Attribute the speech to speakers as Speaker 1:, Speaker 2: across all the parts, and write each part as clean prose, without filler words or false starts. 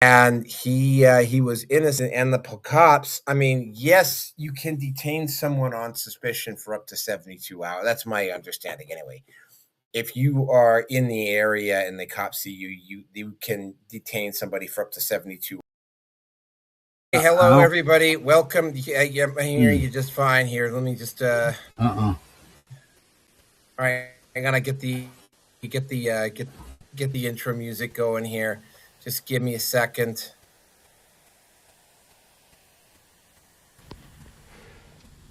Speaker 1: and he was innocent. And the cops, I mean, yes, you can detain someone on suspicion for up to 72 hours. That's my understanding, anyway. If you are in the area and the cops see you, you can detain somebody for up to 72. Hey, hello, everybody. Welcome. Yeah, I hear you just fine here. Let me just. All right, I'm gonna get the intro music going here. Just give me a second.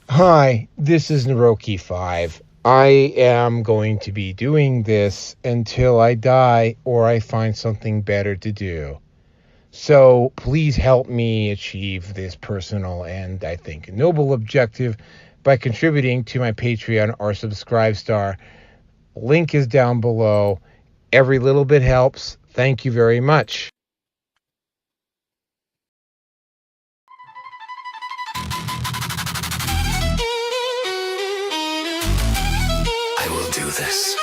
Speaker 1: Hi, this is Naroki5. I am going to be doing this until I die or I find something better to do. So please help me achieve this personal and, I think, noble objective by contributing to my Patreon or Subscribestar. Link is down below. Every little bit helps. Thank you very much.
Speaker 2: I will do this.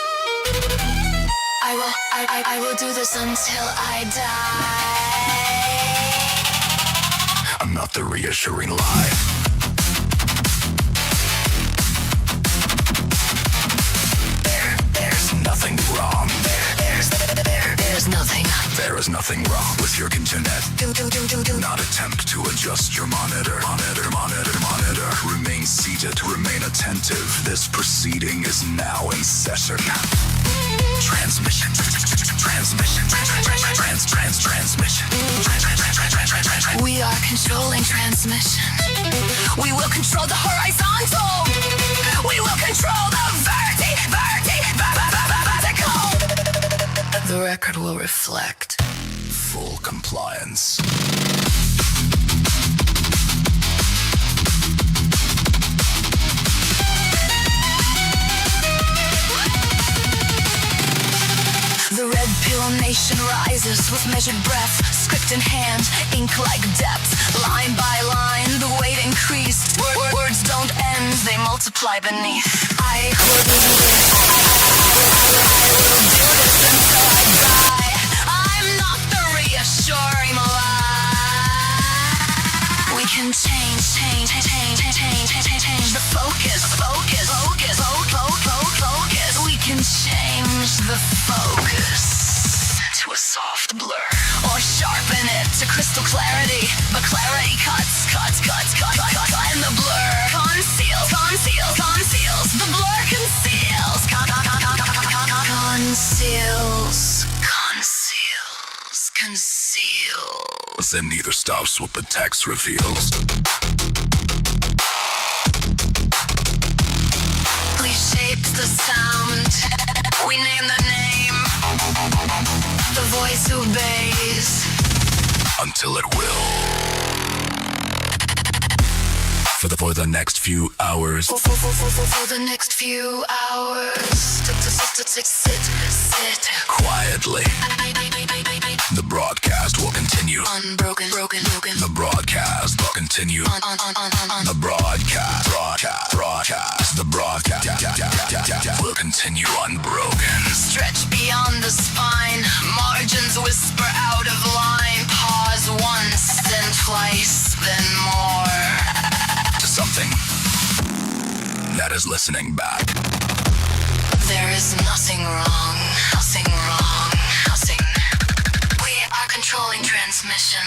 Speaker 2: I will do this until I die. I'm not the reassuring lie. There's nothing wrong. There's nothing. There is nothing wrong with your internet. Do not attempt to adjust your monitor. Monitor. Remain seated. Remain attentive. This proceeding is now in session. Transmission. We are controlling transmission. We will control the horizontal. We will control the vertical. The record will reflect full compliance. The red pill nation rises with measured breath, script in hand, ink like depth. Line by line, the weight increased. Words don't end, they multiply beneath. I will do this. I will do this until I die. I'm not the reassuring lie. We can change the focus. We can change the focus to a soft blur, or sharpen it to crystal clarity. But clarity cuts, and the blur conceals. The blur conceals. Then neither stops what the text reveals. We shaped the sound. We name the name. The voice obeys until it will. For the next few hours. For the next few hours. Sit quietly. The broadcast will continue. Unbroken. The broadcast will continue. The broadcast. The broadcast will continue unbroken. Stretch beyond the spine. Margins whisper out of line. Pause once, then twice, then more. To something that is listening back. There is nothing wrong. We are controlling transmission.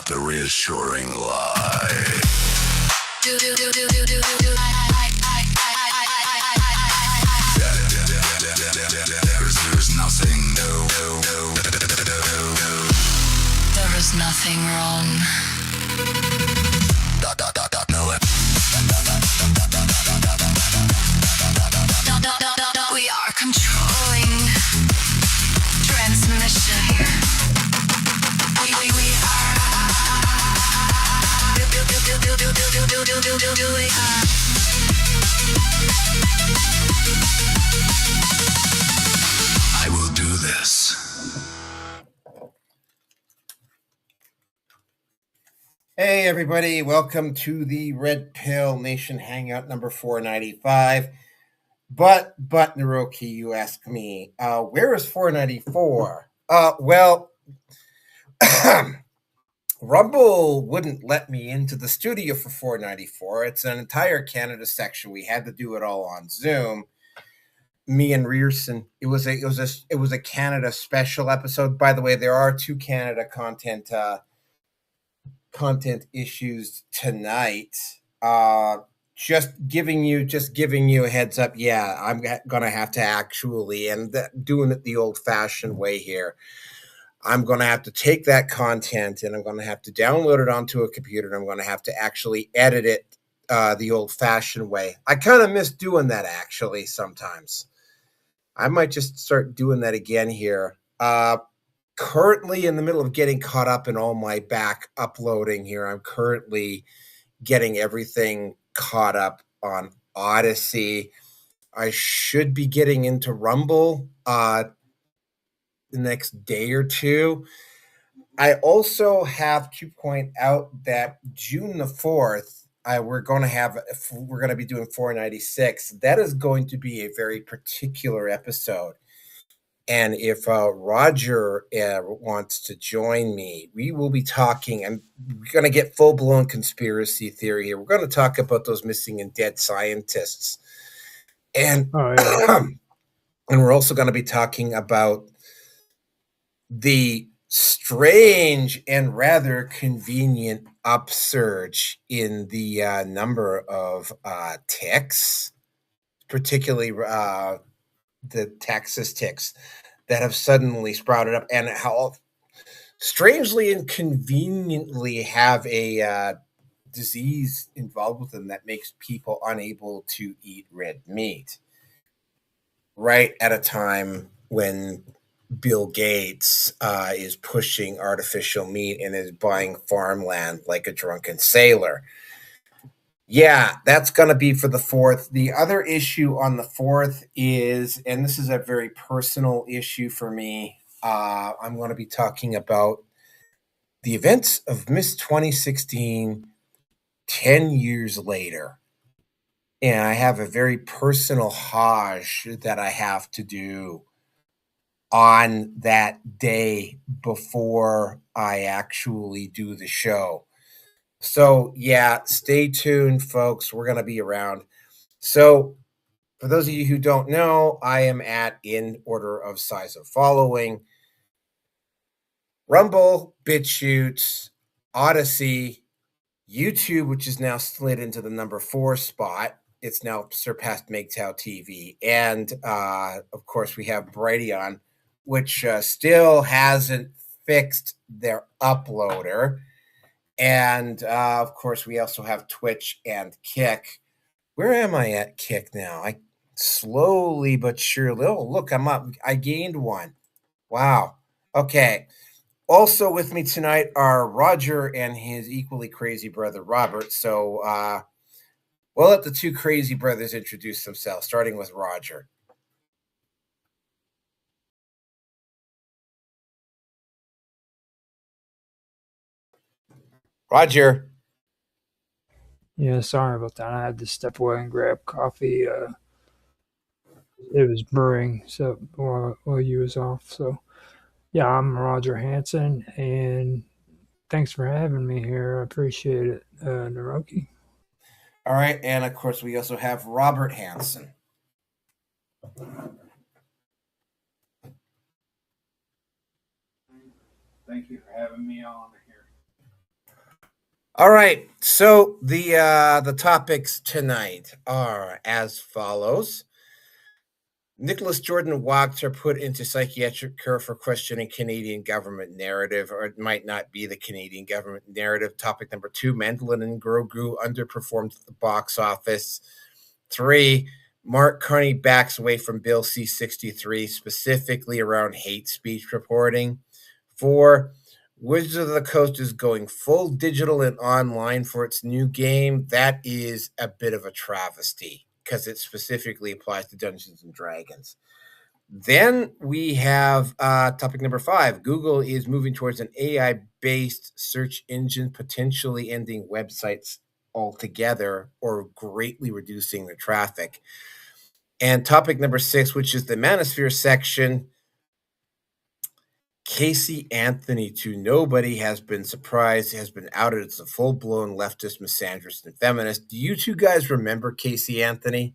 Speaker 2: The reassuring lie. There's nothing, there is nothing wrong. We are controlling transmission. We are. I will do this.
Speaker 1: Hey everybody, welcome to the Red Pill Nation Hangout number 495. But Naroki, you ask me, where is 494? Well, Rumble wouldn't let me into the studio for 494. It's an entire Canada section. We had to do it all on Zoom. Me and Rearson. It was a Canada special episode. By the way, there are two Canada content issues tonight. Just giving you a heads up. Yeah, I'm gonna have to actually, and doing it the old-fashioned way here. I'm going to have to take that content and I'm going to have to download it onto a computer and I'm going to have to actually edit it the old-fashioned way. I kind of miss doing that actually sometimes. I might just start doing that again here. Currently in the middle of getting caught up in all my back uploading here. I'm currently getting everything caught up on Odyssey. I should be getting into Rumble the next day or two. I also have to point out that June the 4th, we're going to be doing 496. That is going to be a very particular episode. And if Roger wants to join me, we will be talking, and we're going to get full-blown conspiracy theory here. We're going to talk about those missing and dead scientists. And, and we're also going to be talking about the strange and rather convenient upsurge in the number of ticks, particularly the Texas ticks that have suddenly sprouted up, and how strangely and conveniently have a disease involved with them that makes people unable to eat red meat. Right at a time when Bill Gates is pushing artificial meat and is buying farmland like a drunken sailor. Yeah, that's going to be for the 4th. The other issue on the 4th is, and this is a very personal issue for me, I'm going to be talking about the events of Miss 2016 10 years later. And I have a very personal Hajj that I have to do on that day before I actually do the show. So, yeah, stay tuned, folks. We're going to be around. So, for those of you who don't know, I am at, in order of size of following, Rumble, BitChute, Odyssey, YouTube, which is now slid into the number 4 spot. It's now surpassed MGTOW TV. And, of course, we have Brighteon, which still hasn't fixed their uploader. And, of course, we also have Twitch and Kick. Where am I at Kick now? I slowly but surely. Oh, look, I'm up. I gained one. Wow. Okay. Also with me tonight are Roger and his equally crazy brother, Robert. So we'll let the two crazy brothers introduce themselves, starting with Roger. Roger.
Speaker 3: Yeah, sorry about that. I had to step away and grab coffee. It was brewing so while you was off. So, yeah, I'm Roger Hanson, and thanks for having me here. I appreciate it, Naroki.
Speaker 1: All right, and of course we also have Robert Hanson.
Speaker 4: Thank you for having me on here.
Speaker 1: All right, so the topics tonight are as follows. Nicholas Jordan Wachter put into psychiatric care for questioning Canadian government narrative, or it might not be the Canadian government narrative. Topic number 2, Mandolin and Grogu underperformed at the box office. 3, Mark Carney backs away from Bill C-63, specifically around hate speech reporting. 4, Wizards of the Coast is going full digital and online for its new game. That is a bit of a travesty because it specifically applies to Dungeons and Dragons. Then we have topic number 5. Google is moving towards an AI-based search engine, potentially ending websites altogether or greatly reducing the traffic. And topic number 6, which is the Manosphere section, Casey Anthony, to nobody has been surprised, has been outed as a full-blown leftist, misandrist, and feminist. Do you two guys remember Casey Anthony?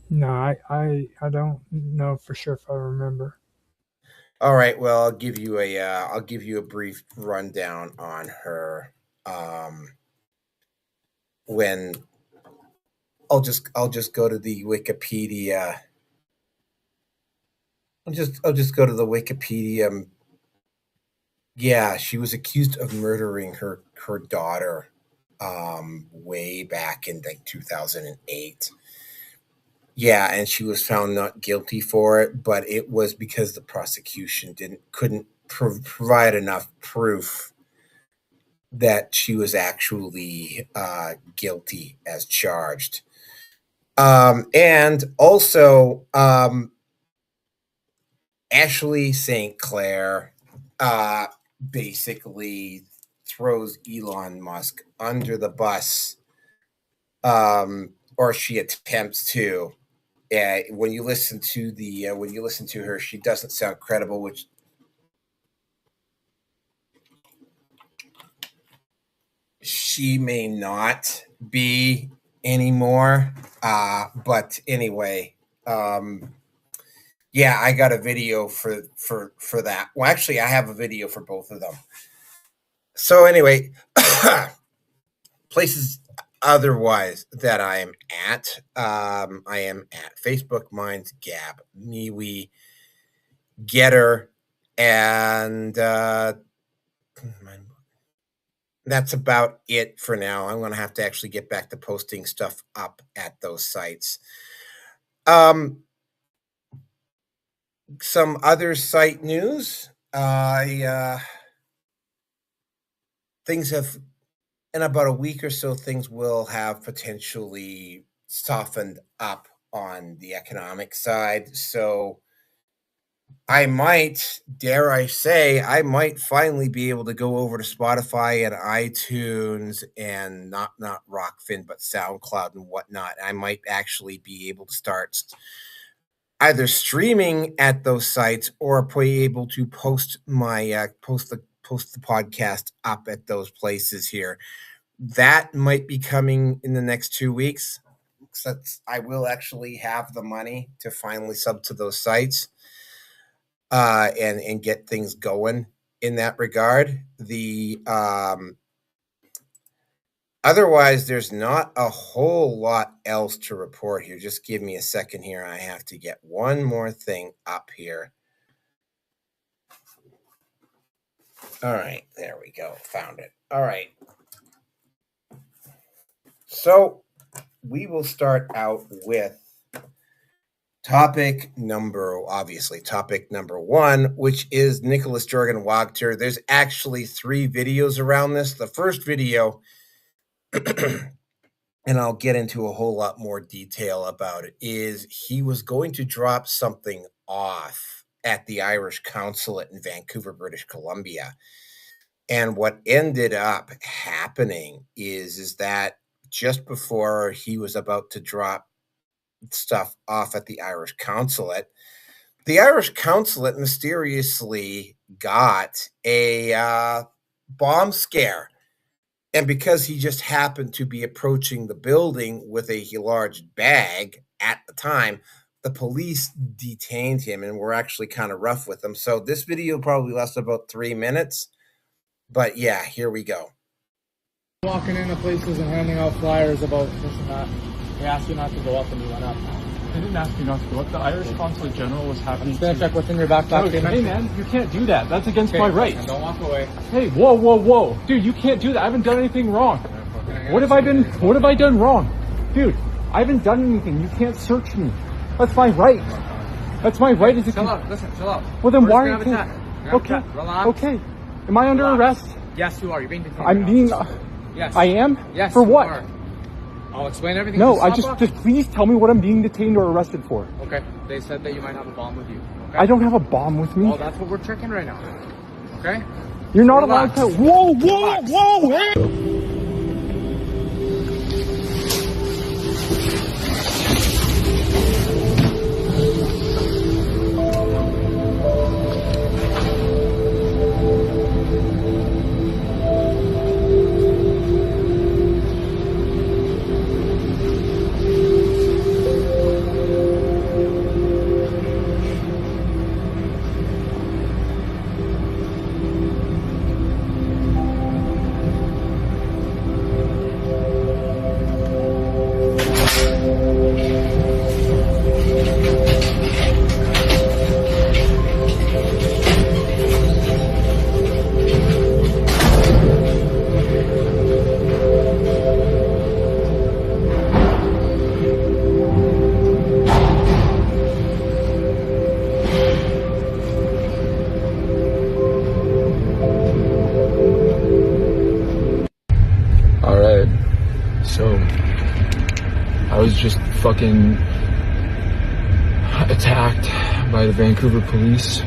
Speaker 3: No, I don't know for sure if I remember.
Speaker 1: All right, well, I'll give you a brief rundown on her. When I'll just go to the Wikipedia. I'll just go to the Wikipedia. Yeah, she was accused of murdering her daughter way back in like 2008. Yeah, and she was found not guilty for it, but it was because the prosecution couldn't provide enough proof that she was actually guilty as charged. And also, Ashley St. Clair basically throws Elon Musk under the bus, or she attempts to. When you listen to her, she doesn't sound credible, which she may not be anymore. But anyway, yeah, I got a video for that. Well, actually, I have a video for both of them. So anyway, places otherwise that I am at, I am at Facebook, Minds, Gab, MeWe, Getter, and that's about it for now. I'm going to have to actually get back to posting stuff up at those sites. Some other site news. Things have, in about a week or so, things will have potentially softened up on the economic side. So I might, dare I say, I might finally be able to go over to Spotify and iTunes and not Rockfin, but SoundCloud and whatnot. I might actually be able to start either streaming at those sites or be able to post my post the podcast up at those places here. That might be coming in the next 2 weeks. I will actually have the money to finally sub to those sites and get things going in that regard. The otherwise, there's not a whole lot else to report here. Just give me a second here. I have to get one more thing up here. All right, there we go. Found it. All right. So we will start out with topic number 1, which is Nicholas Jordan Wachter. There's actually 3 videos around this. The first video, and I'll get into a whole lot more detail about it, is he was going to drop something off at the Irish consulate in Vancouver, British Columbia. And what ended up happening is that just before he was about to drop stuff off at the Irish consulate mysteriously got a bomb scare. And because he just happened to be approaching the building with a large bag at the time, the police detained him and were actually kind of rough with him. So this video probably lasts about 3 minutes. But yeah, here we go.
Speaker 5: Walking into places and handing out flyers about this and that. We asked you not to go up and you went up.
Speaker 6: I didn't ask you not to go up. The Irish Consulate General was happy
Speaker 5: I'm just gonna check what's in your backpack.
Speaker 6: No, hey man, you can't do that. That's against my rights.
Speaker 5: Don't walk away.
Speaker 6: Hey, whoa, whoa, whoa. Dude, you can't do that. I haven't done anything wrong. What have I done wrong? Dude, I haven't done anything. You can't search me. That's my right. That's my right as a
Speaker 5: Chill out, listen, chill out.
Speaker 6: Well then
Speaker 5: We're
Speaker 6: why
Speaker 5: just
Speaker 6: are you
Speaker 5: gonna have a chat.
Speaker 6: Okay.
Speaker 5: Relax.
Speaker 6: Okay. Am I under
Speaker 5: Relax.
Speaker 6: arrest?
Speaker 5: Yes, you are. You're being detained.
Speaker 6: I'm being
Speaker 5: Yes.
Speaker 6: I am?
Speaker 5: Yes.
Speaker 6: For
Speaker 5: you
Speaker 6: what?
Speaker 5: are. I'll explain everything.
Speaker 6: No,
Speaker 5: Stop
Speaker 6: just please tell me what I'm being detained or arrested for.
Speaker 5: Okay. They said that you might have a bomb with you. Okay.
Speaker 6: I don't have a bomb with me.
Speaker 5: Well, that's what we're checking right now. Okay?
Speaker 6: You're not
Speaker 5: Relax.
Speaker 6: allowed to. Whoa, whoa,
Speaker 5: Relax.
Speaker 6: whoa! Hey!
Speaker 7: Alright, so I was just fucking attacked by the Vancouver police.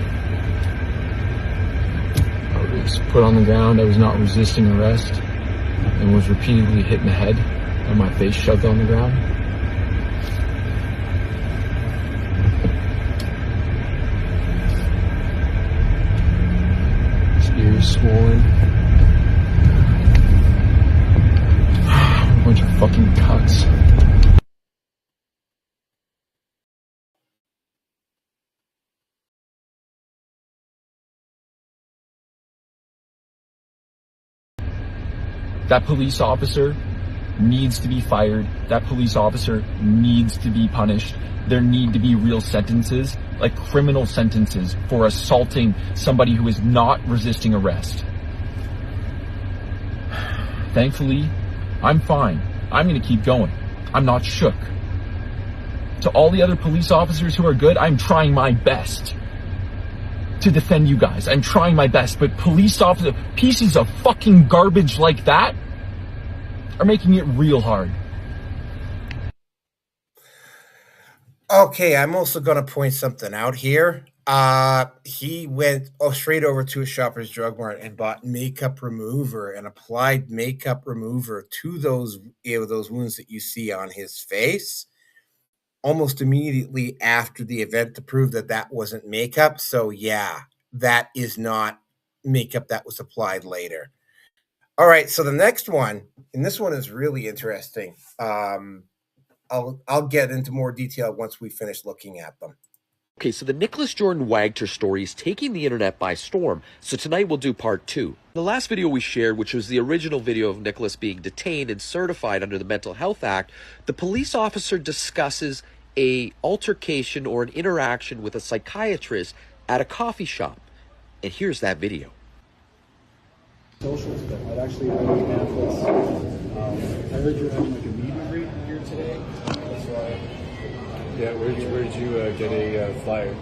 Speaker 7: I was put on the ground, I was not resisting arrest, and was repeatedly hit in the head and my face shoved on the ground. His ears swollen. Bunch of fucking cuts. That police officer needs to be fired. That police officer needs to be punished. There need to be real sentences, like criminal sentences, for assaulting somebody who is not resisting arrest. Thankfully, I'm fine. I'm going to keep going. I'm not shook. To all the other police officers who are good, I'm trying my best to defend you guys. I'm trying my best, but police officers, pieces of fucking garbage like that are making it real hard.
Speaker 1: Okay, I'm also going to point something out here. He went straight over to a Shoppers Drug Mart and bought makeup remover and applied makeup remover to those wounds that you see on his face almost immediately after the event to prove that that wasn't makeup. So yeah, that is not makeup that was applied later. All right, so the next one, and this one is really interesting. I'll get into more detail once we finish looking at them.
Speaker 8: Okay, so the Nicholas Jordan Wagter story is taking the internet by storm, so tonight we'll do part 2. The last video we shared, which was the original video of Nicholas being detained and certified under the Mental Health Act, the police officer discusses a altercation or an interaction with a psychiatrist at a coffee shop. And here's that video.
Speaker 4: Socials, but I'd actually read pamphlets. I heard you're having like a meet and greet here today. That's why.
Speaker 9: Yeah, where did you get a flyer?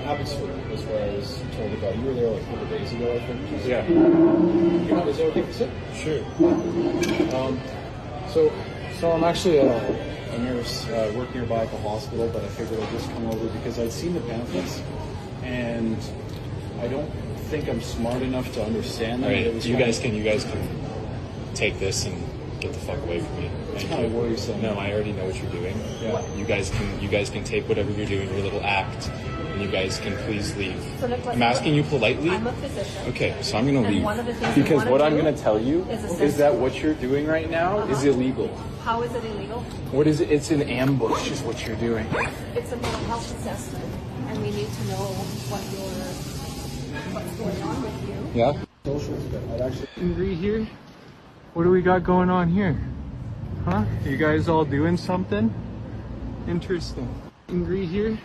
Speaker 4: Abbotsford, that's where I was told about. You were there like a couple days ago, I think.
Speaker 9: Yeah.
Speaker 4: Is that okay to sit?
Speaker 9: Sure.
Speaker 4: So I'm actually a nurse, work nearby at the hospital, but I figured I'd just come over because I'd seen the pamphlets, and I don't think I'm smart enough to understand them.
Speaker 9: All right, you guys can take this and get the fuck away from me.
Speaker 4: It's kind of worrisome.
Speaker 9: No, I already know what you're doing.
Speaker 4: Yeah.
Speaker 9: You guys can take whatever you're doing, your little act, and you guys can please leave.
Speaker 10: So Nicholas,
Speaker 9: I'm asking you politely.
Speaker 10: I'm a physician.
Speaker 9: Okay, so I'm gonna
Speaker 10: And
Speaker 9: leave.
Speaker 10: one of the things you
Speaker 9: Because
Speaker 10: wanna
Speaker 9: what I'm
Speaker 10: do
Speaker 9: gonna tell you is that what you're doing right now is illegal.
Speaker 10: How is it illegal?
Speaker 9: What is it? It's an ambush is what you're doing.
Speaker 10: It's a mental health assessment, and we need to know what's going on with you.
Speaker 9: Yeah?
Speaker 4: Socials, but I'd actually.
Speaker 6: Can you read here? What do we got going on here? Huh? You guys all doing something? Interesting. Angry here?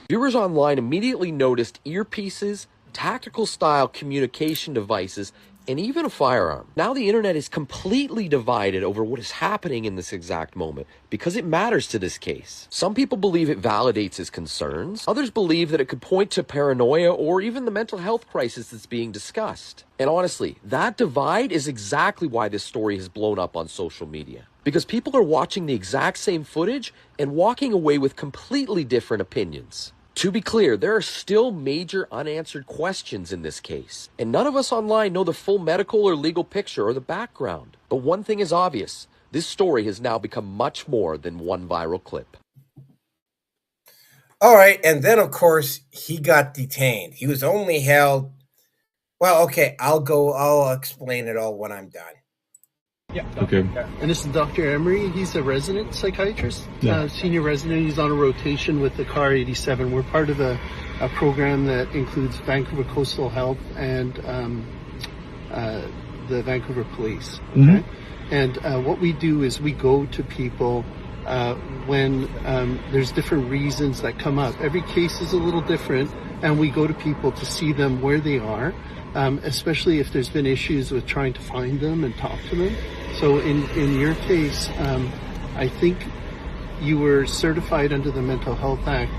Speaker 8: Viewers online immediately noticed earpieces, tactical-style communication devices, and even a firearm. Now the internet is completely divided over what is happening in this exact moment because it matters to this case. Some people believe it validates his concerns. Others believe that it could point to paranoia or even the mental health crisis that's being discussed. And honestly, that divide is exactly why this story has blown up on social media. Because people are watching the exact same footage and walking away with completely different opinions. To be clear, there are still major unanswered questions in this case, and none of us online know the full medical or legal picture or the background. But one thing is obvious, this story has now become much more than one viral clip.
Speaker 1: All right, and then of course he got detained. He was only held. Well, okay, I'll explain it all when I'm done.
Speaker 6: Yeah. Okay.
Speaker 11: And this is Dr. Emery. He's a resident psychiatrist, senior resident. He's on a rotation with the CAR 87. We're part of a program that includes Vancouver Coastal Health and the Vancouver Police. Okay? And what we do is we go to people when there's different reasons that come up. Every case is a little different, and we go to people to see them where they are, especially if there's been issues with trying to find them and talk to them. So in your case, I think you were certified under the Mental Health Act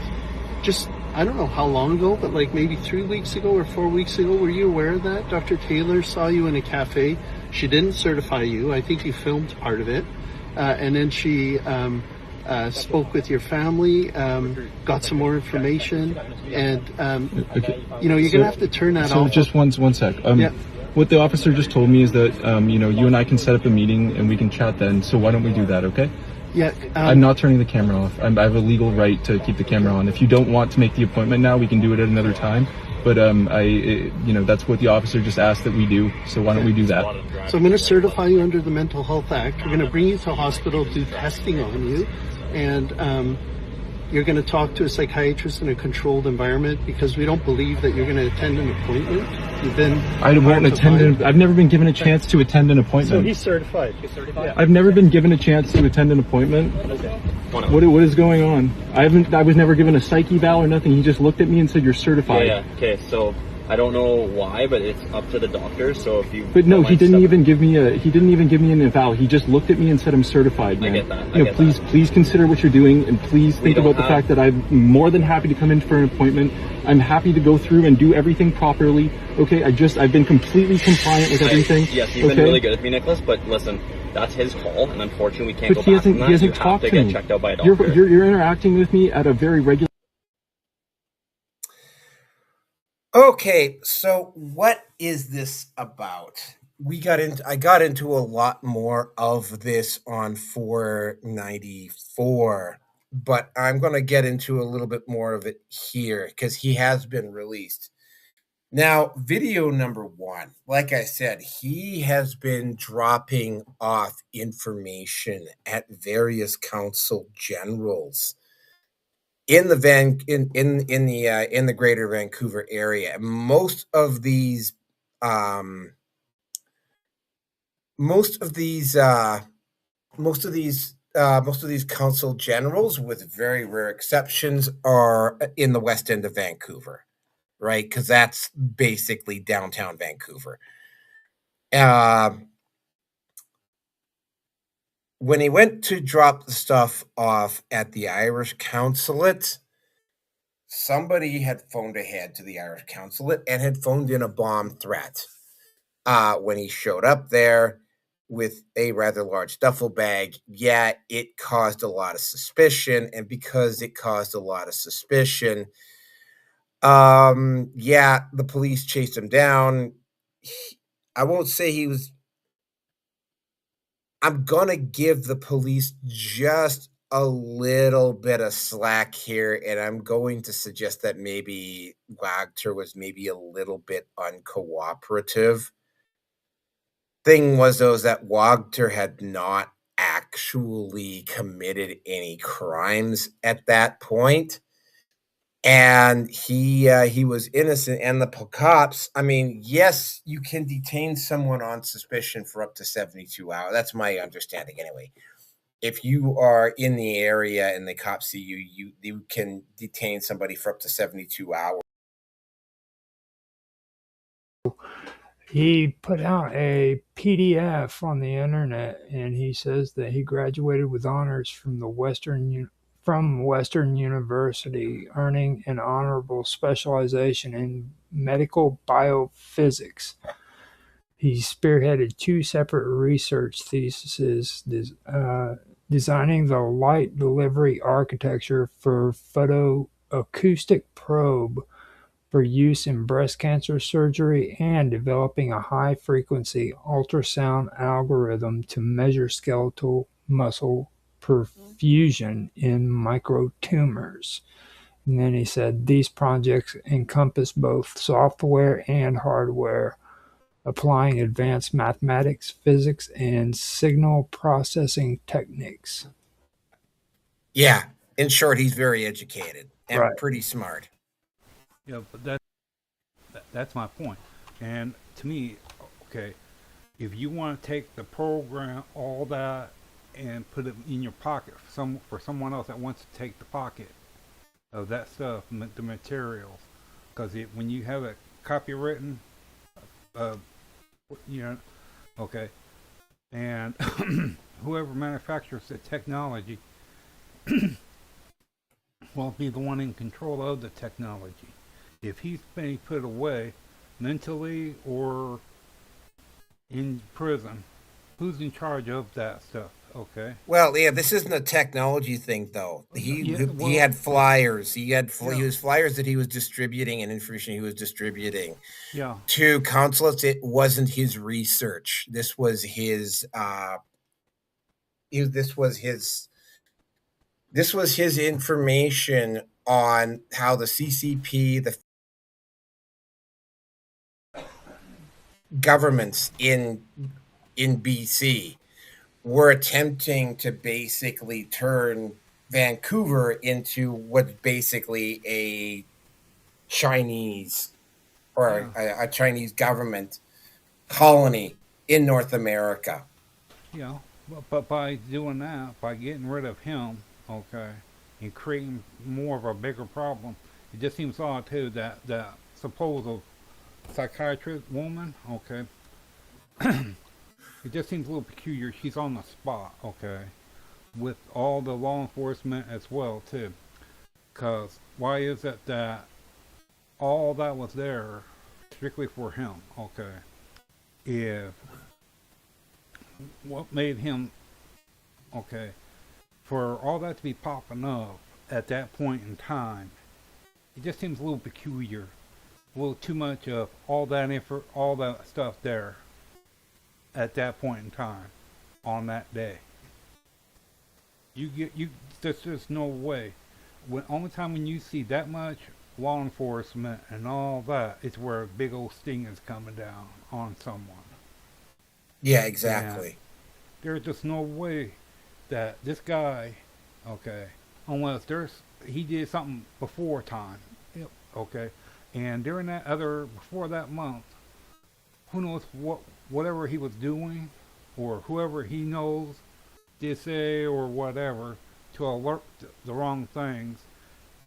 Speaker 11: just, I don't know how long ago, but like maybe 3 weeks ago or 4 weeks ago. Were you aware of that? Dr. Taylor saw you in a cafe. She didn't certify you. I think you filmed part of it. And then she spoke with your family, got some more information, and you know, you're gonna have to turn that off.
Speaker 6: So just one sec. What the officer just told me is that you know, you and I can set up a meeting and we can chat then. So why don't we do that? Okay.
Speaker 11: Yeah.
Speaker 6: I'm not turning the camera off. I have a legal right to keep the camera on. If you don't want to make the appointment now, we can do it at another time. But you know, that's what the officer just asked that we do. So why don't we do that?
Speaker 11: So I'm going to certify you under the Mental Health Act. We're going to bring you to hospital, do testing on you, and you're going to talk to a psychiatrist in a controlled environment because we don't believe that you're going to attend an appointment. You've been.
Speaker 6: I won't attend. I've never been given a chance to attend an appointment.
Speaker 11: So he's certified. He's certified. Yeah.
Speaker 6: I've never been given a chance to attend an appointment.
Speaker 11: Okay.
Speaker 6: What is going on? I was never given a psych eval or nothing. He just looked at me and said, "You're certified."
Speaker 12: Yeah. Okay. So I don't know why, but it's up to the doctor. So if you.
Speaker 6: But no, he didn't even give me an eval. He just looked at me and said, "I'm certified, man."
Speaker 12: I get that.
Speaker 6: Please consider what you're doing, and please think about the fact that I'm more than happy to come in for an appointment. I'm happy to go through and do everything properly. Okay. I've been completely compliant with everything.
Speaker 12: Yes, you've been really good with me, Nicholas. But listen. That's his call, and unfortunately, we can't go back on that.
Speaker 6: He hasn't talked to me.
Speaker 12: Get checked out by a doctor.
Speaker 6: You're interacting with me at a very regular.
Speaker 1: Okay, so what is this about? I got into a lot more of this on 494, but I'm going to get into a little bit more of it here because he has been released. Now, video number one, like I said, he has been dropping off information at various council generals in the greater Vancouver area. Most of these council generals, with very rare exceptions, are in the west end of Vancouver. Right, because that's basically downtown Vancouver. When he went to drop the stuff off at the Irish consulate, somebody had phoned ahead to the Irish consulate and had phoned in a bomb threat. When he showed up there with a rather large duffel bag, it caused a lot of suspicion, and because it caused a lot of suspicion, the police chased him down. I won't say he was. I'm gonna give the police just a little bit of slack here, and I'm going to suggest that maybe Wagner was maybe a little bit uncooperative. thing was, though, is that Wagner had not actually committed any crimes at that point, and he was innocent. And the cops, I mean, yes, you can detain someone on suspicion for up to 72 hours. That's my understanding, anyway. If you are in the area and the cops see you, you can detain somebody for up to 72 hours.
Speaker 3: He put out a PDF on the internet, and he says that he graduated with honors from Western University, earning an honorable specialization in medical biophysics. He spearheaded 2 separate research theses, designing the light delivery architecture for photoacoustic probe for use in breast cancer surgery, and developing a high-frequency ultrasound algorithm to measure skeletal muscle perfusion in microtumors. And then he said these projects encompass both software and hardware, applying advanced mathematics, physics, and signal processing techniques.
Speaker 1: Yeah, in short, he's very educated and
Speaker 3: Right.
Speaker 1: pretty smart.
Speaker 13: Yeah, but that's my point. And to me, okay, if you want to take the program, all that, and put it in your pocket for someone else that wants to take the pocket of that stuff, the materials, because when you have it copywritten, you know, okay, and whoever manufactures the technology will be the one in control of the technology. If he's being put away mentally or in prison, who's in charge of that stuff? Okay.
Speaker 1: Well, yeah, this isn't a technology thing, though. He had flyers. He was flyers that he was distributing and information he was distributing.
Speaker 13: Yeah.
Speaker 1: To consulates. It wasn't his research. This was his. This was his information on how the CCP, the governments in BC were attempting to basically turn Vancouver into what's basically a Chinese or a Chinese government colony in North America.
Speaker 13: Yeah, but by doing that, by getting rid of him, okay, and creating more of a bigger problem, it just seems odd too that supposed psychiatrist woman, okay, it just seems a little peculiar. She's on the spot, okay, with all the law enforcement as well too. Cause why is it that all that was there strictly for him, okay? If what made him, okay, for all that to be popping up at that point in time, it just seems a little peculiar, a little too much of all that stuff there at that point in time on that day. There's just no way. Only time when you see that much law enforcement and all that, it's where a big old sting is coming down on someone.
Speaker 1: Yeah, exactly.
Speaker 13: And there's just no way that this guy, okay, unless he did something before time, okay, and during before that month, who knows whatever he was doing, or whoever he knows did say or whatever to alert the wrong things,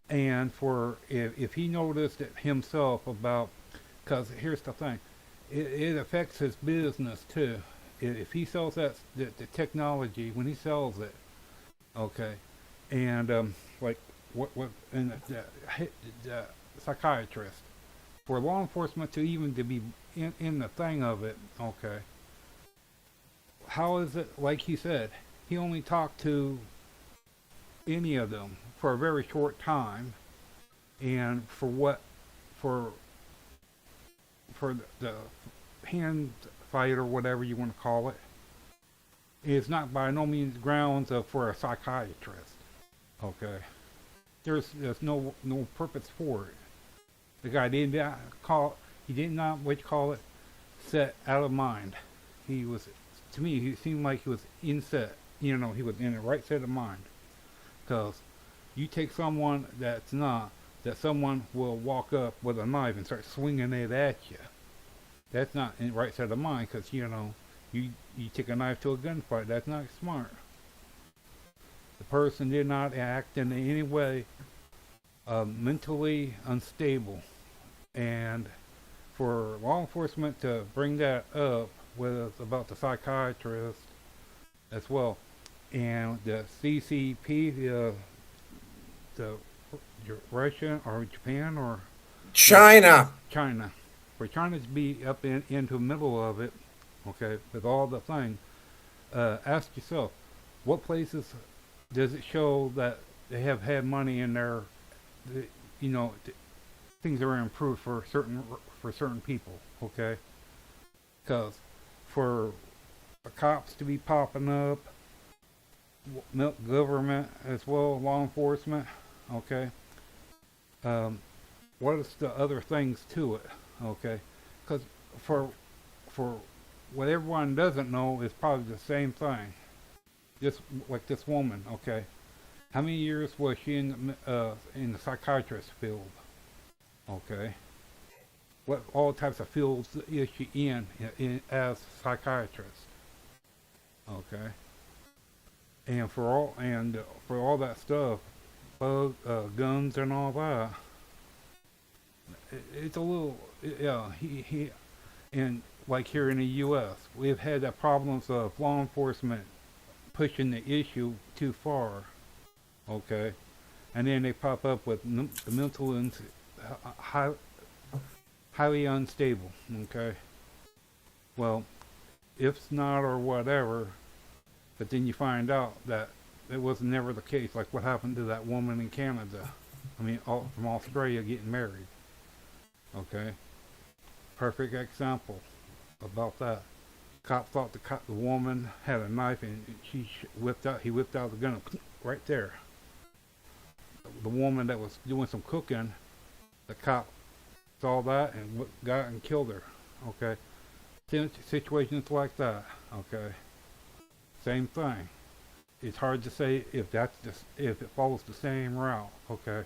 Speaker 13: and for if he noticed it himself about, because here's the thing, it affects his business too. If he sells the technology, when he sells it, okay, and like what and the psychiatrist, for law enforcement to be in the thing of it, okay, how is it, like he said, he only talked to any of them for a very short time, and for the hand fight or whatever you want to call it, is not by no means grounds for a psychiatrist. Okay, there's no purpose for it. The guy did not set out of mind. he was, to me, he seemed like he was in set. You know, he was in the right state of mind. Because you take someone that's not, that someone will walk up with a knife and start swinging it at you. That's not in the right state of mind, because, you know, you take a knife to a gunfight. That's not smart. The person did not act in any way mentally unstable. And for law enforcement to bring that up with about the psychiatrist as well, and the CCP, the Russia or Japan or
Speaker 1: China,
Speaker 13: for China to be up into the middle of it, okay, with all the thing, ask yourself, what places does it show that they have had money in their, you know, things are improved for certain people, okay? Because for the cops to be popping up, government as well, law enforcement, okay? What is the other things to it, okay? Because for what everyone doesn't know is probably the same thing. Just like this woman, okay? How many years was she in the psychiatrist field? Okay. What all types of fields is she in as a psychiatrist? Okay. And for all that stuff, guns and all that, it's a little, yeah. He and like here in the U.S., we've had the problems of law enforcement pushing the issue too far. Okay, and then they pop up with the mental and highly unstable. Okay, well, if it's not or whatever, but then you find out that it was never the case. Like what happened to that woman in Canada? I mean, from Australia getting married. Okay, perfect example about that. Cop thought the woman had a knife, and he whipped out the gun right there. The woman that was doing some cooking, the cop saw that and got and killed her. Okay, situations like that. Okay, same thing. It's hard to say if if it follows the same route. Okay,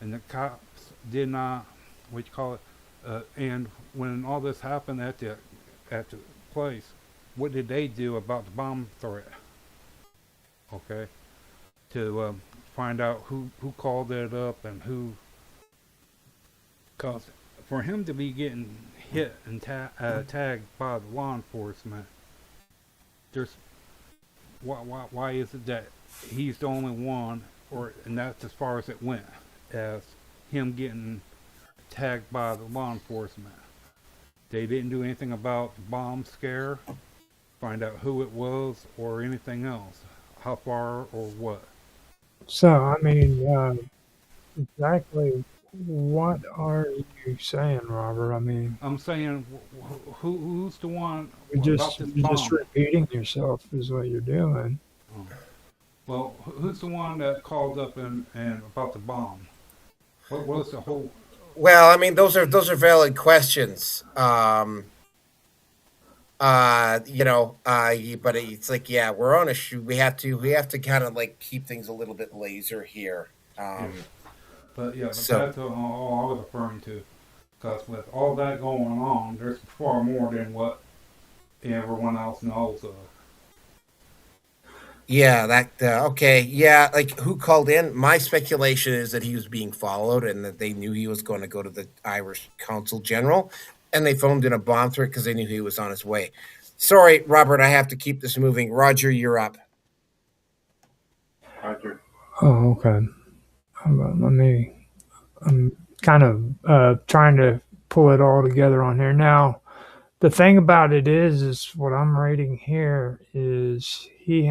Speaker 13: and the cops did not, what you call it, and when all this happened at the place, what did they do about the bomb threat? Okay, to find out who called it up and who, cause for him to be getting hit and tagged by the law enforcement, there's why is it that he's the only one, and that's as far as it went, as him getting tagged by the law enforcement? They didn't do anything about the bomb scare, find out who it was, or anything else, how far or what.
Speaker 3: So, I mean, exactly what are you saying, Robert? I mean,
Speaker 13: I'm saying, who's the one
Speaker 3: you're
Speaker 13: about this bomb?
Speaker 3: just repeating yourself is what you're doing.
Speaker 13: Oh. Well, who's the one that called up and about the bomb? What was the whole?
Speaker 1: Well, I mean, those are valid questions. But it's like, yeah, we're on a shoot. We have to kind of like keep things a little bit laser here.
Speaker 13: But that's all I was referring to. Because with all that going on, there's far more than what everyone else knows of.
Speaker 1: Yeah, okay. Yeah, like who called in? My speculation is that he was being followed and that they knew he was going to go to the Irish Consul General, and they phoned in a bomb threat because they knew he was on his way. Sorry, Robert, I have to keep this moving. Roger, you're up.
Speaker 11: Roger.
Speaker 3: Oh, okay. I'm kind of trying to pull it all together on here. Now, the thing about it is what I'm reading here is in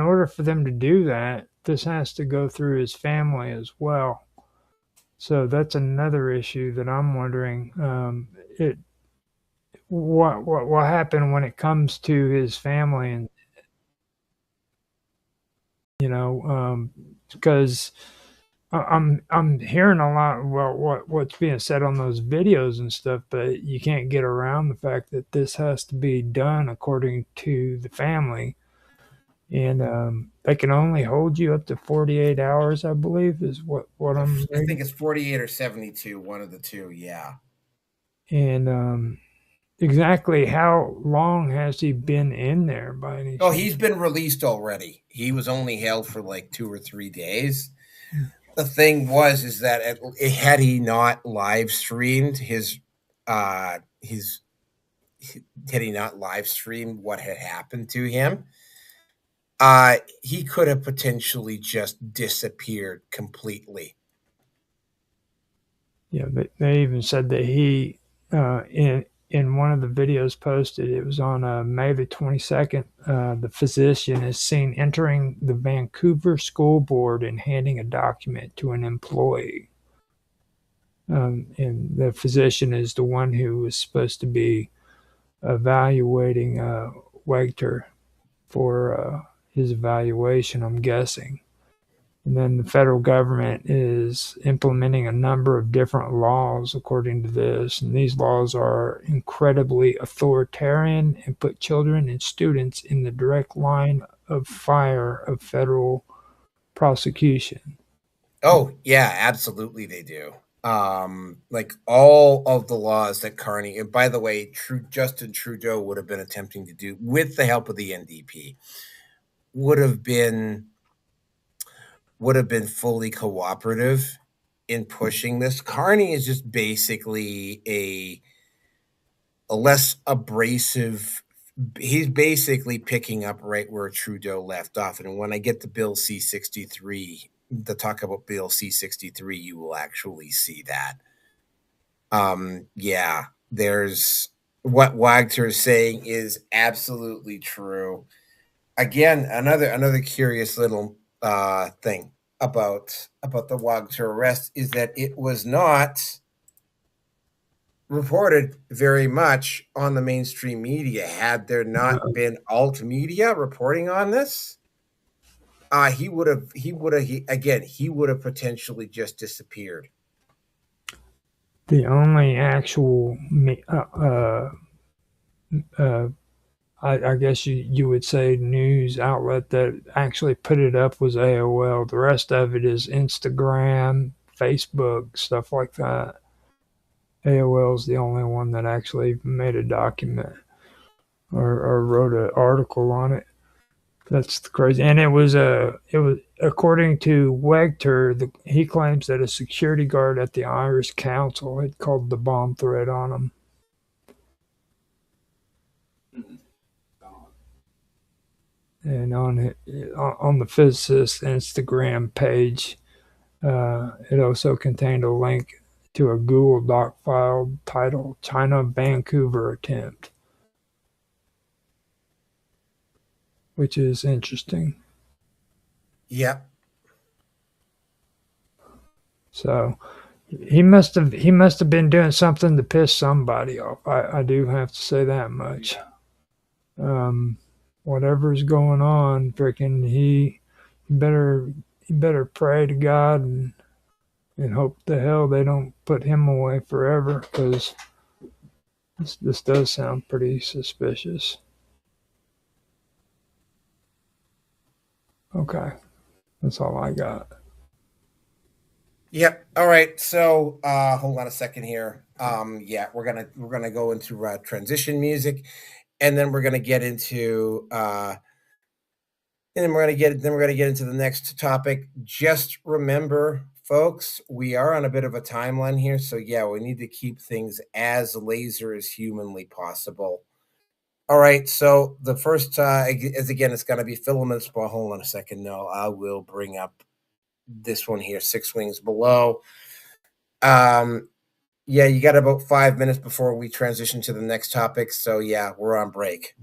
Speaker 3: order for them to do that, this has to go through his family as well. So that's another issue that I'm wondering, what happened when it comes to his family, and because I'm hearing a lot about what's being said on those videos and stuff, but you can't get around the fact that this has to be done according to the family, and they can only hold you up to 48 hours, I believe, is what I'm
Speaker 1: I think
Speaker 3: reading.
Speaker 1: it's 48 or 72, one of the two. Yeah.
Speaker 3: And exactly how long has he been in there by any
Speaker 1: Oh,
Speaker 3: chance?
Speaker 1: he's been released already. He was only held for like 2 or 3 days. The thing was, is that had he not live streamed his had he not live streamed what had happened to him, he could have potentially just disappeared completely.
Speaker 3: Yeah, they even said that he in one of the videos posted, it was on May the 22nd. The physician is seen entering the Vancouver School Board and handing a document to an employee. And the physician is the one who was supposed to be evaluating Wegter for his evaluation, I'm guessing. And then the federal government is implementing a number of different laws according to this. And these laws are incredibly authoritarian and put children and students in the direct line of fire of federal prosecution.
Speaker 1: Oh, yeah, absolutely they do. Like all of the laws that Carney, and by the way, Justin Trudeau would have been attempting to do with the help of the NDP, would have been fully cooperative in pushing this. Carney is just basically a less abrasive. He's basically picking up right where Trudeau left off. And when I get to Bill C-63, to talk about Bill C-63, you will actually see that. Yeah, there's what Wagner is saying is absolutely true. Again, another curious little thing about the Wagner arrest is that it was not reported very much on the mainstream media. Had there not been alt media reporting on this, he would have potentially just disappeared.
Speaker 3: The only actual I guess you would say news outlet that actually put it up was AOL. The rest of it is Instagram, Facebook, stuff like that. AOL is the only one that actually made a document or wrote an article on it. That's crazy. And it was according to Wegter, he claims that a security guard at the Irish Council had called the bomb threat on him. And on the physicist Instagram page, it also contained a link to a Google Doc file titled China Vancouver Attempt, which is interesting.
Speaker 1: Yep.
Speaker 3: So he must have been doing something to piss somebody off. I do have to say that much. Whatever's going on, freaking he better pray to God and hope the hell they don't put him away forever, because this does sound pretty suspicious. Okay, that's all I got.
Speaker 1: Yep. All right. So hold on a second here. Yeah, we're gonna go into transition music, and then we're gonna get into then we're gonna get into the next topic. Just remember, folks, we are on a bit of a timeline here, so yeah, we need to keep things as laser as humanly possible. All right. So the first is again, it's gonna be filaments. But hold on a second. No, I will bring up this one here, Six Wings Below. Yeah, you got about 5 minutes before we transition to the next topic. So yeah, we're on break.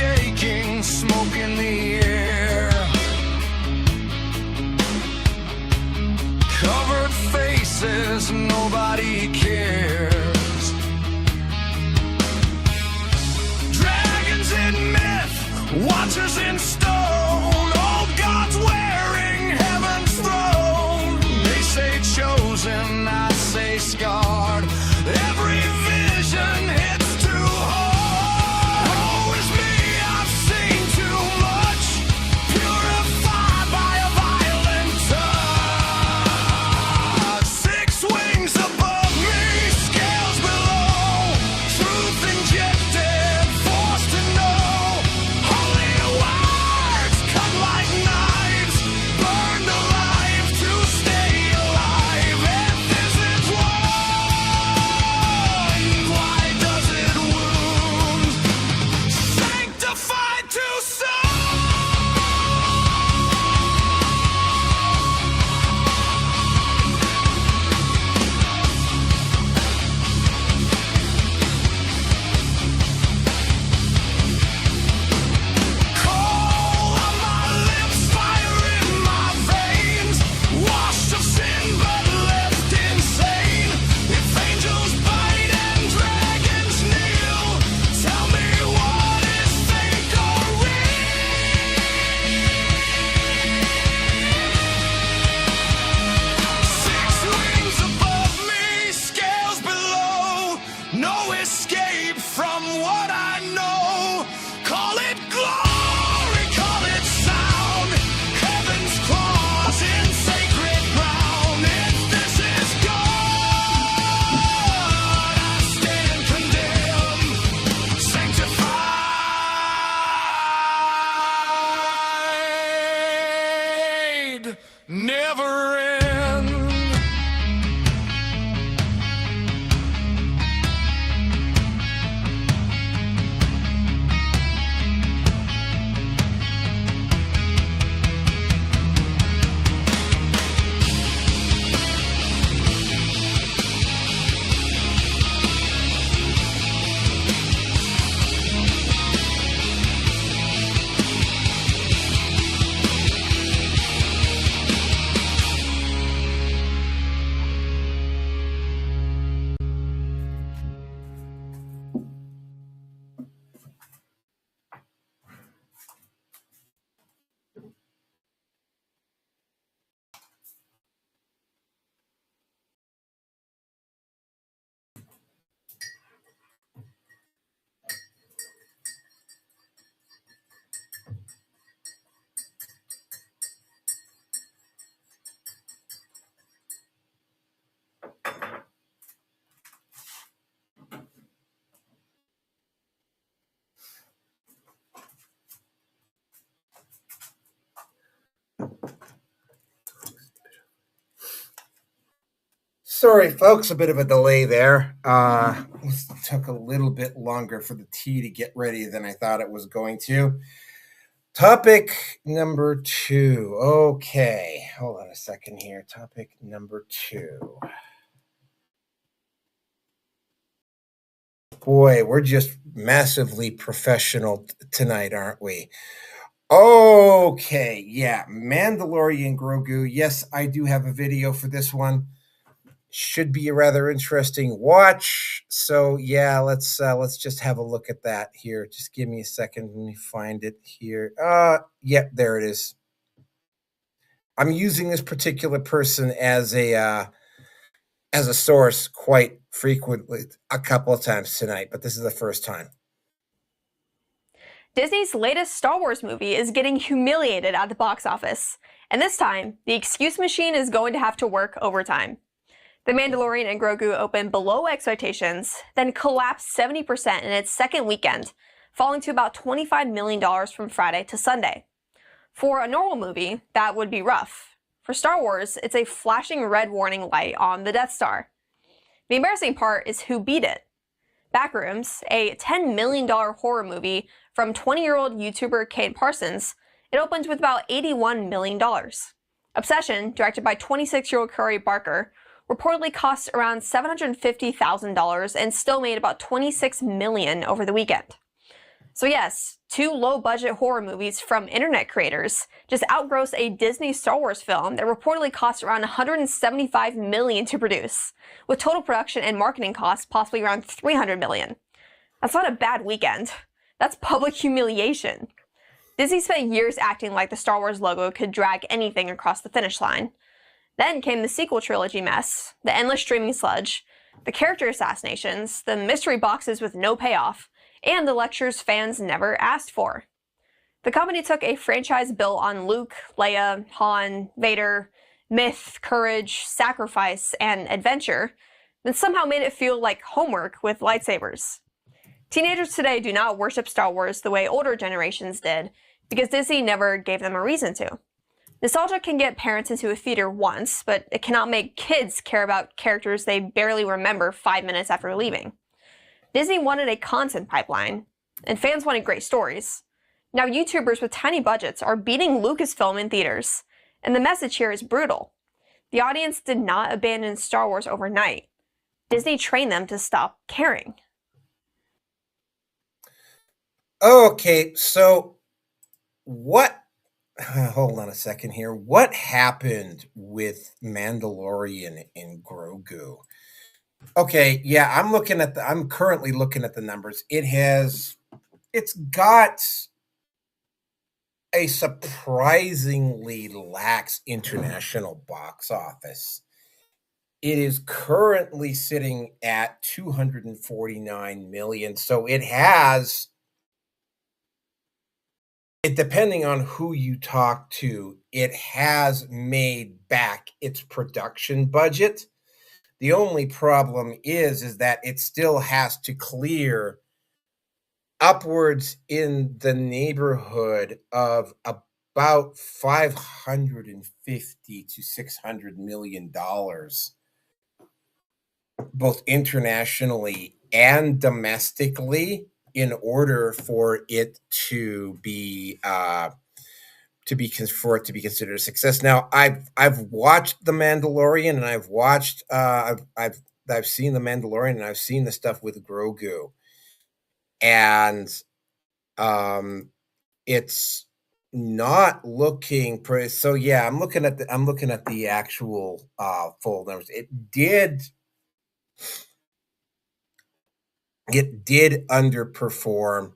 Speaker 2: shaking, smoke in the air. Covered faces, nobody cares. Dragons in myth, watchers in stone, old gods wearing heaven's throne. They say chosen, I say scarred. Every vision hits too hard. Woe is me, I've seen too much. Purified by a violent touch. 6 wings above me, scales below. Truth injected, forced to know. Holy words cut like knives, burned alive to stay alive. If this is one, why does it wound? Sanctified too soon. Coal on my lips, fire in my veins. Washed of sin but left insane. If angels bite and dragons kneel, tell me what is fake or real. 6 wings above me, scales below. No escape from what I know. Call it glory, call it sound. Heaven's claws in sacred ground. If this is God, I stand condemned. Sanctified, never end.
Speaker 1: Sorry, folks, a bit of a delay there. This took a little bit longer for the tea to get ready than I thought it was going to. Topic number 2. Okay, hold on a second here. Topic number 2. Boy, we're just massively professional tonight, aren't we? Okay, yeah, Mandalorian Grogu. Yes, I do have a video for this one. Should be a rather interesting watch. So yeah, let's just have a look at that here. Just give me a second. Let me find it here. Yep, there it is. I'm using this particular person as a source quite frequently, a couple of times tonight, but this is the first time.
Speaker 14: Disney's latest Star Wars movie is getting humiliated at the box office, and this time, the excuse machine is going to have to work overtime. The Mandalorian and Grogu opened below expectations, then collapsed 70% in its second weekend, falling to about $25 million from Friday to Sunday. For a normal movie, that would be rough. For Star Wars, it's a flashing red warning light on the Death Star. The embarrassing part is who beat it. Backrooms, a $10 million horror movie from 20-year-old YouTuber Kate Parsons, it opened with about $81 million. Obsession, directed by 26-year-old Curry Barker, reportedly cost around $750,000 and still made about $26 million over the weekend. So yes, 2 low-budget horror movies from internet creators just outgrossed a Disney Star Wars film that reportedly cost around $175 million to produce, with total production and marketing costs possibly around $300 million. That's not a bad weekend. That's public humiliation. Disney spent years acting like the Star Wars logo could drag anything across the finish line. Then came the sequel trilogy mess, the endless streaming sludge, the character assassinations, the mystery boxes with no payoff, and the lectures fans never asked for. The company took a franchise built on Luke, Leia, Han, Vader, myth, courage, sacrifice, and adventure, then somehow made it feel like homework with lightsabers. Teenagers today do not worship Star Wars the way older generations did, because Disney never gave them a reason to. Nostalgia can get parents into a theater once, but it cannot make kids care about characters they barely remember 5 minutes after leaving. Disney wanted a content pipeline, and fans wanted great stories. Now YouTubers with tiny budgets are beating Lucasfilm in theaters, and the message here is brutal. The audience did not abandon Star Wars overnight. Disney trained them to stop caring.
Speaker 1: Okay, so hold on a second here. What happened with Mandalorian and Grogu? Okay, yeah, I'm currently looking at the numbers. It's got a surprisingly lax international box office. It is currently sitting at 249 million. So depending on who you talk to, it has made back its production budget. The only problem is that it still has to clear upwards in the neighborhood of about $550 to $600 million, both internationally and domestically, in order for it to be considered a success. Now, I've watched The Mandalorian, and I've seen The Mandalorian, and I've seen the stuff with Grogu, and it's not looking pretty. So yeah, I'm looking at the actual full numbers. It did underperform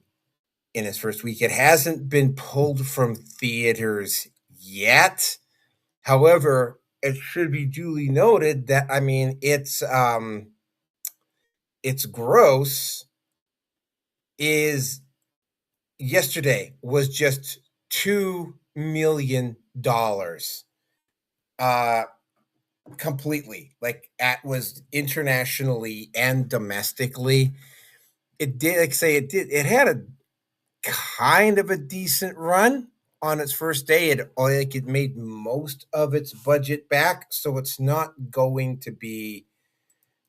Speaker 1: in its first week. It hasn't been pulled from theaters yet. However, it should be duly noted that its gross is yesterday was just $2 million. Completely, was internationally and domestically. It had a kind of a decent run on its first day. It made most of its budget back, so it's not going to be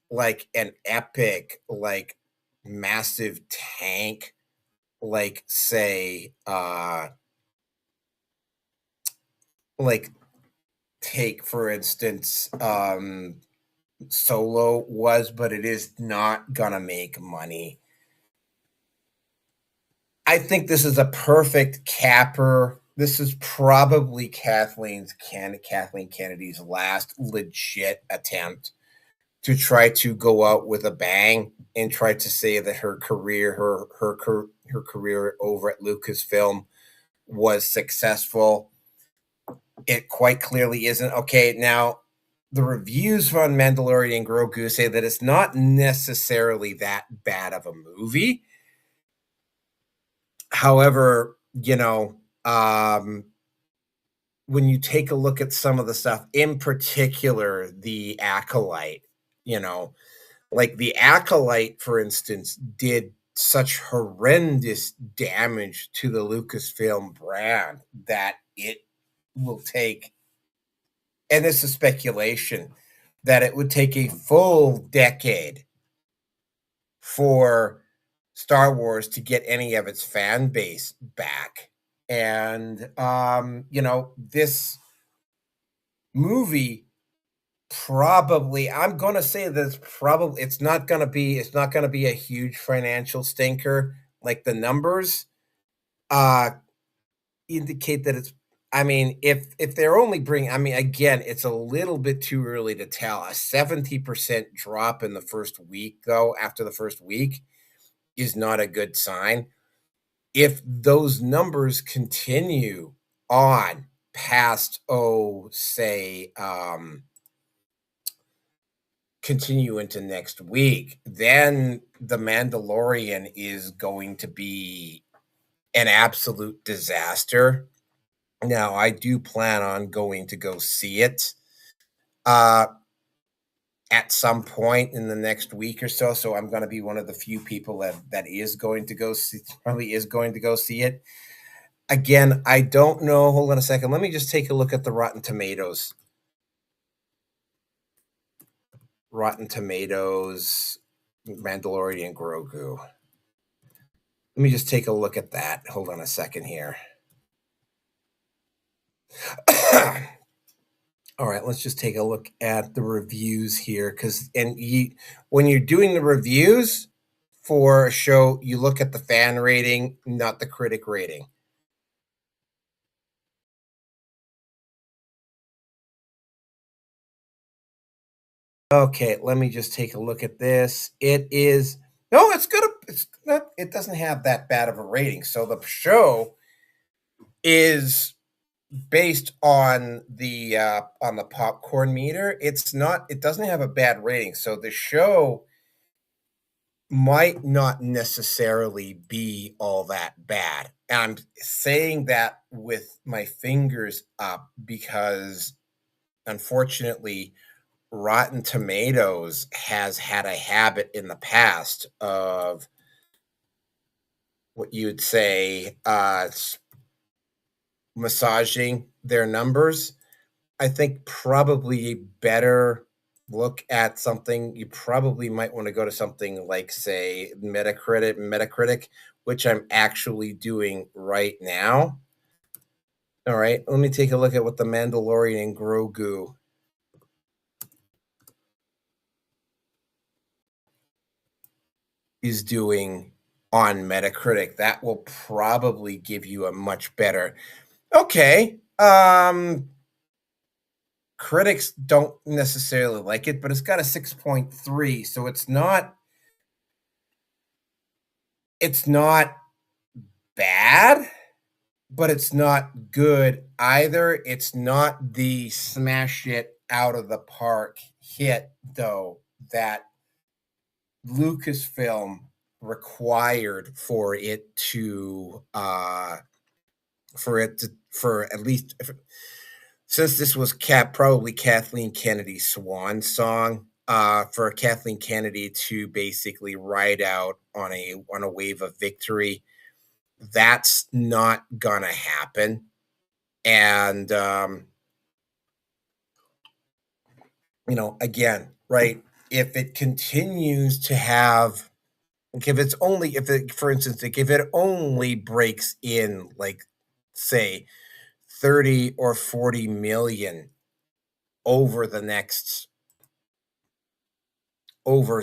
Speaker 1: like an epic, massive tank, say take for instance Solo was, but it is not gonna make money. I think this is a perfect capper. This is probably Kathleen Kennedy's last legit attempt to try to go out with a bang and try to say that her career over at Lucasfilm was successful. It quite clearly isn't. Okay, now the reviews on Mandalorian and Grogu say that it's not necessarily that bad of a movie. However, when you take a look at some of the stuff, in particular, the Acolyte, the Acolyte, for instance, did such horrendous damage to the Lucasfilm brand that it will take, and this is speculation, that it would take a full decade for Star Wars to get any of its fan base back. And this movie probably, I'm going to say that it's not going to be a huge financial stinker. like the numbers indicate that it's, I mean, if they're only bringing, I mean, again, it's a little bit too early to tell. A 70% drop in the first week, though, after the first week, is not a good sign. If those numbers continue on past, say, continue into next week, then The Mandalorian is going to be an absolute disaster. Now, I do plan on going to go see it at some point in the next week or so. So I'm going to be one of the few people that is going to go see, probably is going to go see it. Again, I don't know. Hold on a second. Let me just take a look at the Rotten Tomatoes. Rotten Tomatoes, Mandalorian Grogu. Let me just take a look at that. Hold on a second here. All right, let's just take a look at the reviews here, when you're doing the reviews for a show, you look at the fan rating, not the critic rating. Okay, let me just take a look at this. It doesn't have that bad of a rating. So the show is based on the popcorn meter. It doesn't have a bad rating. So the show might not necessarily be all that bad. And I'm saying that with my fingers up because, unfortunately, Rotten Tomatoes has had a habit in the past of what you would say massaging their numbers. I think probably a better look at something, you probably might want to go to something like, say, Metacritic, which I'm actually doing right now. All right, let me take a look at what The Mandalorian Grogu is doing on Metacritic. That will probably give you a much better. Okay. Critics don't necessarily like it, but it's got a 6.3, so it's not bad, but it's not good either. It's not the smash it out of the park hit, though, that Lucasfilm required for it to at least, since this was probably Kathleen Kennedy's swan song, for Kathleen Kennedy to basically ride out on a wave of victory. That's not gonna happen. And again, right, if it continues to have, for instance, if it only breaks in, like, say, 30 or 40 million over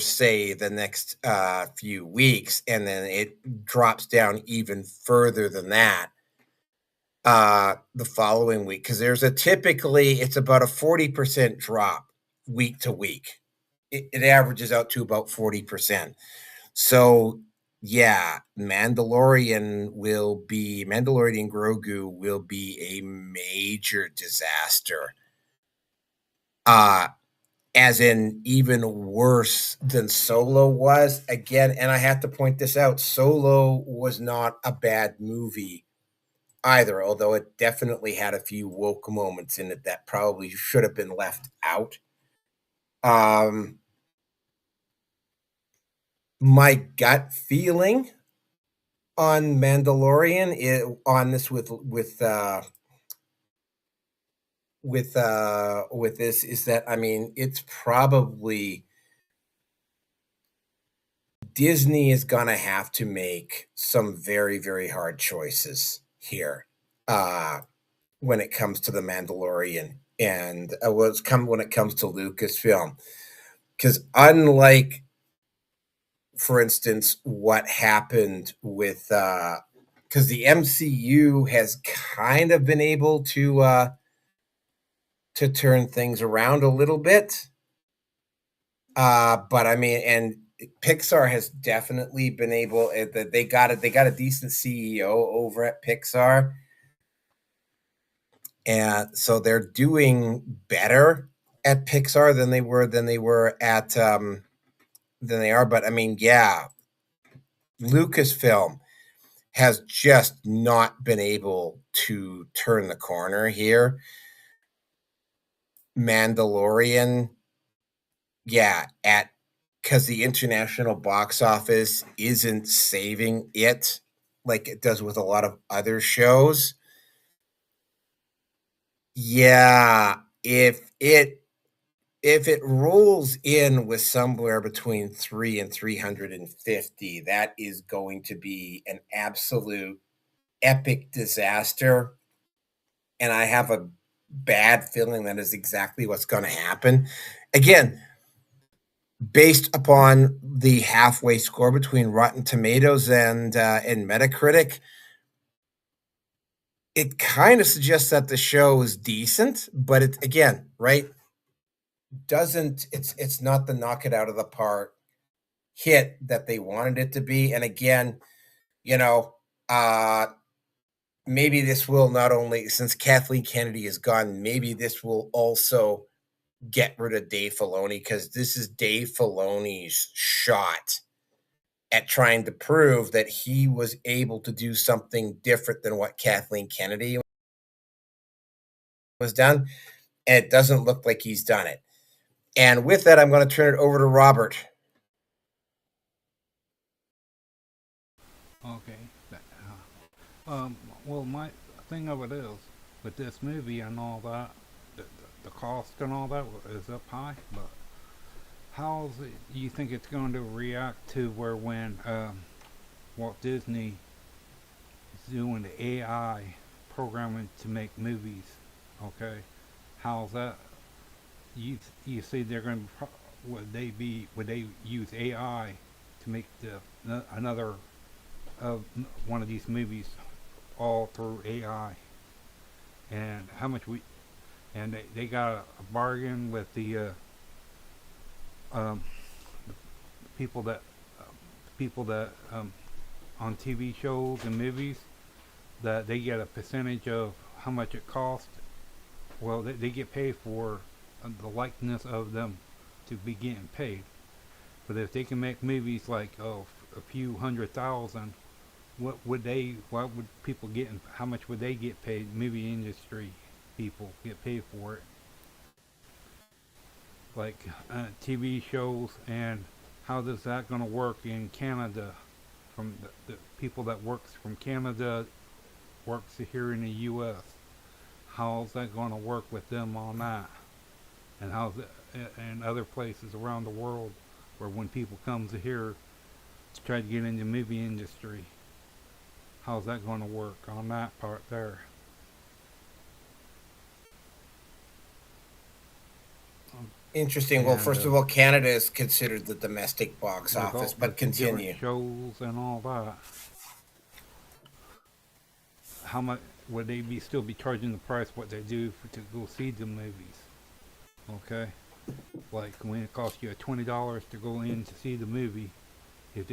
Speaker 1: say the next few weeks, and then it drops down even further than that the following week, because it's about a 40% drop week to week. It averages out to about 40%. So yeah, Mandalorian Grogu will be a major disaster. As in even worse than Solo was. Again, and I have to point this out, Solo was not a bad movie either, although it definitely had a few woke moments in it that probably should have been left out. My gut feeling on Mandalorian on this with this is that, I mean, it's probably Disney is gonna have to make some very, very hard choices here when it comes to The Mandalorian and when it comes to Lucasfilm, because unlike for instance, what happened with because the MCU has kind of been able to turn things around a little bit. But I mean, and Pixar has definitely been able. They got a decent CEO over at Pixar, and so they're doing better at Pixar than they were at than they are. But I mean, yeah, Lucasfilm has just not been able to turn the corner here. Mandalorian, yeah, because the international box office isn't saving it like it does with a lot of other shows. Yeah, if it rolls in with somewhere between 3 and 350, that is going to be an absolute epic disaster. And I have a bad feeling that is exactly what's going to happen. Again, based upon the halfway score between Rotten Tomatoes and Metacritic, it kind of suggests that the show is decent, but it again, right? It's not the knock it out of the park hit that they wanted it to be. And again, you know, maybe this will not only, since Kathleen Kennedy is gone, maybe this will also get rid of Dave Filoni, because this is Dave Filoni's shot at trying to prove that he was able to do something different than what Kathleen Kennedy was done. And it doesn't look like he's done it. And with that, I'm going to turn it over to Robert.
Speaker 13: Okay. Well, my thing of it is, with this movie and all that, the cost and all that is up high, but how do you think it's going to react to where when Walt Disney is doing the AI programming to make movies? Okay, how's that? You see they're going to would they use AI to make another one of these movies all through AI? And how much they got a bargain with the people that on TV shows and movies, that they get a percentage of how much it costs. Well, they get paid for the likeness of them to be getting paid. But if they can make movies like a few $100,000, why would people get? How much would they get paid? Movie industry people get paid for it, like TV shows. And how is that going to work in Canada? From the people that works from Canada works here in the U.S. How's that going to work with them on that? And how's it in other places around the world, where when people come to here to try to get into the movie industry, how's that going to work on that part there?
Speaker 1: Interesting. Well, first of all, Canada is considered the domestic box office, but continue.
Speaker 13: Shows and all that. How much would they still be charging the price what they do to go see the movies? Okay, like when it costs you $20 to go in to see the movie, if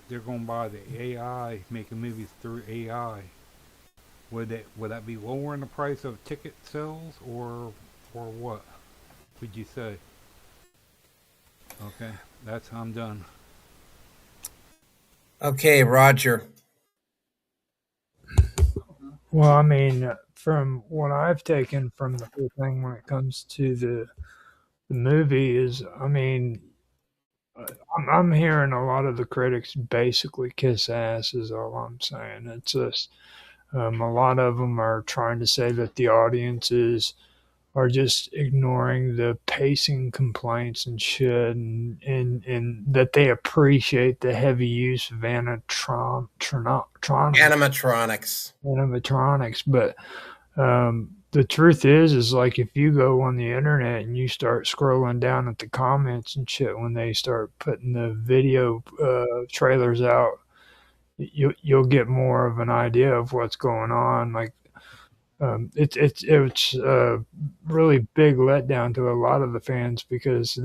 Speaker 13: they're going to buy the AI, making movies through AI, would that be lowering the price of ticket sales, or what would you say? Okay, I'm done.
Speaker 1: Okay, Roger.
Speaker 3: Well, I mean, from what I've taken from the whole thing when it comes to the movie is, I mean, I'm hearing a lot of the critics basically kiss ass is all I'm saying. It's just a lot of them are trying to say that the audiences are just ignoring the pacing complaints and shit, and that they appreciate the heavy use of animatronics.
Speaker 1: Animatronics.
Speaker 3: But the truth is like if you go on the internet and you start scrolling down at the comments and shit when they start putting the video trailers out, you'll get more of an idea of what's going on. Like it's really big letdown to a lot of the fans because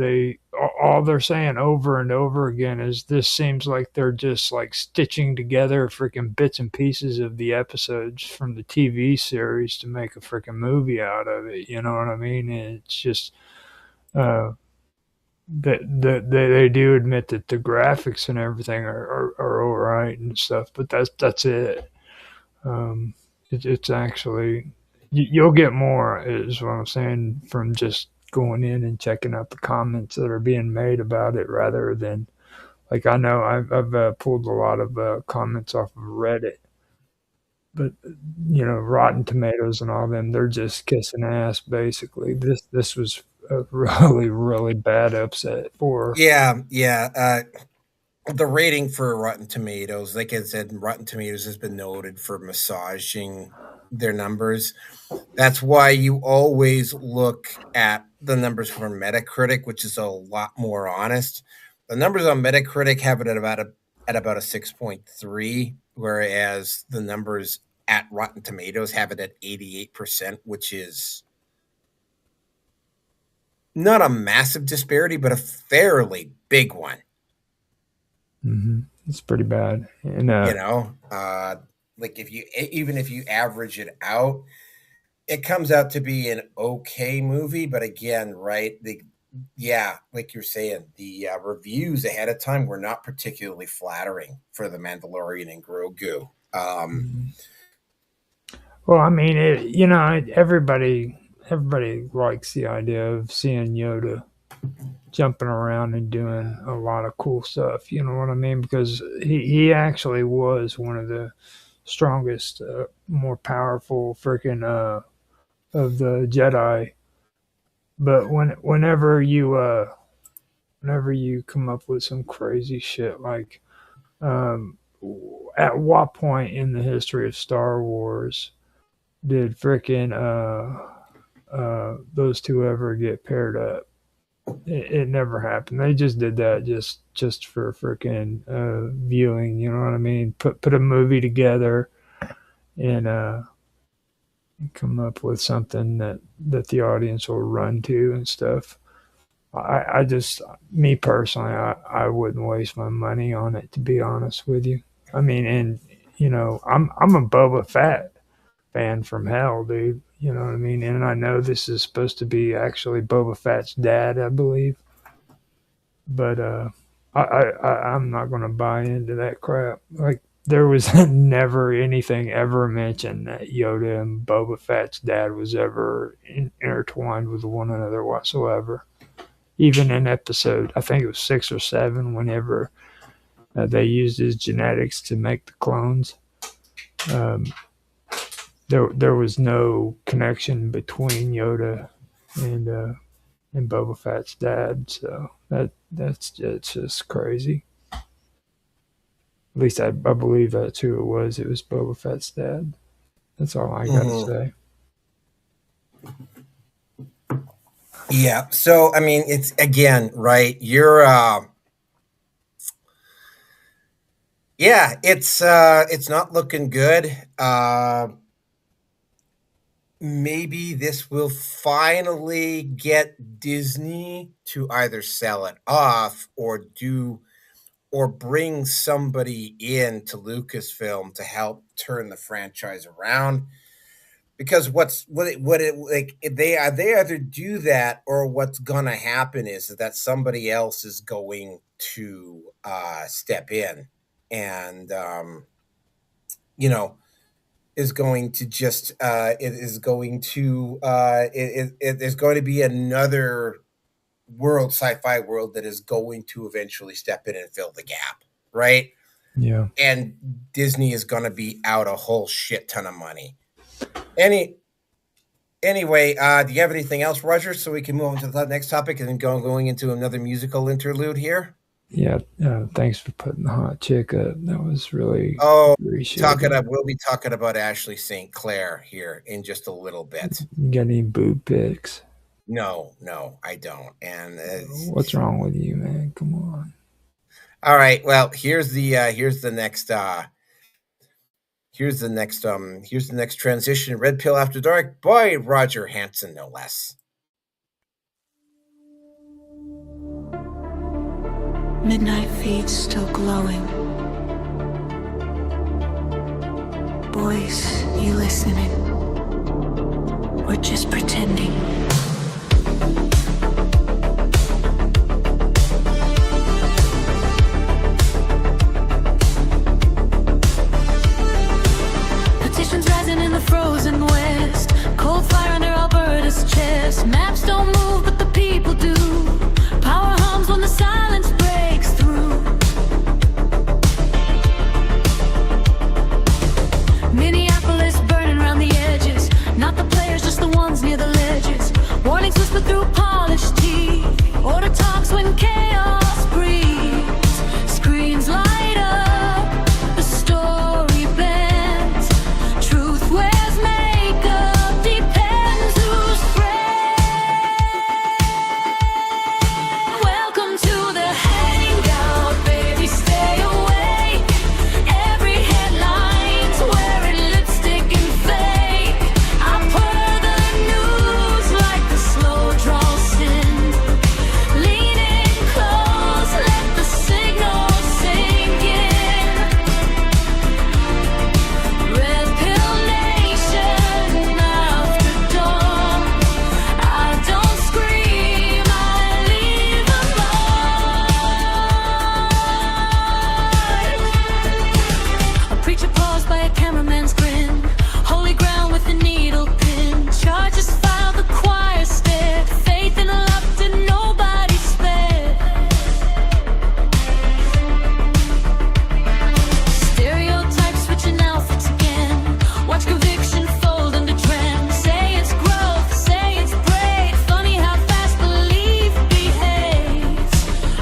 Speaker 3: all they're saying over and over again is this seems like they're just like stitching together freaking bits and pieces of the episodes from the TV series to make a freaking movie out of it. You know what I mean? And it's just uh, they do admit that the graphics and everything are all right and stuff, but that's it. Um, it's actually you'll get more is what I'm saying from just going in and checking out the comments that are being made about it rather than like I know I've pulled a lot of comments off of Reddit, but Rotten Tomatoes and all them they're just kissing ass basically. This was a really bad upset for.
Speaker 1: Yeah, yeah. The rating for Rotten Tomatoes, like I said, Rotten Tomatoes has been noted for massaging their numbers. That's why you always look at the numbers from Metacritic, which is a lot more honest. The numbers on Metacritic have it at about a 6.3, whereas the numbers at Rotten Tomatoes have it at 88%, which is not a massive disparity, but a fairly big one.
Speaker 3: Mm-hmm. It's pretty bad, and
Speaker 1: like if you average it out, it comes out to be an okay movie. But again, right, like you're saying, the reviews ahead of time were not particularly flattering for the Mandalorian and Grogu.
Speaker 3: Well, I mean, everybody likes the idea of seeing Yoda jumping around and doing a lot of cool stuff. You know what I mean? Because he actually was one of the strongest, more powerful freaking of the Jedi. But whenever you come up with some crazy shit like at what point in the history of Star Wars did freaking those two ever get paired up? It never happened. They just did that just for freaking viewing. You know what I mean? Put a movie together and come up with something that the audience will run to and stuff. I just, me personally, I wouldn't waste my money on it, to be honest with you. I mean, and I'm a Boba Fett fan from hell, dude. You know what I mean? And I know this is supposed to be actually Boba Fett's dad, I believe. But I'm not going to buy into that crap. Like, there was never anything ever mentioned that Yoda and Boba Fett's dad was ever intertwined with one another whatsoever. Even in episode, I think it was 6 or 7, whenever they used his genetics to make the clones. There was no connection between Yoda and Boba Fett's dad, so it's just crazy. At least I believe that's who it was. It was Boba Fett's dad. That's all I gotta say.
Speaker 1: Yeah. So I mean, it's again, right? You're yeah, it's not looking good. Maybe this will finally get Disney to either sell it off or bring somebody in to Lucasfilm to help turn the franchise around. Because they either do that, or what's gonna happen is that somebody else is going to step in and is going to just it is going to be another sci-fi world that is going to eventually step in and fill the gap, right?
Speaker 3: Yeah.
Speaker 1: And Disney is going to be out a whole shit ton of money. Anyway, do you have anything else, Roger, so we can move on to the next topic and then going into another musical interlude here?
Speaker 3: Yeah, thanks for putting the hot chick up. That was really
Speaker 1: Oh,
Speaker 3: appreciated.
Speaker 1: we'll be talking about Ashley St. Clair here in just a little bit.
Speaker 3: You got any boob pics?
Speaker 1: No, I don't. And
Speaker 3: What's wrong with you, man? Come on.
Speaker 1: all right. Well, here's the next transition. Red Pill After Dark by Roger Hanson, no less.
Speaker 2: Midnight feeds still glowing. Boys, you listening? We're just pretending. Petitions rising in the frozen west. Cold fire under Alberta's chest. Maps don't move, but the people do. Power hums when the silence breaks through. Minneapolis burning around the edges. Not the players, just the ones near the ledges. Warnings whisper through polished teeth. Order talks when chaos breathes. Screens light up, the story bends. Truth wears makeup, depends who's friend. Welcome to the hangout, baby, stay awake. Every headline's wearing lipstick and fake. I purr the news like the slow draw sin. Lean in close, let the signal sink in. Red Pill Nation after dawn. I don't scream, I leave a mark. A preacher paused by a cameraman's grin. Holy ground with a needle pin. Charges filed, the choir stared. Faith interrupted, nobody spared. Stereotypes switching outfits again. Watch conviction fold into trend. Say it's growth, say it's brave. Funny how fast belief behaves.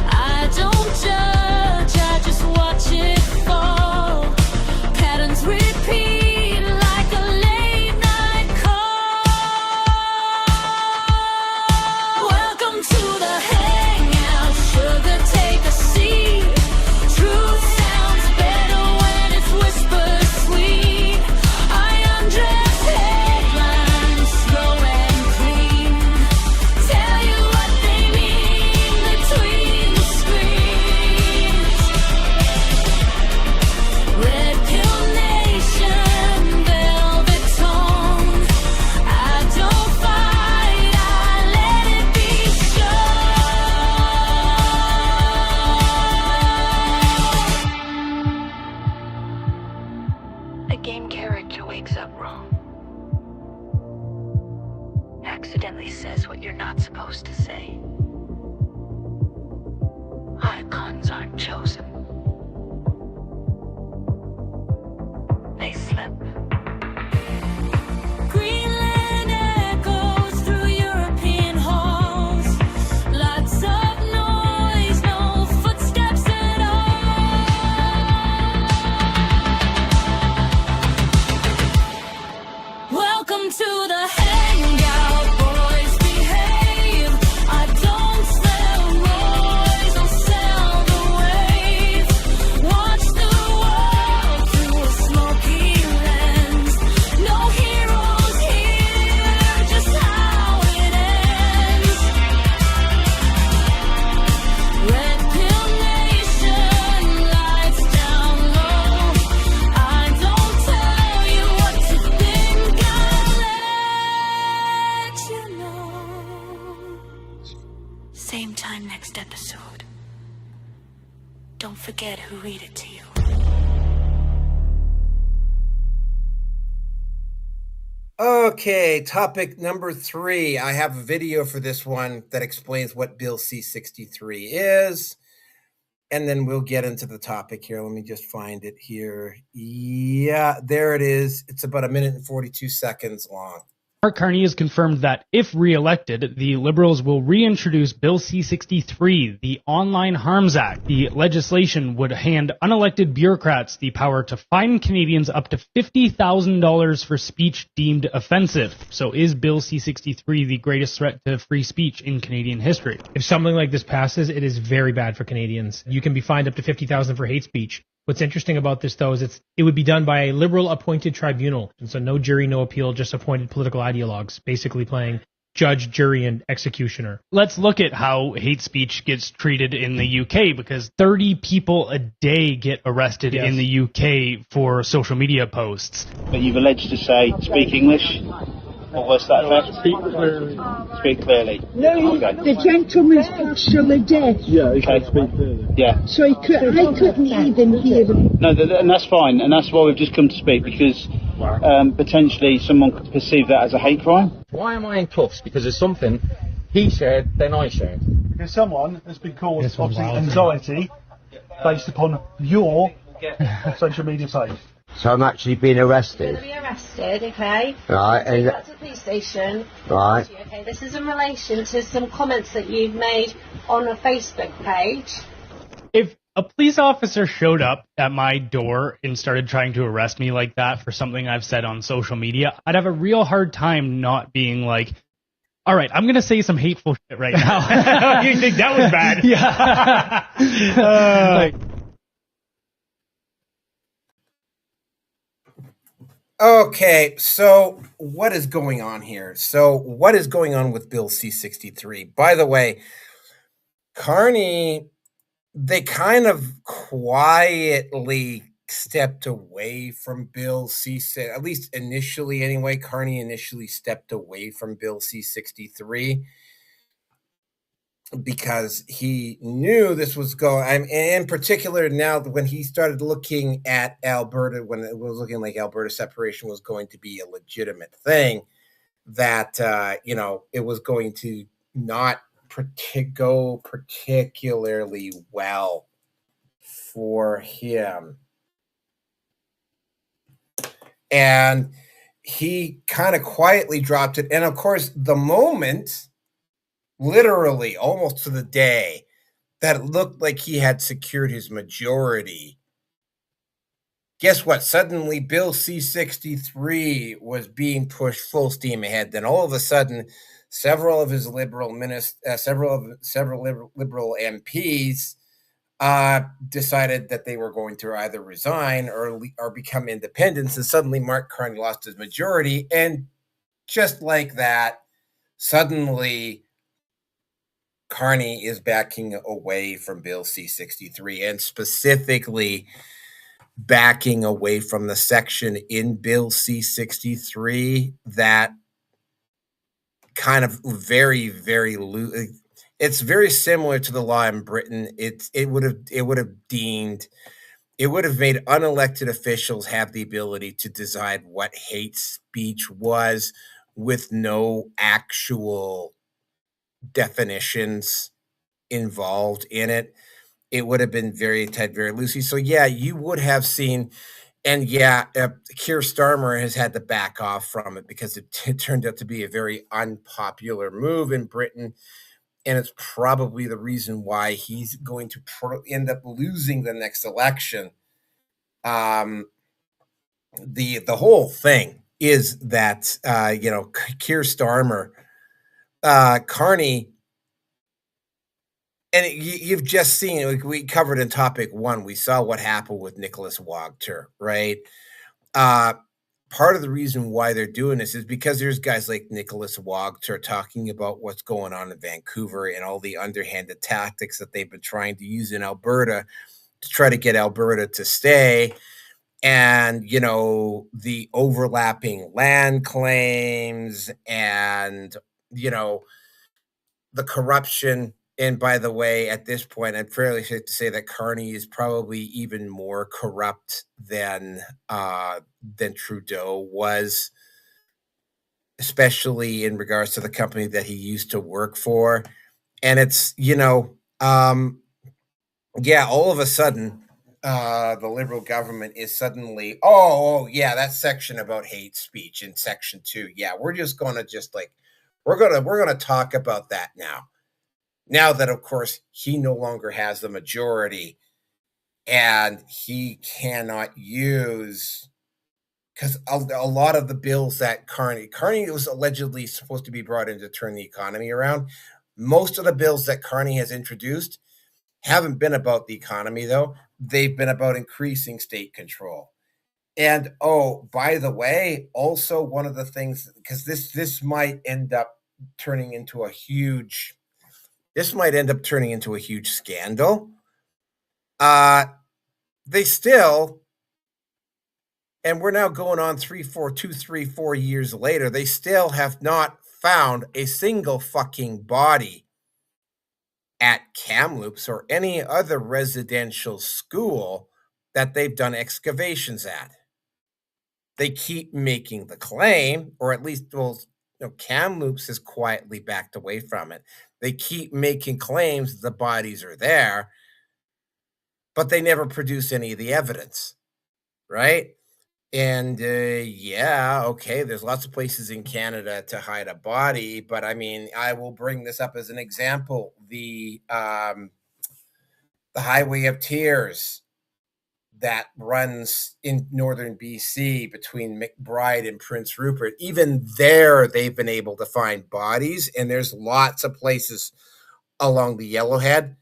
Speaker 2: I don't judge, I just watch it fall. Patterns repeat like a late night call. Welcome to the hangout, sugar, take a seat. Truth sounds better when it's whispered sweet. I undress headlines, slow and clean. Tell you what they mean between the screens. Red Pill Nation, velvet tone. I don't fight, I let it be shown. A game character wakes up wrong. Accidentally says what you're not supposed to say. Icons aren't chosen. They slip. Greenland echoes through European halls. Lots of noise, no footsteps at all. Welcome to the hangout, boys, behave. I don't sell noise, I'll sell the wave. Watch the world through a smoky lens. No heroes here, just how it ends. Red Pill Nation, lights down low. I don't tell you what to think, I let you know. Same time next episode. Don't forget who read it to you.
Speaker 1: Okay, topic number 3. I have a video for this one that explains what Bill C-63 is. And then we'll get into the topic here. Let me just find it here. Yeah, there it is. It's about 1 minute and 42 seconds long.
Speaker 15: Mark Carney has confirmed that if re-elected, the Liberals will reintroduce Bill C-63, the Online Harms Act. The legislation would hand unelected bureaucrats the power to fine Canadians up to $50,000 for speech deemed offensive. So is Bill C-63 the greatest threat to free speech in Canadian history?
Speaker 16: If something like this passes, it is very bad for Canadians. You can be fined up to $50,000 for hate speech. What's interesting about this, though, is it would be done by a Liberal-appointed tribunal. And so no jury, no appeal, just appointed political ideologues, basically playing judge, jury, and executioner.
Speaker 15: Let's look at how hate speech gets treated in the UK, because 30 people a day get arrested in the UK for social media posts.
Speaker 17: But you've alleged to say, speak English. What was that effect? Speak clearly. Speak clearly.
Speaker 18: No, the gentleman's passed on the desk.
Speaker 17: Yeah, he can speak clearly. Yeah.
Speaker 18: So I couldn't even hear him.
Speaker 17: No, and that's fine, and that's why we've just come to speak, because potentially someone could perceive that as a hate crime.
Speaker 19: Why am I in cuffs? Because there's something he shared, then I shared.
Speaker 20: Because someone has been caused, obviously, anxiety based upon your social media page.
Speaker 21: So I'm actually being arrested.
Speaker 10: You're going to be arrested, okay?
Speaker 21: Right.
Speaker 10: Take that to the police station.
Speaker 21: Right.
Speaker 10: Okay, this is in relation to some comments that you've made on a Facebook page.
Speaker 15: If a police officer showed up at my door and started trying to arrest me like that for something I've said on social media, I'd have a real hard time not being like, all right, I'm going to say some hateful shit right now.
Speaker 16: You think that was bad?
Speaker 15: Yeah.
Speaker 1: Okay, so what is going on here? So what is going on with Bill C-63? By the way, Carney, they kind of quietly stepped away from Bill C-63, at least initially anyway. Carney initially stepped away from Bill C-63 because he knew this was going, and in particular now when he started looking at Alberta, when it was looking like Alberta separation was going to be a legitimate thing, that, it was going to not go particularly well for him. And he kind of quietly dropped it. And of course, the moment, literally almost to the day, that it looked like he had secured his majority, guess what? Suddenly, Bill C-63 was being pushed full steam ahead. Then all of a sudden, several of his liberal liberal MPs decided that they were going to either resign or become independents, and suddenly Mark Carney lost his majority, and just like that, suddenly Carney is backing away from Bill C-63, and specifically backing away from the section in Bill C-63 that kind of very, very loose. It's very similar to the law in Britain. It would have made unelected officials have the ability to decide what hate speech was with no actual definitions involved in it. It would have been very loosey. So yeah, you would have seen, and yeah, Keir Starmer has had to back off from it because it turned out to be a very unpopular move in Britain, and it's probably the reason why he's going to end up losing the next election. The whole thing is that Keir Starmer, Carney. And you've just seen, like we covered in topic 1, we saw what happened with Nicholas Wagter, right? Part of the reason why they're doing this is because there's guys like Nicholas Wagter talking about what's going on in Vancouver and all the underhanded tactics that they've been trying to use in Alberta to try to get Alberta to stay. And, the overlapping land claims and, the corruption. And by the way, at this point, I'm fairly safe to say that Carney is probably even more corrupt than Trudeau was, especially in regards to the company that he used to work for. And it's, all of a sudden, the liberal government is suddenly, oh yeah, that section about hate speech in section 2. Yeah, we're just going to just like we're going to talk about that now. Now that of course he no longer has the majority and he cannot use, because a lot of the bills that Carney was allegedly supposed to be brought in to turn the economy around. Most of the bills that Carney has introduced haven't been about the economy, though. They've been about increasing state control. And oh, by the way, also one of the things, because this might end up turning into a huge scandal. They still, and we're now going on 4 years later, they still have not found a single fucking body at Kamloops or any other residential school that they've done excavations at. They keep making the claim, or at least, well, Kamloops has quietly backed away from it. They keep making claims the bodies are there, but they never produce any of the evidence, right? And yeah, okay, there's lots of places in Canada to hide a body, but I mean, I will bring this up as an example. The Highway of Tears that runs in northern BC between McBride and Prince Rupert, even there they've been able to find bodies, and there's lots of places along the Yellowhead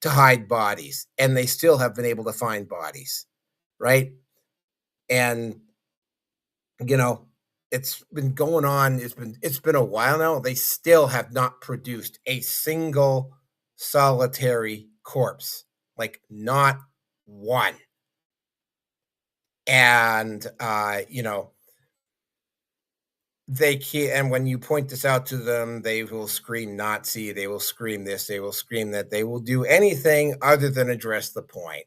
Speaker 1: to hide bodies, and they still have been able to find bodies, right? And it's been going on, it's been a while now. They still have not produced a single solitary corpse, like not one. And they can't, and when you point this out to them, they will scream Nazi, they will scream this, they will scream that, they will do anything other than address the point,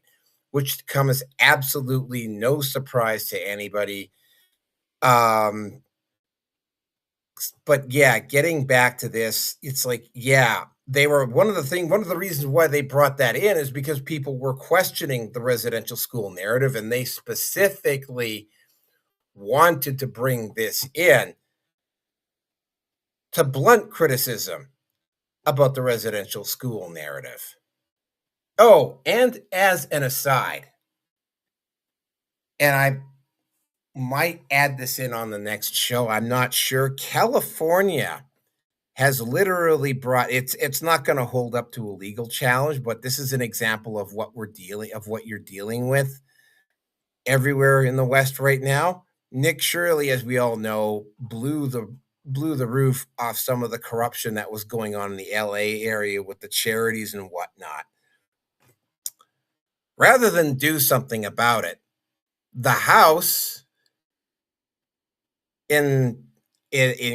Speaker 1: which comes absolutely no surprise to anybody. But yeah, getting back to this, it's like, yeah, they were one of the reasons why they brought that in is because people were questioning the residential school narrative, and they specifically wanted to bring this in to blunt criticism about the residential school narrative. Oh, and as an aside, and I might add this in on the next show, I'm not sure, California has literally brought, it's not going to hold up to a legal challenge, but this is an example of what you're dealing with everywhere in the West right now. Nick Shirley, as we all know, blew the roof off some of the corruption that was going on in the LA area with the charities and whatnot. Rather than do something about it, the House in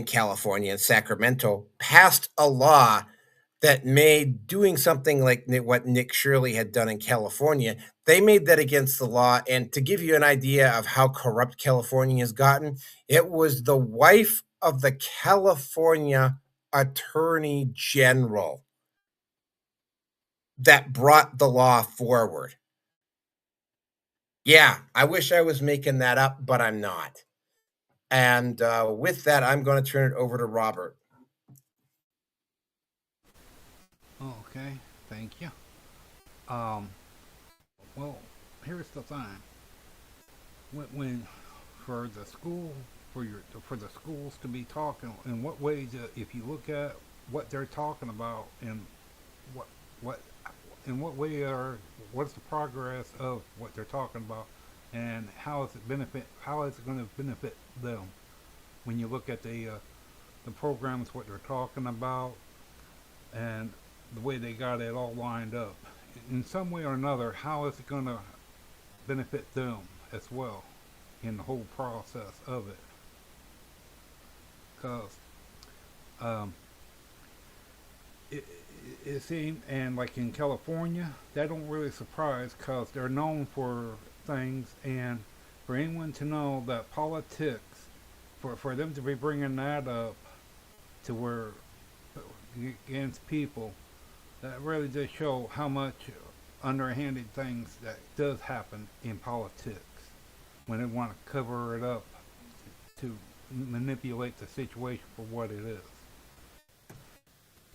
Speaker 1: California, in Sacramento, passed a law that made doing something like what Nick Shirley had done in California, they made that against the law. And to give you an idea of how corrupt California has gotten, it was the wife of the California Attorney General that brought the law forward. Yeah, I wish I was making that up, but I'm not. And with that, I'm going to turn it over to Robert.
Speaker 13: Okay, thank you. Well, here's the thing. When for the schools to be talking, in what ways, if you look at what they're talking about, and what's the progress of what they're talking about, and how is it going to benefit them? When you look at the programs, what they're talking about, and the way they got it all lined up, in some way or another, how is it going to benefit them as well in the whole process of it? Because it seems, and like in California, that don't really surprise, because they're known for things, and for anyone to know that politics, for them to be bringing that up to where against people, that really does show how much underhanded things that does happen in politics when they want to cover it up to manipulate the situation for what it is.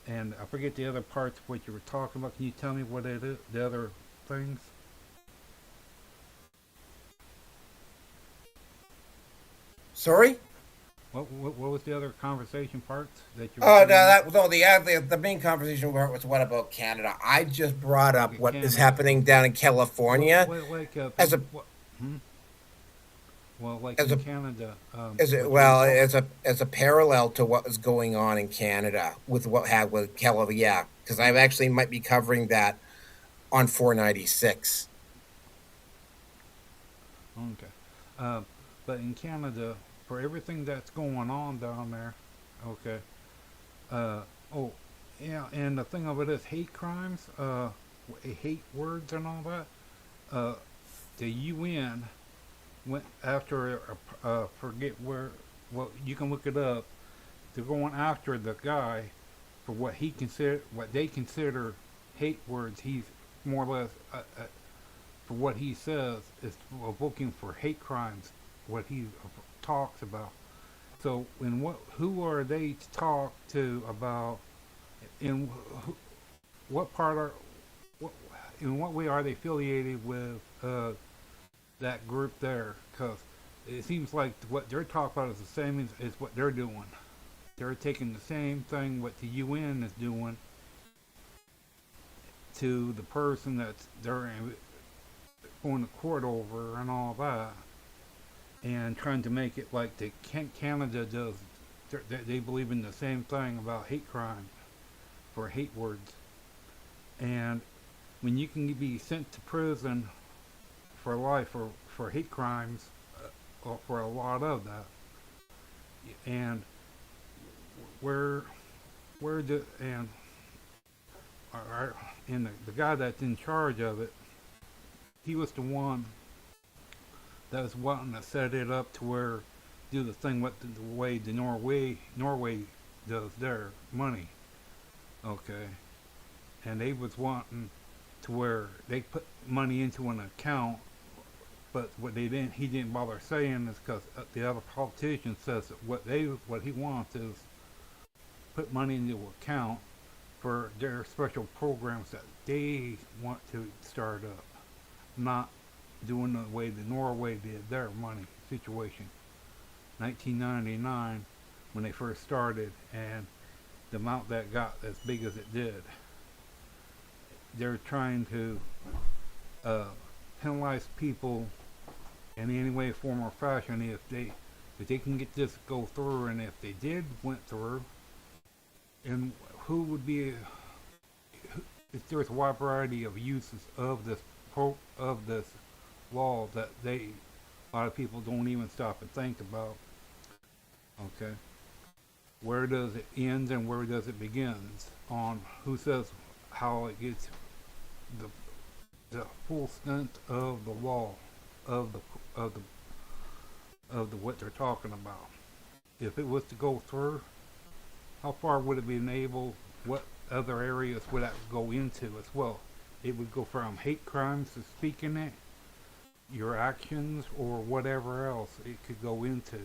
Speaker 13: And I forget the other parts of what you were talking about. Can you tell me what it is, the other things?
Speaker 1: Sorry?
Speaker 13: What was the other conversation parts that you were
Speaker 1: the main conversation was what about Canada? I just brought up what is happening down in California as a
Speaker 13: well, like in Canada,
Speaker 1: as a parallel to what was going on in Canada with what had with California. Yeah, because I actually might be covering that on 496.
Speaker 13: Okay, but in Canada, for everything that's going on down there, okay. Oh, yeah, and the thing of it is hate crimes, hate words and all that. The UN went after, forget where, well, you can look it up. They're going after the guy for what they consider hate words. He's more or less, for what he says, is looking for hate crimes, what he talks about. So, who are they to talk to about? In what way are they affiliated with that group there? Because it seems like what they're talking about is the same as what they're doing. They're taking the same thing what the UN is doing to the person that they're going to court over and all that, and trying to make it like Canada does. They believe in the same thing about hate crime for hate words. And when you can be sent to prison for life for hate crimes, or for a lot of that, and the guy that's in charge of it, he was the one that was wanting to set it up to where do the thing what the way the Norway does their money, okay, and they was wanting to where they put money into an account, but what he didn't bother saying is because the other politician says that what he wants is put money into an account for their special programs that they want to start up, not doing the way the Norway did their money situation. 1999, when they first started, and the amount that got as big as it did. They're trying to penalize people in any way, form, or fashion if they can get this go through, and if they did went through, and who would be if there's a wide variety of uses of this law that a lot of people don't even stop and think about. Okay, where does it end and where does it begins? On who says how it gets the full extent of the law of the what they're talking about. If it was to go through, how far would it be enabled? What other areas would that go into as well? It would go from hate crimes to speaking it, your actions, or whatever else it could go into.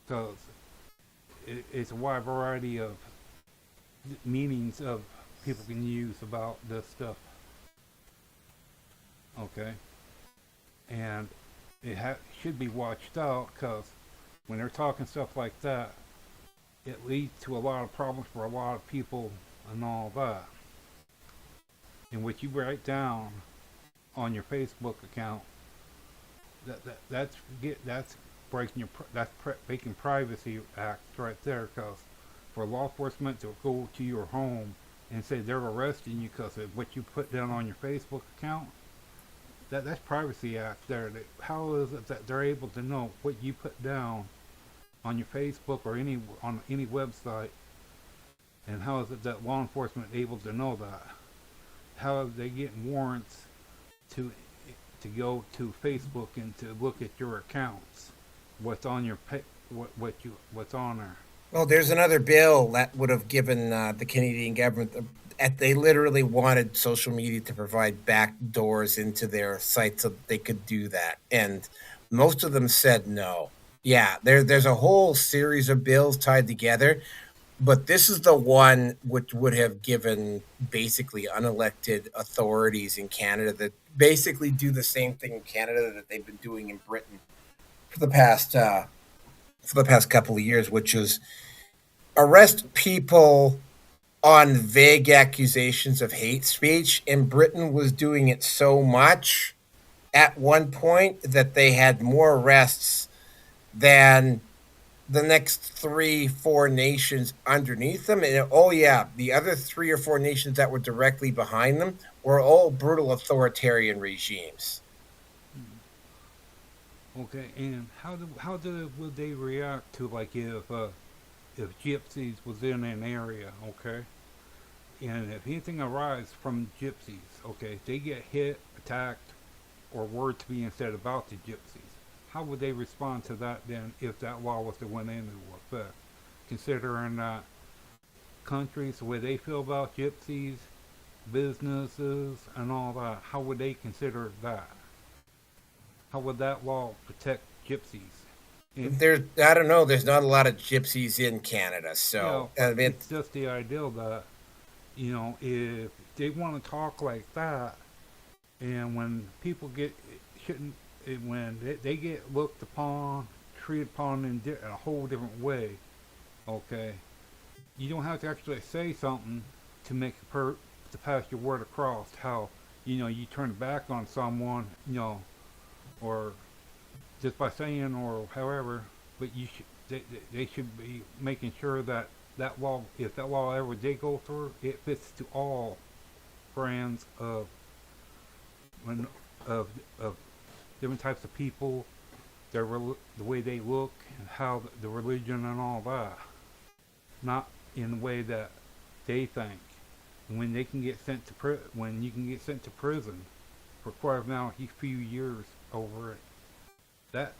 Speaker 13: Because it's a wide variety of meanings of people can use about this stuff. Okay? And it should be watched out, because when they're talking stuff like that, it leads to a lot of problems for a lot of people and all that. And what you write down on your Facebook account, that's breaking Privacy Act right there, because for law enforcement to go to your home and say they're arresting you because of what you put down on your Facebook account, that's Privacy Act there. How is it that they're able to know what you put down on your Facebook or on any website? And how is it that law enforcement is able to know that? How are they getting warrants to go to Facebook and to look at your accounts? What's on your what's on there?
Speaker 1: Well, there's another bill that would have given the Canadian government. They literally wanted social media to provide back doors into their site so that they could do that, and most of them said no. Yeah, there's a whole series of bills tied together, but this is the one which would have given basically unelected authorities in Canada that basically do the same thing in Canada that they've been doing in Britain for the past couple of years, which is arrest people on vague accusations of hate speech. And Britain was doing it so much at one point that they had more arrests than the next 3, 4 nations underneath them. And oh, yeah, the other 3 or 4 nations that were directly behind them were all brutal authoritarian regimes.
Speaker 13: Okay, and would they react to, like, if gypsies was in an area, okay, and if anything arises from gypsies, okay, they get hit, attacked, or words being said about the gypsies, how would they respond to that then if that law was to went into effect? Considering that countries, the way they feel about gypsies, businesses, and all that, how would they consider that? How would that law protect gypsies?
Speaker 1: I don't know. There's not a lot of gypsies in Canada, so
Speaker 13: I mean, it's just the idea that, you know, if they want to talk like that, and when people when they get looked upon, treated upon in a whole different way, okay, you don't have to actually say something to make to pass your word across. How, you know, you turn back on someone, you know, or just by saying or however, but they should be making sure that that law, if that law ever did go through, it fits to all brands of different types of people, the way they look, and how the religion and all that, not in the way that they think. When they can get sent to when you can get sent to prison for quite a few years over it, that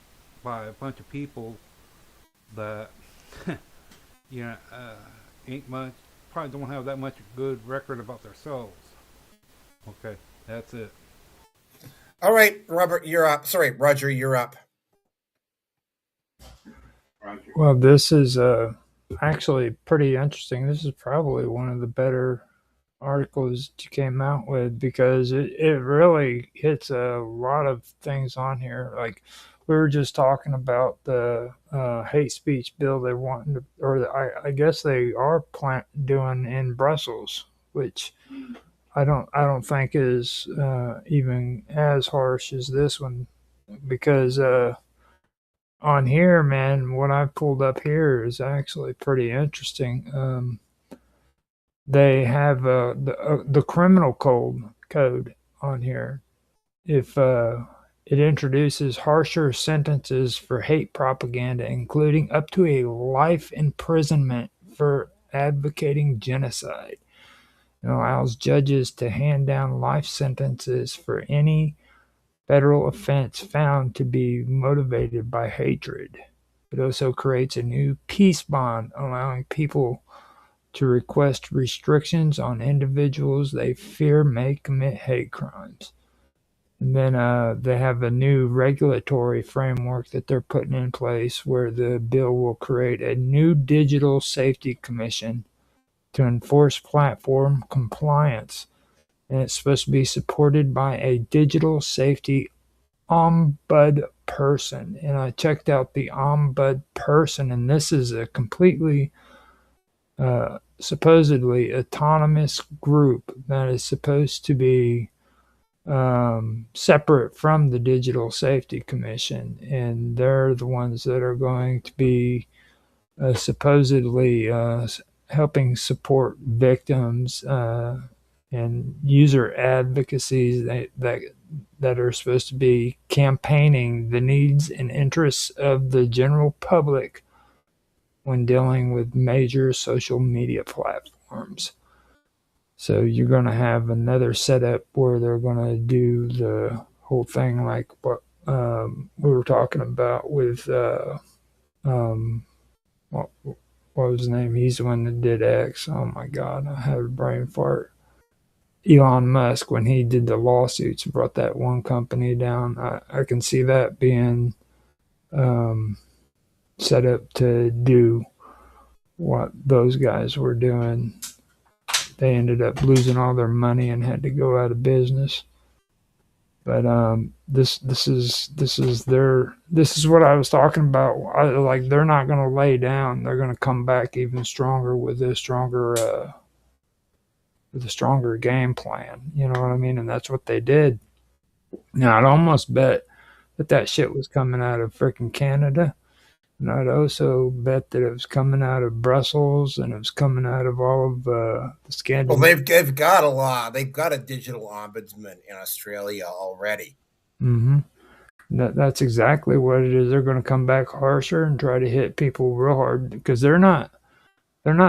Speaker 13: by a bunch of people that you know ain't much, probably don't have that much good record about themselves. Okay, that's it.
Speaker 1: All right, Robert, you're up. Sorry, Roger, you're up.
Speaker 3: Well, this is actually pretty interesting. This is probably one of the better articles that you came out with because it really hits a lot of things on here. Like we were just talking about the hate speech bill they want to, or I guess they are doing in Brussels, which I don't think is even as harsh as this one because on here, man, what I pulled up here is actually pretty interesting. They have the criminal code on here. If it introduces harsher sentences for hate propaganda, including up to a life imprisonment for advocating genocide. It allows judges to hand down life sentences for any federal offense found to be motivated by hatred. It also creates a new peace bond, allowing people to request restrictions on individuals they fear may commit hate crimes. And then they have a new regulatory framework that they're putting in place where the bill will create a new digital safety commission to enforce platform compliance. And it's supposed to be supported by a digital safety ombud person. And I checked out the ombud person, and this is a completely supposedly autonomous group that is supposed to be separate from the Digital Safety Commission, and they're the ones that are going to be supposedly helping support victims and user advocacies that are supposed to be campaigning the needs and interests of the general public when dealing with major social media platforms. So you're going to have another setup where they're going to do the whole thing like what we were talking about with what what was his name? He's the one that did X. Oh my God, I had a brain fart. Elon Musk, when he did the lawsuits, brought that one company down. I can see that being set up to do what those guys were doing. They ended up losing all their money and had to go out of business. But this is what I was talking about. Like, they're not going to lay down. They're going to come back even stronger with a stronger game plan. You know what I mean? And that's what they did. Now, I'd almost bet that shit was coming out of freaking Canada. And I'd also bet that it was coming out of Brussels and it was coming out of all of the Scandinavian.
Speaker 1: Well, they've got a law. They've got a digital ombudsman in Australia already.
Speaker 3: Mm-hmm. That's exactly what it is. They're going to come back harsher and try to hit people real hard, because they're not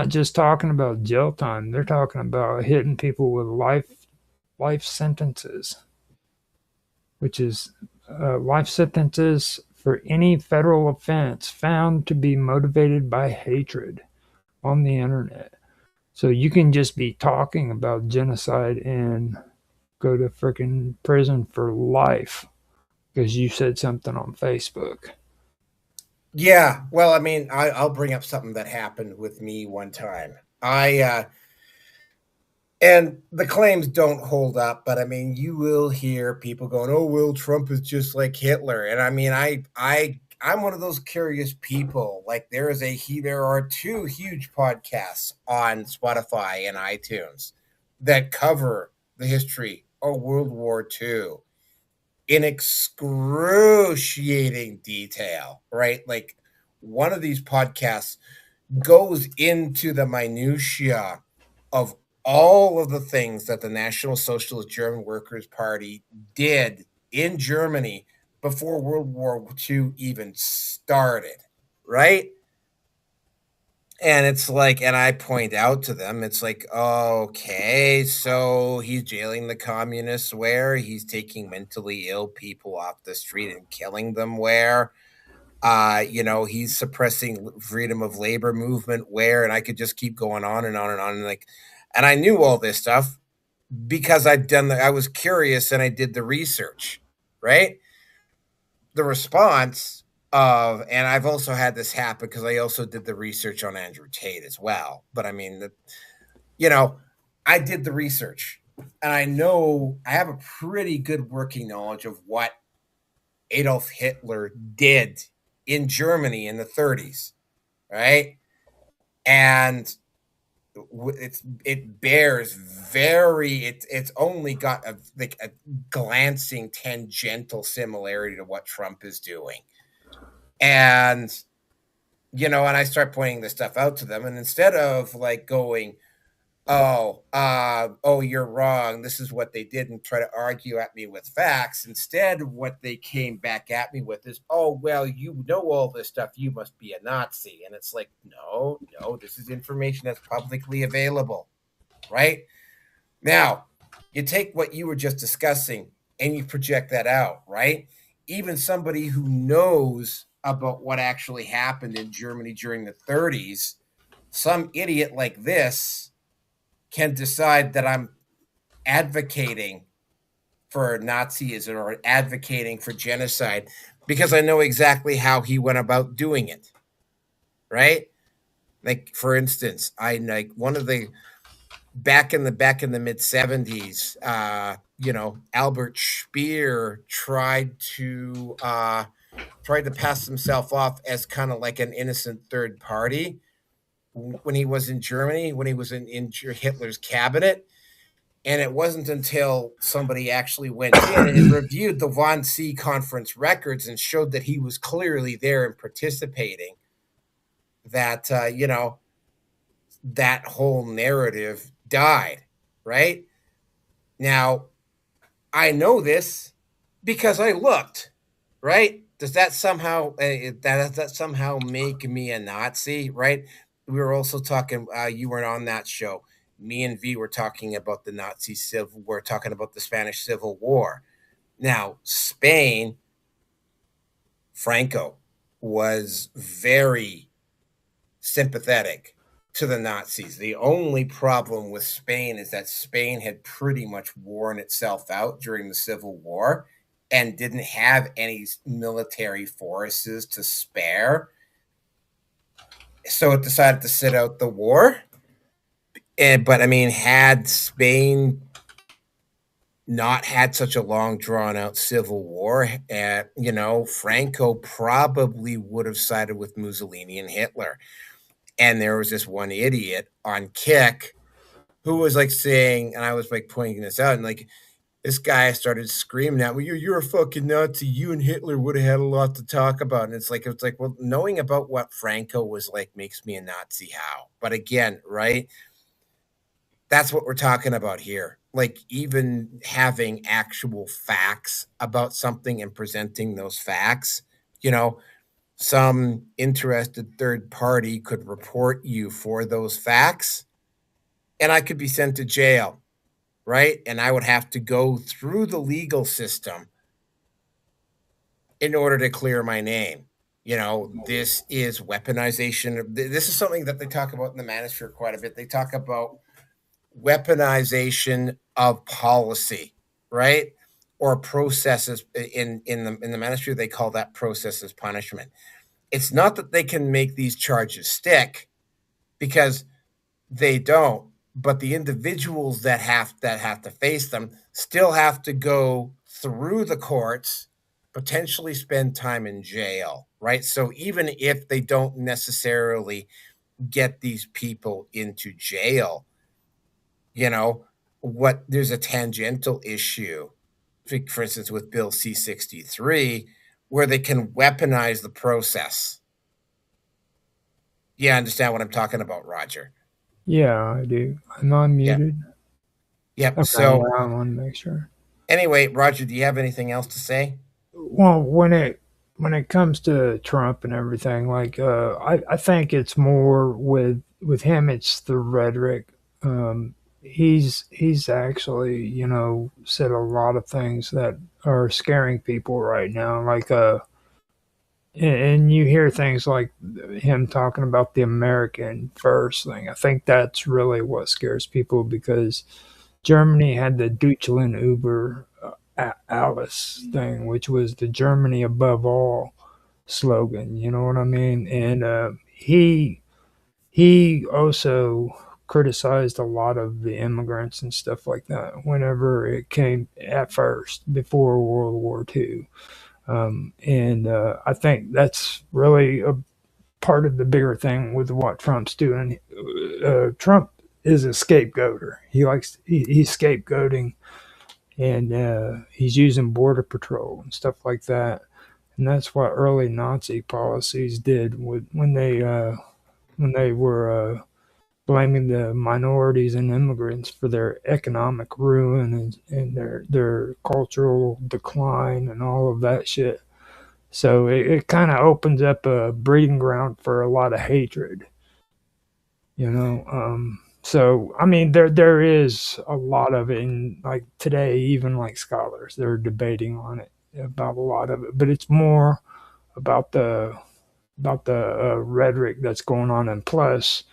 Speaker 3: just talking about jail time. They're talking about hitting people with life sentences, which is life sentences for any federal offense found to be motivated by hatred on the internet. So you can just be talking about genocide and go to freaking prison for life because you said something on Facebook.
Speaker 1: Yeah, well, I mean, I'll bring up something that happened with me one time. And the claims don't hold up, but I mean, you will hear people going, "Oh, well, Trump is just like Hitler." And I mean, I'm one of those curious people. Like, there are 2 huge podcasts on Spotify and iTunes that cover the history of World War II in excruciating detail, right? Like, one of these podcasts goes into the minutia of all of the things that the National Socialist German Workers' Party did in Germany before World War II even started, right? And it's like, and I point out to them, it's like, okay, so he's jailing the communists where? He's taking mentally ill people off the street and killing them where? He's suppressing freedom of labor movement where? And I could just keep going on and on and on. And I knew all this stuff because I was curious and I did the research, right? The response and I've also had this happen because I also did the research on Andrew Tate as well. But I mean, I did the research and I have a pretty good working knowledge of what Adolf Hitler did in Germany in the 30s, right? And it's only got a glancing tangential similarity to what Trump is doing. And and I start pointing this stuff out to them, and instead of like going, oh, you're wrong, this is what they did, and try to argue at me with facts, instead what they came back at me with is, oh, well, you know all this stuff, you must be a Nazi. And it's like, no, this is information that's publicly available, right? Now, you take what you were just discussing and you project that out, right? Even somebody who knows about what actually happened in Germany during the 30s, some idiot like this can decide that I'm advocating for Nazism or advocating for genocide because I know exactly how he went about doing it, right? Like, for instance, one of the back in the mid 70s, Albert Speer tried to pass himself off as kind of like an innocent third party when he was in Germany, when he was in Hitler's cabinet. And it wasn't until somebody actually went in and reviewed the Wannsee conference records and showed that he was clearly there and participating that, that whole narrative died, right? Now, I know this because I looked, right? Does that somehow make me a Nazi, right? We were also talking, you weren't on that show. Me and V were talking about the Nazi Civil War, talking about the Spanish Civil War. Now, Spain, Franco was very sympathetic to the Nazis. The only problem with Spain is that Spain had pretty much worn itself out during the Civil War and didn't have any military forces to spare. So it decided to sit out the war. But I mean, had Spain not had such a long drawn out civil war, Franco probably would have sided with Mussolini and Hitler. And there was this one idiot on Kick who was like saying, and I was like pointing this out, and like this guy started screaming at me, you're a fucking Nazi. You and Hitler would have had a lot to talk about. And it's like, well, knowing about what Franco was like makes me a Nazi. How? But again, right? That's what we're talking about here. Like, even having actual facts about something and presenting those facts, some interested third party could report you for those facts, and I could be sent to jail, right? And I would have to go through the legal system in order to clear my name. This is weaponization. This is something that they talk about in the Manosphere quite a bit. They talk about weaponization of policy, right? Or processes. In the Manosphere, they call that process as punishment. It's not that they can make these charges stick, because they don't, but the individuals that have to face them still have to go through the courts, potentially spend time in jail, right? So even if they don't necessarily get these people into jail, there's a tangential issue, for instance, with Bill C-63, where they can weaponize the process. Yeah, I understand what I'm talking about, Roger.
Speaker 3: Yeah, I do. I'm unmuted.
Speaker 1: Yep.
Speaker 3: Okay,
Speaker 1: So
Speaker 3: I want to make sure.
Speaker 1: Anyway, Roger, do you have anything else to say?
Speaker 3: Well, when it comes to Trump and everything, like I think it's more with him. It's the rhetoric. He's actually said a lot of things that are scaring people right now. Like and you hear things like him talking about the American first thing. I think that's really what scares people, because Germany had the Deutschland über alles thing, which was the Germany above all slogan. You know what I mean? And he also criticized a lot of the immigrants and stuff like that whenever it came at first, before World War II. And I think that's really a part of the bigger thing with what Trump's doing. Trump is a scapegoater. He's scapegoating, and he's using border patrol and stuff like that. And that's what early Nazi policies did when they were blaming the minorities and immigrants for their economic ruin and their cultural decline and all of that shit. So it kind of opens up a breeding ground for a lot of hatred, So I mean, there is a lot of it, and like today, even like scholars, they're debating on it about a lot of it, but it's more about the rhetoric that's going on, and plus,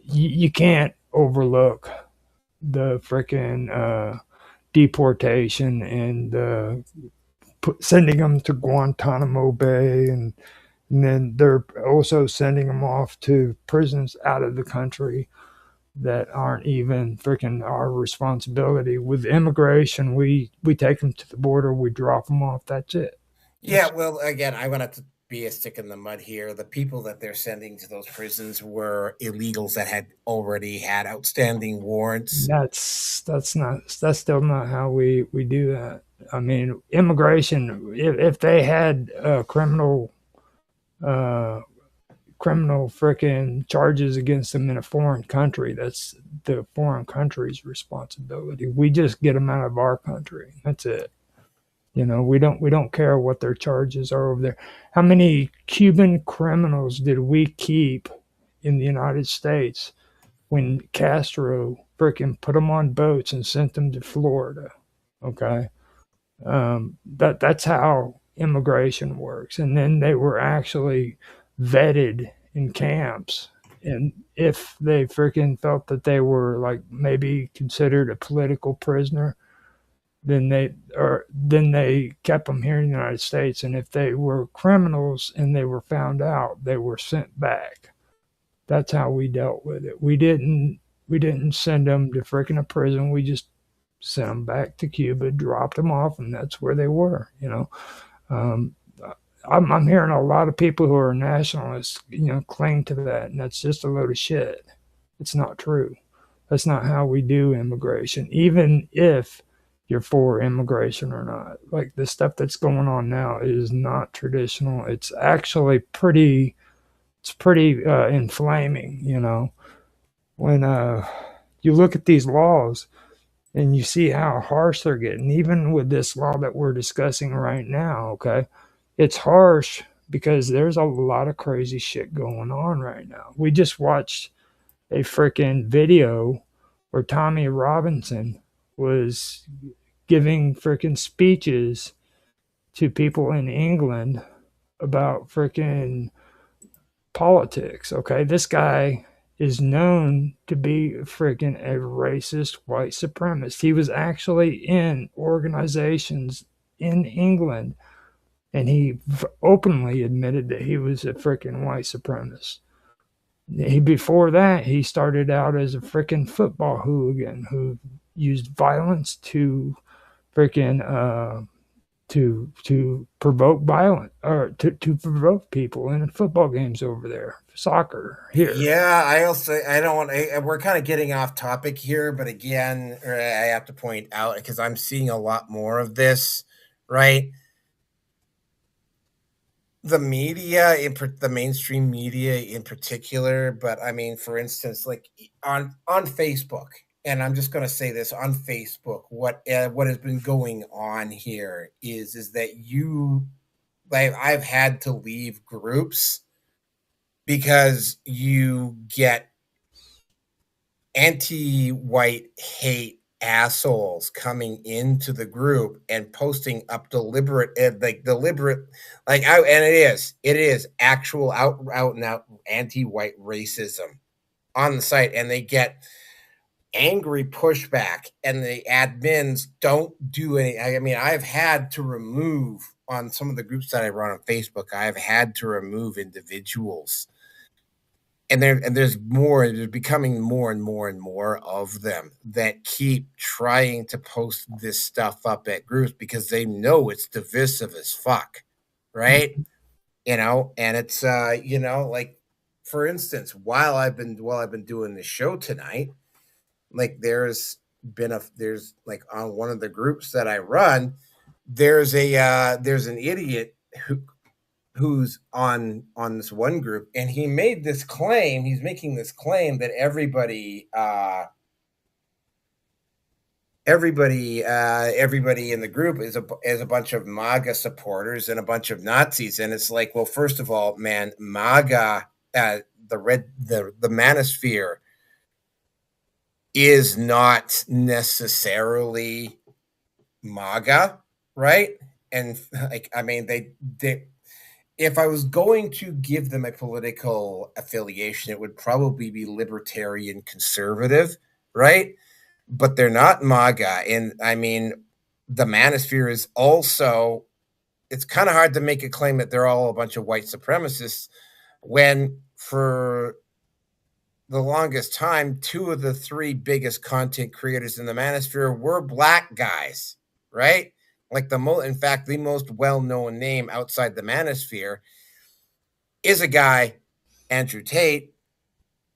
Speaker 3: you can't overlook the freaking deportation and sending them to Guantanamo Bay, and then they're also sending them off to prisons out of the country that aren't even freaking our responsibility. With immigration, we take them to the border, we drop them off, that's it.
Speaker 1: Yeah, well, again, I'm going to have to be a stick in the mud here. The people that they're sending to those prisons were illegals that had already had outstanding warrants.
Speaker 3: That's still not how we do that. I mean, immigration, if they had criminal freaking charges against them in a foreign country, that's the foreign country's responsibility. We just get them out of our country. That's it. We don't care what their charges are over there. How many Cuban criminals did we keep in the United States when Castro freaking put them on boats and sent them to Florida? Okay. That's how immigration works. And then they were actually vetted in camps And if they freaking felt that they were like maybe considered a political prisoner, then they kept them here in the United States. And if they were criminals and they were found out, they were sent back. That's how we dealt with it. We didn't send them to freaking a prison. We just sent them back to Cuba, dropped them off, and that's where they were. Um, I'm hearing a lot of people who are nationalists, cling to that, and that's just a load of shit. It's not true. That's not how we do immigration, even if you're for immigration or not. Like the stuff that's going on now is not traditional. It's actually pretty inflaming. When you look at these laws and you see how harsh they're getting, even with this law that we're discussing right now, okay? It's harsh because there's a lot of crazy shit going on right now. We just watched a freaking video where Tommy Robinson was giving freaking speeches to people in England about freaking politics, okay? This guy is known to be freaking a racist white supremacist. He was actually in organizations in England, and he openly admitted that he was a freaking white supremacist. Before that, he started out as a freaking football hooligan who used violence to freaking to provoke violence, or to provoke people in football games over there, soccer here.
Speaker 1: Yeah, I don't want. We're kind of getting off topic here, but again, I have to point out because I'm seeing a lot more of this, right? The media, the mainstream media in particular, but I mean, for instance, like on Facebook, and I'm just going to say this on Facebook, what has been going on here is that I've had to leave groups because you get anti-white hate assholes coming into the group and posting up deliberate, and it is actual out and out anti-white racism on the site, and they get angry pushback, and the admins don't do any. I mean, I've had to remove on some of the groups that I run on Facebook. I've had to remove individuals. And there's becoming more and more and more of them that keep trying to post this stuff up at groups because they know it's divisive as fuck, right? And it's like, for instance, while I've been doing this show tonight, like there's like on one of the groups that I run, there's an idiot who's on this one group, and he's making this claim that everybody in the group is a bunch of MAGA supporters and a bunch of Nazis. And it's like, well, first of all, man, MAGA, the manosphere is not necessarily MAGA, right? And like, I mean, they if I was going to give them a political affiliation, it would probably be libertarian conservative, right? But they're not MAGA. And I mean, the manosphere is also, it's kind of hard to make a claim that they're all a bunch of white supremacists when in the longest time, 2 of the 3 biggest content creators in the manosphere were black guys, right? Like the most well-known name outside the manosphere is a guy, Andrew Tate,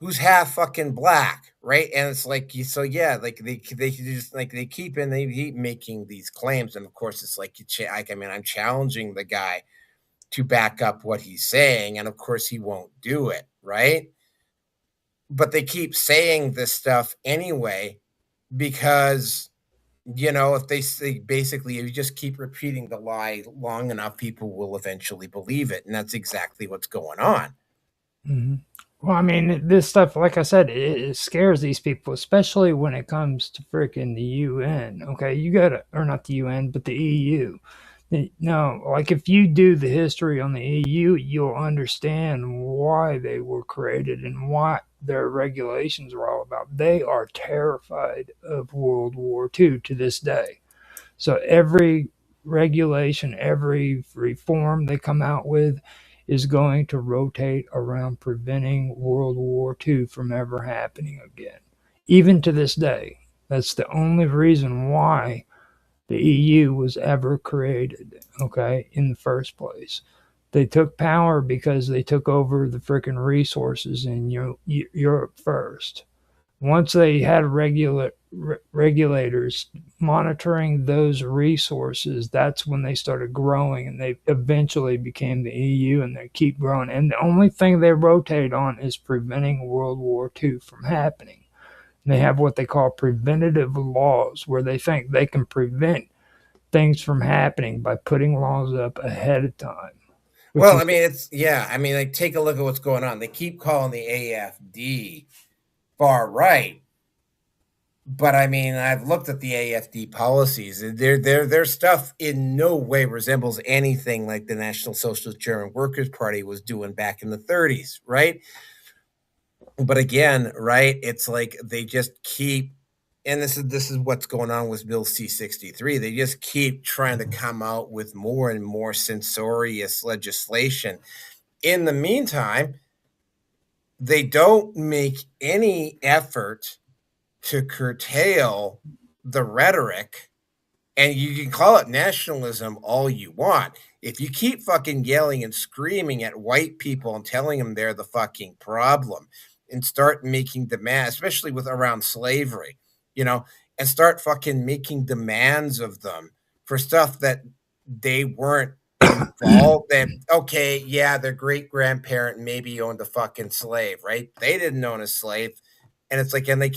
Speaker 1: who's half fucking black, right? And it's like, so yeah, like they just like they keep making these claims, and of course it's like, I mean, I'm challenging the guy to back up what he's saying, and of course he won't do it, right? But they keep saying this stuff anyway because, if they say, basically, if you just keep repeating the lie long enough, people will eventually believe it. And that's exactly what's going on.
Speaker 3: Mm-hmm. Well, I mean, this stuff, like I said, it scares these people, especially when it comes to freaking the UN. Okay, or not the UN, but the EU. No, like if you do the history on the EU, you'll understand why they were created and what their regulations are all about. They are terrified of World War II to this day. So every regulation, every reform they come out with is going to rotate around preventing World War II from ever happening again. Even to this day. That's the only reason why the EU was ever created, okay, in the first place. They took power because they took over the freaking resources in Europe first. Once they had regulators monitoring those resources, that's when they started growing and they eventually became the EU and they keep growing. And the only thing they rotate on is preventing World War II from happening. They have what they call preventative laws, where they think they can prevent things from happening by putting laws up ahead of time.
Speaker 1: Well, I mean, like, take a look at what's going on. They keep calling the AFD far right. But I mean, I've looked at the AFD policies. Their stuff in no way resembles anything like the National Socialist German Workers' Party was doing back in the 30s, right? But again, right, it's like they just keep, and this is what's going on with Bill C-63. They just keep trying to come out with more and more censorious legislation. In the meantime, they don't make any effort to curtail the rhetoric, and you can call it nationalism all you want. If you keep fucking yelling and screaming at white people and telling them they're the fucking problem and start making demands, especially with around slavery, and start fucking making demands of them for stuff that they weren't involved in. Okay, yeah, their great grandparent maybe owned a fucking slave, right? They didn't own a slave. And it's like, and they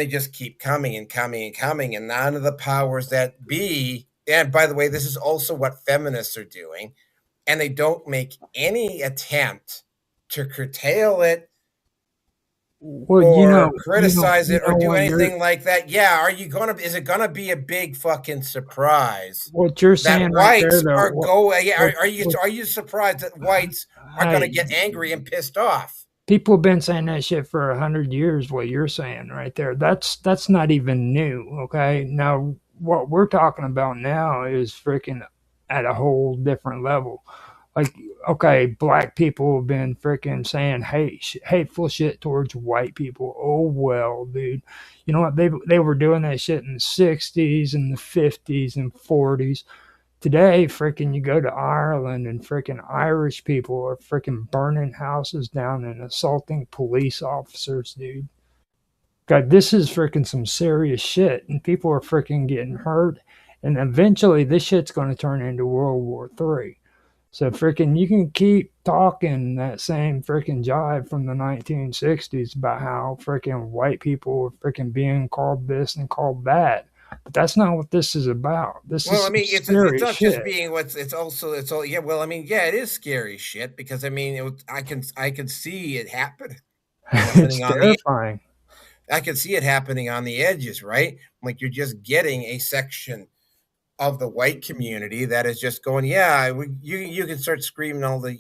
Speaker 1: just keep coming and coming and coming, and none of the powers that be. And by the way, this is also what feminists are doing, and they don't make any attempt to curtail it or criticize it or do anything like that. Yeah, is it gonna be a big fucking surprise?
Speaker 3: What you're saying
Speaker 1: that
Speaker 3: right
Speaker 1: whites
Speaker 3: there,
Speaker 1: are
Speaker 3: though,
Speaker 1: going? Yeah, are you surprised that whites are gonna get angry and pissed off?
Speaker 3: People have been saying that shit for 100 years. What you're saying right there, that's not even new. Okay, now what we're talking about now is freaking at a whole different level. Like, okay, black people have been freaking saying hateful shit towards white people. Oh well, dude. You know what? They were doing that shit in the 60s and the 50s and 40s. Today, freaking, you go to Ireland and freaking Irish people are freaking burning houses down and assaulting police officers, dude. God, this is freaking some serious shit, and people are freaking getting hurt, and eventually this shit's going to turn into World War III. So freaking, you can keep talking that same freaking jive from the 1960s about how freaking white people are freaking being called this and called that. But that's not what this is about. This is
Speaker 1: it's not
Speaker 3: shit.
Speaker 1: just being yeah. Well, I mean, yeah, it is scary shit because I mean, I can see it happening.
Speaker 3: It's terrifying.
Speaker 1: I can see it happening on the edges, right? Like you're just getting a section of the white community that is just going, yeah, you can start screaming all the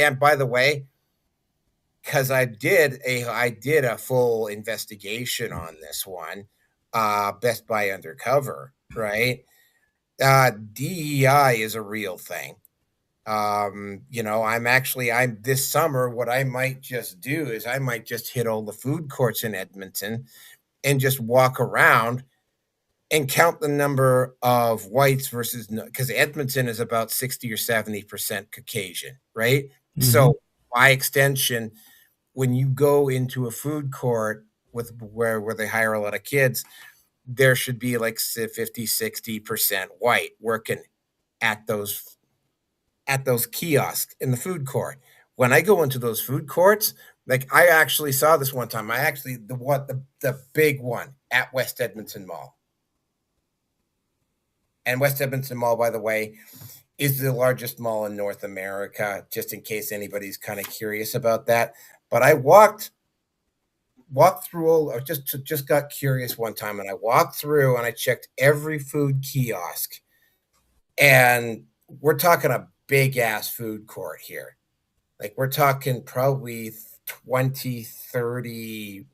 Speaker 1: and by the way, because I did a full investigation on this one. Best Buy Undercover, right? DEI is a real thing. I'm this summer, what I might just do is I might just hit all the food courts in Edmonton and just walk around and count the number of whites versus, because Edmonton is about 60 or 70% Caucasian, right? Mm-hmm. So by extension, when you go into a food court where they hire a lot of kids, there should be like 50, 60% white working at those kiosks in the food court. When I go into those food courts, like I actually saw this one time. The big one at West Edmonton Mall. And West Edmonton Mall, by the way, is the largest mall in North America, just in case anybody's kind of curious about that. But I walked through, or just got curious one time, and I walked through and I checked every food kiosk And we're talking a big ass food court here. Like we're talking probably 20, 30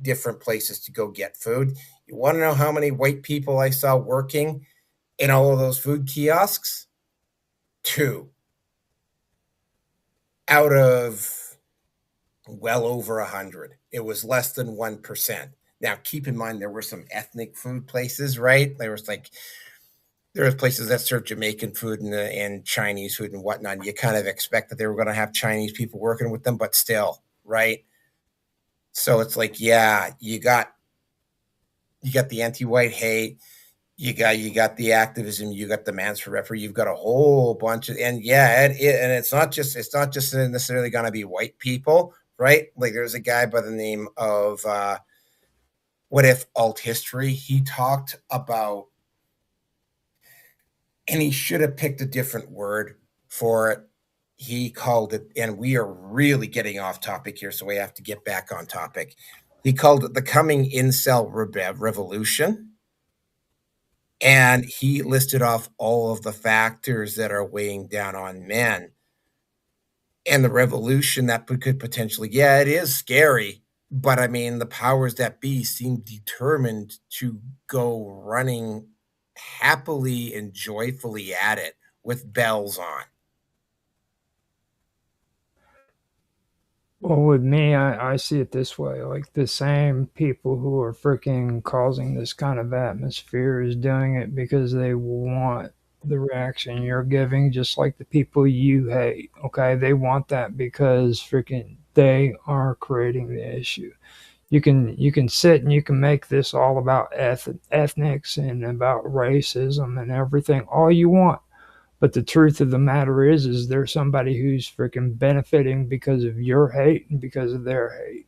Speaker 1: different places to go get food. You want to know how many white people I saw working in all of those food kiosks? 2 out of well over 100. It was less than 1%. Now, keep in mind, there were some ethnic food places, right? There was places that served Jamaican food and Chinese food and whatnot. You kind of expect that they were going to have Chinese people working with them, but still, right? So it's like, yeah, you got the anti-white hate, you got the activism, you got the demands for referee, you've got a whole bunch of, and yeah, and it's not just necessarily going to be white people, right? Like there's a guy by the name of What If Alt History. He talked about, and he should have picked a different word for it. He called it, and we are really getting off topic here, so we have to get back on topic. He called it the coming incel revolution. And he listed off all of the factors that are weighing down on men. And the revolution that could potentially, yeah, it is scary, but I mean, the powers that be seem determined to go running happily and joyfully at it with bells on.
Speaker 3: Well, with me, I see it this way. Like the same people who are freaking causing this kind of atmosphere is doing it because they want the reaction you're giving, just like the people you hate. Okay, they want that because freaking they are creating the issue. You can sit and you can make this all about ethnics and about racism and everything all you want. But the truth of the matter is there's somebody who's freaking benefiting because of your hate and because of their hate.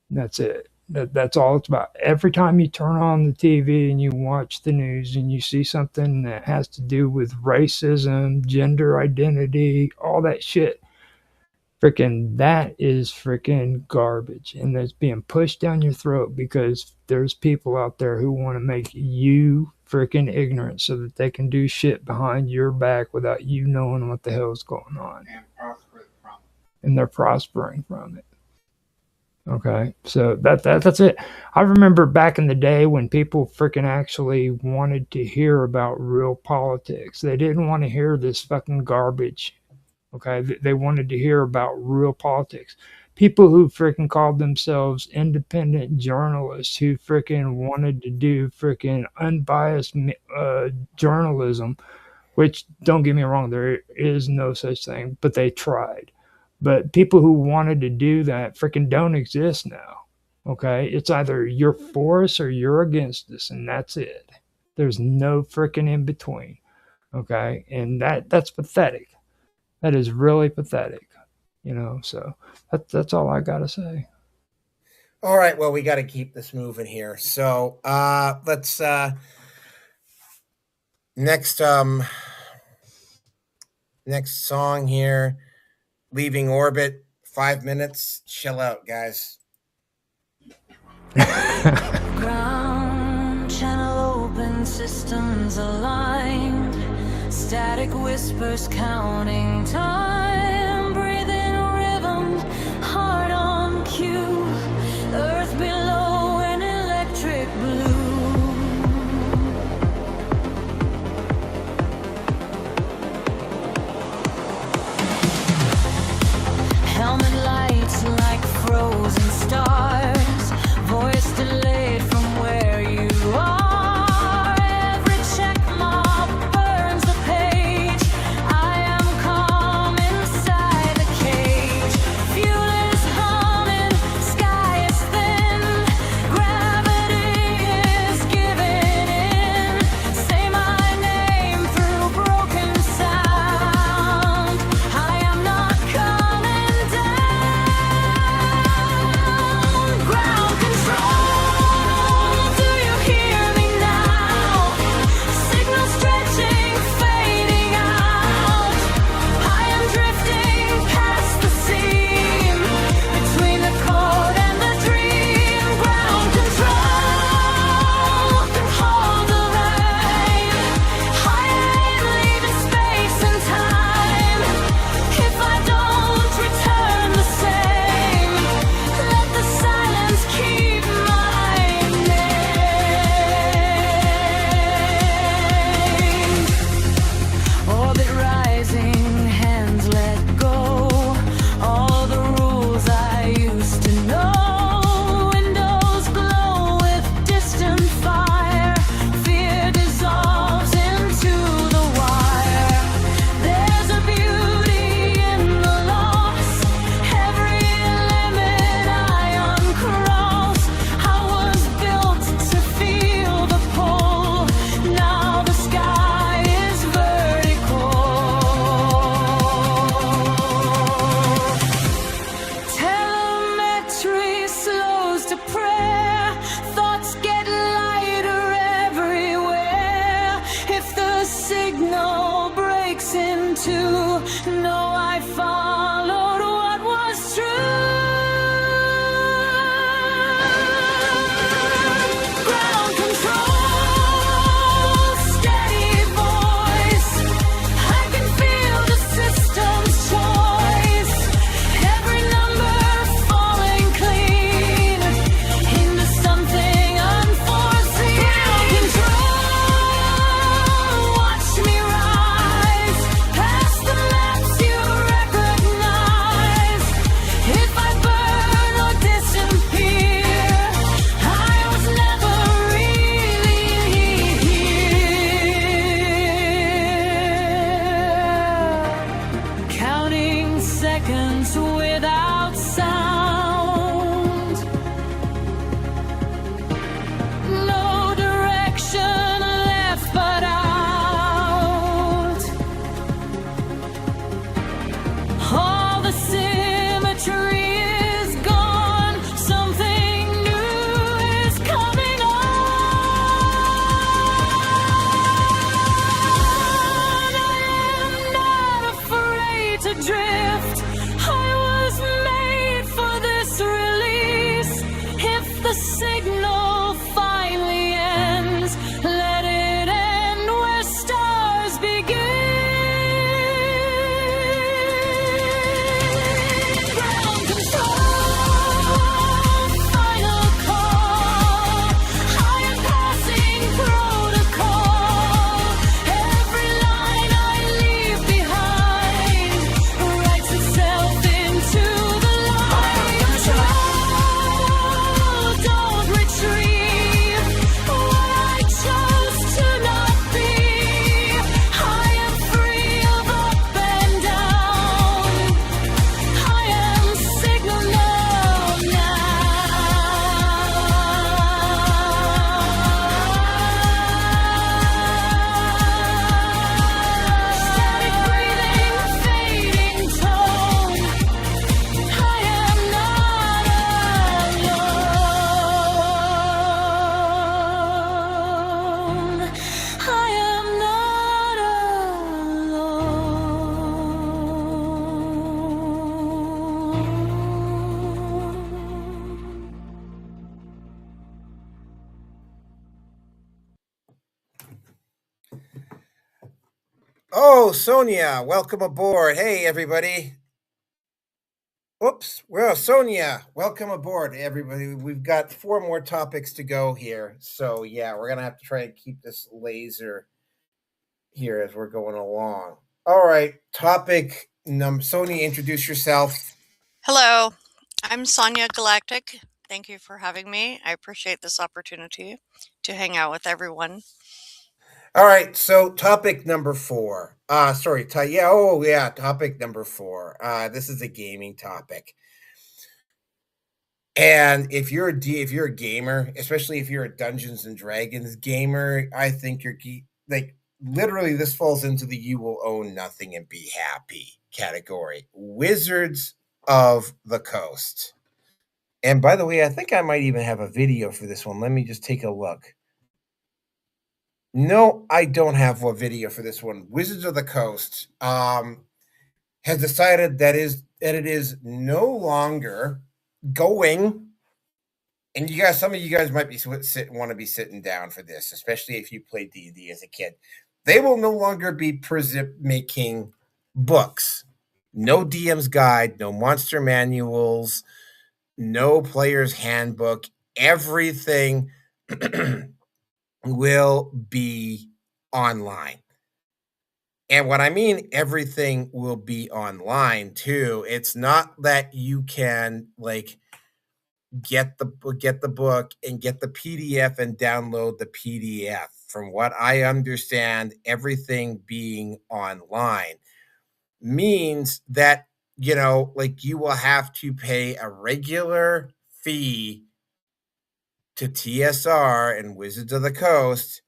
Speaker 3: That's it. That's all it's about. Every time you turn on the TV and you watch the news and you see something that has to do with racism, gender identity, all that shit, freaking that is freaking garbage. And that's being pushed down your throat because there's people out there who want to make you freaking ignorant so that they can do shit behind your back without you knowing what the hell is going on. And they're prospering from it. Okay, so that's it. I remember back in the day when people freaking actually wanted to hear about real politics. They didn't want to hear this fucking garbage. Okay, they wanted to hear about real politics. People who freaking called themselves independent journalists who freaking wanted to do freaking unbiased journalism, which, don't get me wrong, there is no such thing, but they tried. But people who wanted to do that freaking don't exist now. Okay, it's either you're for us or you're against us, and that's it. There's no freaking in between. Okay, and that's pathetic. That is really pathetic. You know, so that's all I gotta say.
Speaker 1: All right, well, we got to keep this moving here. So let's next song here, Leaving Orbit, 5 minutes. Chill out, guys.
Speaker 2: Ground channel open, systems aligned. Static whispers counting time. Breathing rhythm, heart on cue. Earth below an electric blue. Helmet lights like frozen stars. Voice delayed from where you are. Every check mark burns the page. I am coming
Speaker 1: Oh, Sonia, welcome aboard. Hey, everybody. Oops. Well, Sonia, welcome aboard, everybody. We've got 4 more topics to go here. So, yeah, we're going to have to try and keep this laser here as we're going along. All right. Topic number. Sonia, introduce yourself.
Speaker 5: Hello, I'm Sonia Galactic. Thank you for having me. I appreciate this opportunity to hang out with everyone.
Speaker 1: All right, so topic number 4. Topic number 4. This is a gaming topic. And if you're a gamer, especially if you're a Dungeons and Dragons gamer, I think like literally this falls into the you will own nothing and be happy category. Wizards of the Coast. And by the way, I think I might even have a video for this one. Let me just take a look. No, I don't have a video for this one. Wizards of the Coast has decided that it is no longer going. And some of you guys might want to be sitting down for this, especially if you played D&D as a kid. They will no longer be making books. No DM's guide, no monster manuals, no player's handbook. Everything will be online. And what I mean, everything will be online too. It's not that you can get the book and get the PDF and download the PDF. From what I understand, everything being online means that you will have to pay a regular fee to TSR and Wizards of the Coast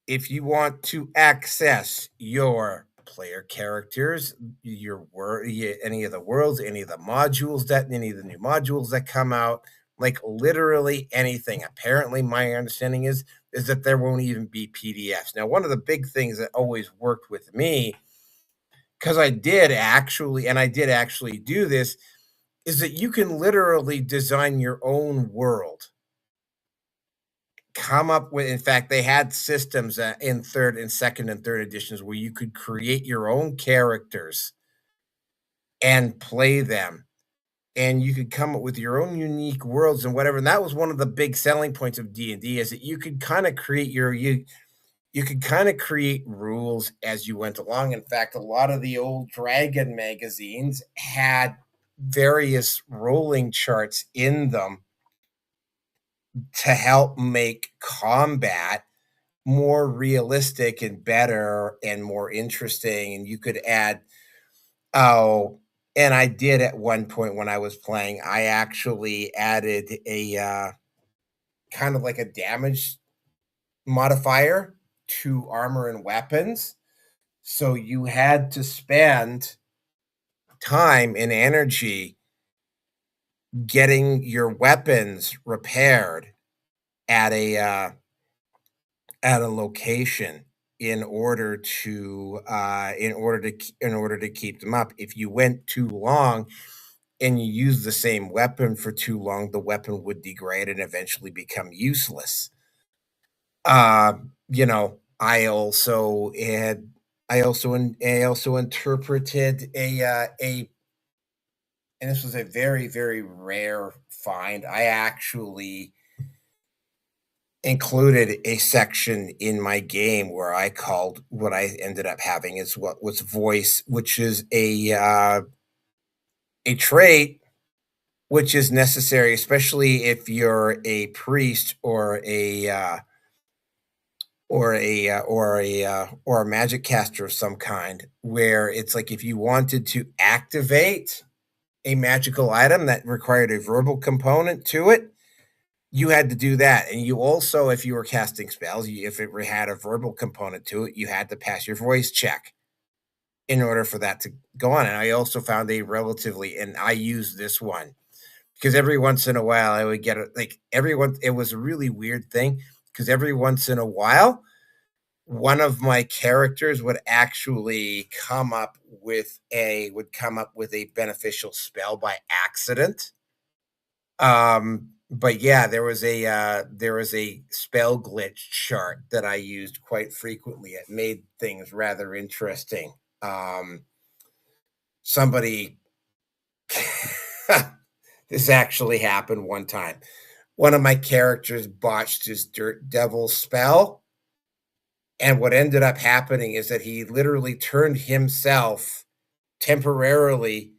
Speaker 1: if you want to access your player characters, any of the worlds, any of the new modules that come out, like literally anything. Apparently, my understanding is that there won't even be PDFs. Now, one of the big things that always worked with me, because I did actually do this, is that you can literally design your own world. In fact, they had systems in second and third editions where you could create your own characters and play them, and you could come up with your own unique worlds and whatever. And that was one of the big selling points of D&D, is that you could kind of create you could kind of create rules as you went along. In fact, a lot of the old Dragon magazines had various rolling charts in them to help make combat more realistic and better and more interesting. And you could add, and I did at one point when I was playing, I actually added a kind of like a damage modifier to armor and weapons. So you had to spend time and energy getting your weapons repaired at a location in order to keep them up. If you went too long and you used the same weapon for too long, the weapon would degrade and eventually become useless. I also interpreted a and this was a very, very rare find. I actually included a section in my game where I called what I ended up having is what was voice, which is a trait which is necessary, especially if you're a priest or a magic caster of some kind, where it's like if you wanted to activate a magical item that required a verbal component to it, you had to do that. And you also, if you were casting spells, if it had a verbal component to it, you had to pass your voice check in order for that to go on. And I also found and I used this one because every once in a while I would get it was a really weird thing because every once in a while, one of my characters would actually come up with a beneficial spell by accident. But yeah, there was a spell glitch chart that I used quite frequently. It made things rather interesting. Somebody this actually happened one time. One of my characters botched his Dirt Devil spell, and what ended up happening is that he literally turned himself temporarily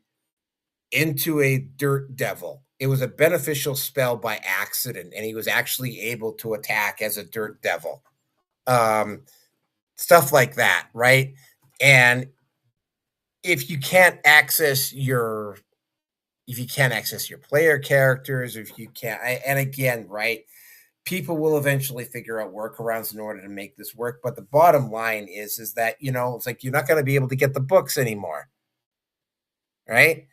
Speaker 1: into a Dirt Devil. It was a beneficial spell by accident, and he was actually able to attack as a Dirt Devil. Um, Stuff like that, right? And if you can't access your player characters, or if you can't, and again, right, people will eventually figure out workarounds in order to make this work. But the bottom line is that, it's like you're not going to be able to get the books anymore, right?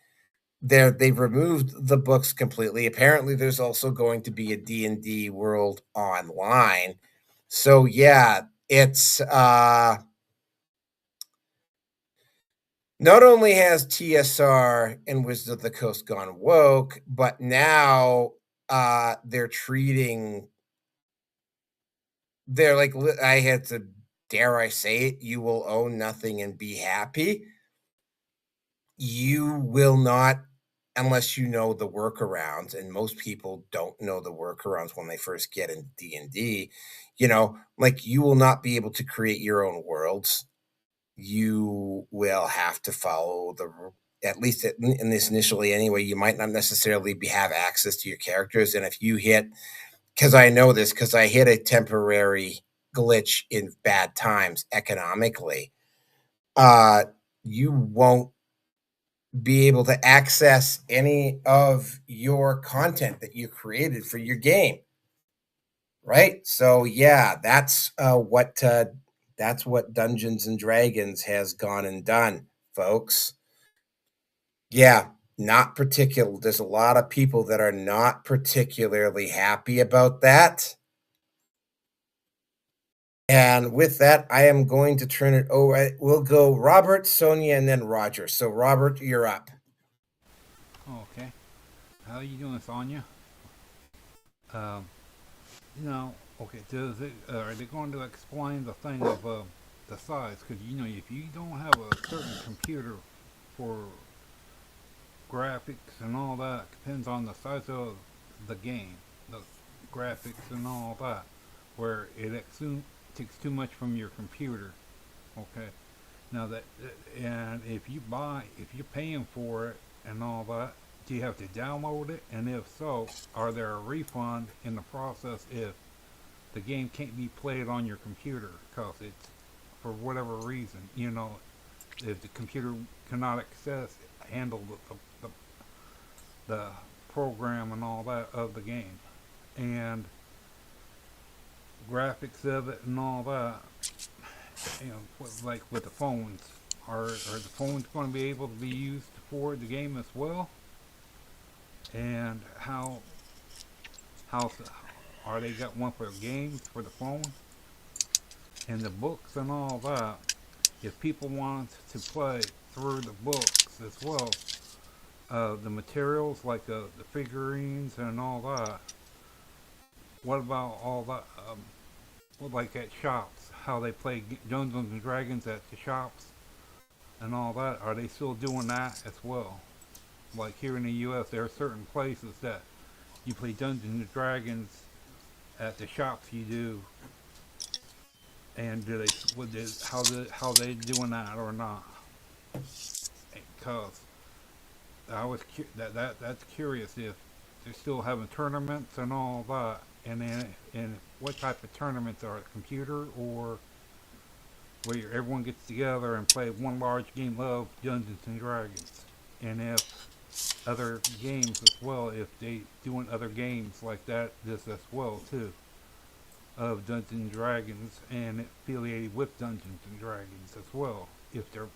Speaker 1: They've removed the books completely. Apparently, there's also going to be a D&D world online. So yeah, it's not only has TSR and Wizards of the Coast gone woke, but now they're like, I had to, dare I say it, you will own nothing and be happy. You will not, unless you know the workarounds, and most people don't know the workarounds when they first get into D&D. Like, you will not be able to create your own worlds. You will have to follow at least in this initially anyway, you might not necessarily have access to your characters. And if you hit, because I know this, because I hit a temporary glitch in bad times economically, you won't be able to access any of your content that you created for your game. Right? So yeah, that's what Dungeons and Dragons has gone and done, folks. Yeah, not particular. There's a lot of people that are not particularly happy about that. And with that, I am going to turn it over. We'll go Robert, Sonia, and then Roger. So Robert, you're up.
Speaker 13: Okay. How are you doing, Sonia? Okay, are they going to explain the thing of the size? Because, if you don't have a certain computer for graphics and all that, depends on the size of the game, the graphics and all that, where it takes too much from your computer. Okay. Now and if you're paying for it and all that, do you have to download it? And if so, are there a refund in the process if the game can't be played on your computer because it's, for whatever reason, if the computer cannot handle the program and all that of the game, and graphics of it and all that, like with the phones, are the phones going to be able to be used for the game as well? And how are they got one for games for the phone? And the books and all that, if people want to play through the books as well, the materials like the figurines and all that, what about all that, like at shops, how they play Dungeons and Dragons at the shops and all that, are they still doing that as well? Like here in the U.S., there are certain places that you play Dungeons and Dragons at the shops you do, and how they doing that or not? Because that's curious if they're still having tournaments and all that, and what type of tournaments are it, computer or where everyone gets together and play one large game of Dungeons and Dragons, and if other games as well, if they doing other games like that this as well too, of Dungeons and Dragons and affiliated with Dungeons and Dragons as well, if they're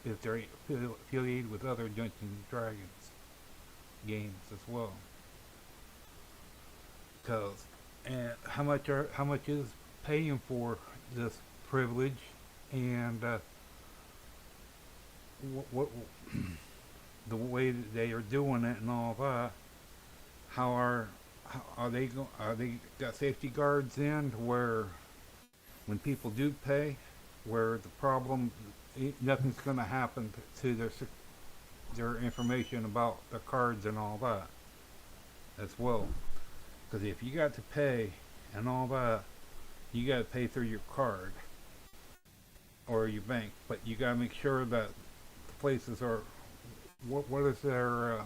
Speaker 13: affiliated with other Dungeons and Dragons games as well. Cause, and how much is paying for this privilege, and what the way that they are doing it and all that, are they got safety guards in where when people do pay, where the problem nothing's going to happen to their information about the cards and all that as well. Because if you got to pay and all that, you got to pay through your card or your bank, but you got to make sure that the places are what is their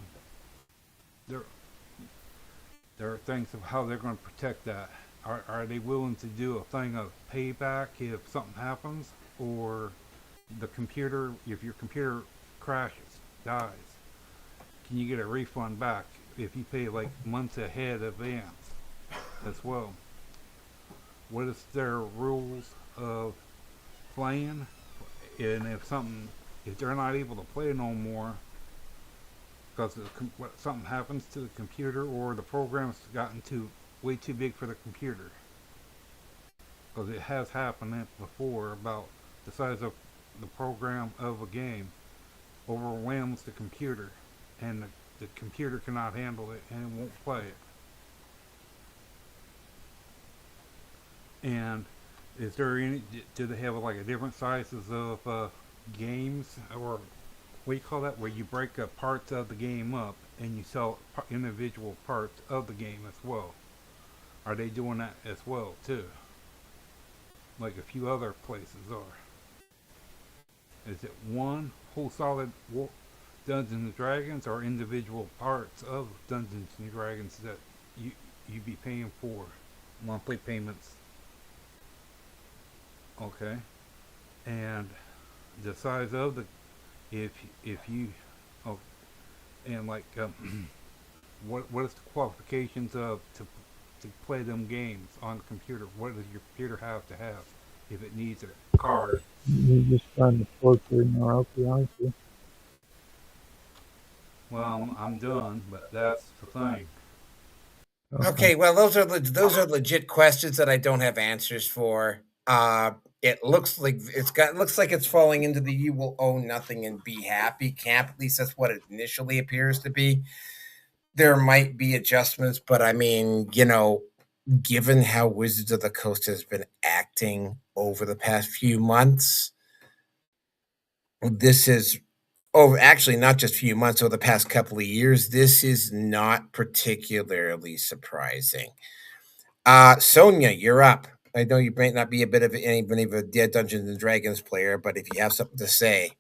Speaker 13: things of how they're going to protect that. Are they willing to do a thing of payback if something happens, or the computer, if your computer crashes, dies, can you get a refund back if you pay like months ahead advance as well? What is their rules of playing? And if they're not able to play no more because something happens to the computer or the program's gotten way too big for the computer, because it has happened before about the size of the program of a game overwhelms the computer, and the computer cannot handle it and it won't play it. And is there any? Do they have like a different sizes of games, or what do you call that? Where you break up parts of the game up and you sell individual parts of the game as well? Are they doing that as well too? Like a few other places are. Is it one whole solid Dungeons and Dragons, or individual parts of Dungeons and Dragons that you be paying for monthly payments? Okay, and the size of the if you and like what is the qualifications of to play them games on the computer? What does your computer have to have if it needs a card?
Speaker 3: You're just trying to torture me, aren't you?
Speaker 13: Well, I'm done, but that's the thing.
Speaker 1: Okay, well, those are legit questions that I don't have answers for. It looks like it's falling into the "you will own nothing and be happy" camp. At least that's what it initially appears to be. There might be adjustments, but I mean, given how Wizards of the Coast has been acting over the past few months, this is actually not just few months, over the past couple of years, this is not particularly surprising. Sonia, you're up. I know you might not be anybody of a dead Dungeons and Dragons player, but if you have something to say.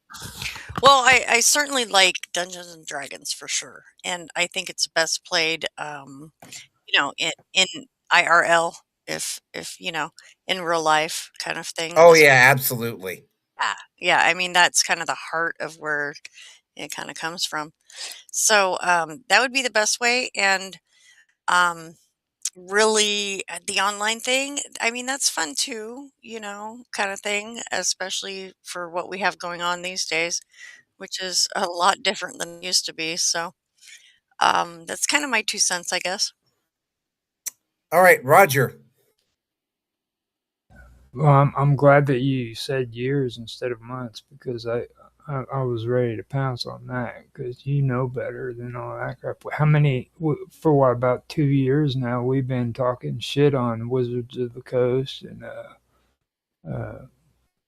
Speaker 5: Well, I certainly like Dungeons and Dragons for sure, and I think it's best played, in IRL, if in real life kind of thing.
Speaker 1: Oh yeah, absolutely.
Speaker 5: Yeah. I mean, that's kind of the heart of where it kind of comes from. So that would be the best way, and really the online thing. I mean, that's fun too, kind of thing, especially for what we have going on these days, which is a lot different than it used to be. So that's kind of my 2 cents, I guess.
Speaker 1: All right, Roger.
Speaker 3: Well, I'm glad that you said years instead of months, because I was ready to pounce on that, because you know better than all that crap. For what, about 2 years now, we've been talking shit on Wizards of the Coast and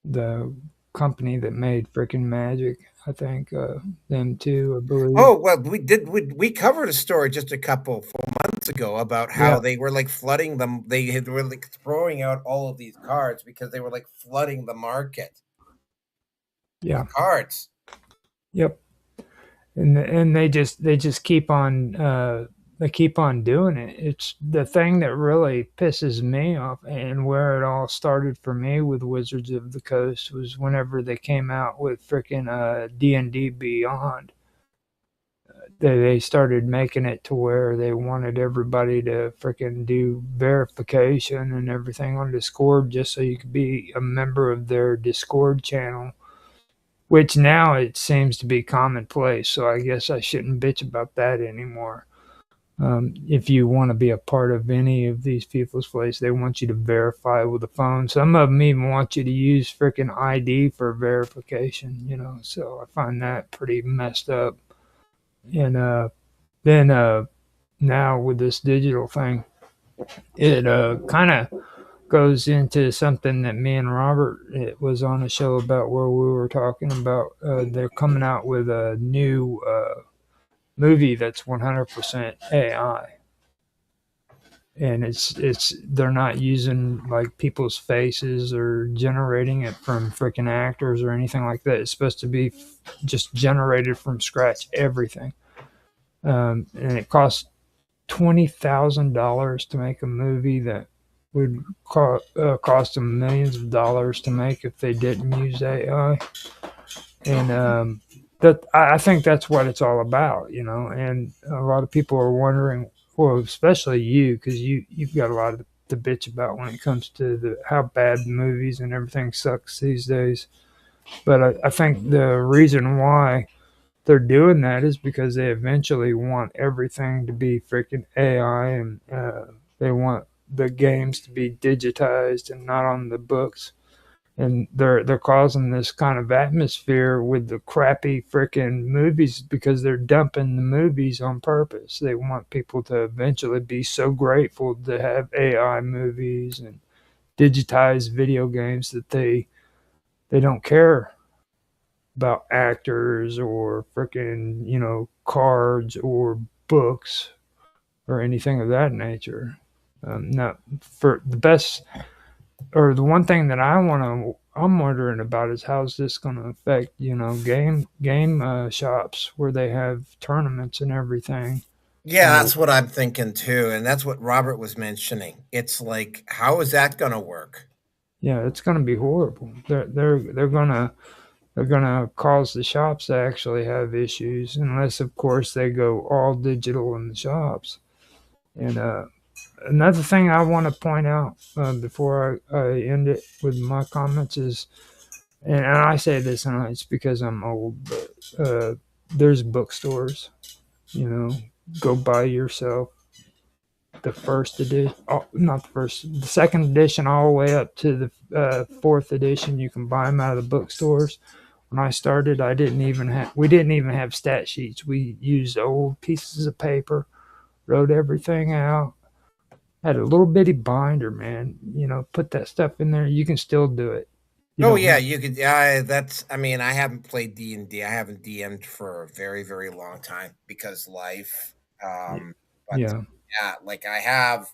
Speaker 3: the company that made frickin' Magic. I think them too, I believe.
Speaker 1: Oh well, we covered a story just a couple 4 months ago about how they were like flooding them. They were like throwing out all of these cards because they were like flooding the market.
Speaker 3: Yeah,
Speaker 1: cards.
Speaker 3: Yep, and they just keep on doing it. It's the thing that really pisses me off, and where it all started for me with Wizards of the Coast was whenever they came out with frickin' D&D Beyond. They started making it to where they wanted everybody to frickin' do verification and everything on Discord just so you could be a member of their Discord channel, which now it seems to be commonplace, so I guess I shouldn't bitch about that anymore. If you want to be a part of any of these people's place, they want you to verify with a phone. Some of them even want you to use frickin' ID for verification, so I find that pretty messed up. And then now with this digital thing, it kind of goes into something that me and Robert, it was on a show about, where we were talking about they're coming out with a new movie that's 100% AI. And it's they're not using like people's faces or generating it from freaking actors or anything like that. It's supposed to be just generated from scratch, everything. And it costs $20,000 to make a movie that would cost them millions of dollars to make if they didn't use AI. And that I think that's what it's all about, you know. And a lot of people are wondering, well, especially you, because you've got a lot to bitch about when it comes to how bad movies and everything sucks these days. But I think the reason why they're doing that is because they eventually want everything to be freaking AI, and they want the games to be digitized and not on the books. And they're causing this kind of atmosphere with the crappy freaking movies because they're dumping the movies on purpose. They want people to eventually be so grateful to have AI movies and digitized video games that they don't care about actors or freaking, you know, cards or books or anything of that nature. Not for the best, or the one thing that I'm wondering about is how's this going to affect, you know, game shops where they have tournaments and everything.
Speaker 1: Yeah, that's what I'm thinking too, and that's what Robert was mentioning. It's like, how is that going to work?
Speaker 3: Yeah, it's going to be horrible. They're gonna cause the shops to actually have issues, unless of course they go all digital in the shops. And another thing I want to point out before I end it with my comments is, and I say this, and it's because I'm old, but there's bookstores. You know, go buy yourself the first edition, not the first, the second edition, all the way up to the fourth edition. You can buy them out of the bookstores. When I started, we didn't even have stat sheets. We used old pieces of paper, wrote everything out, had a little bitty binder, man. You know, put that stuff in there. You can still do it.
Speaker 1: Oh yeah, you could. That's. I mean, I haven't played D&D. I haven't DM'd for a very, very long time because life. But
Speaker 3: yeah,
Speaker 1: like I have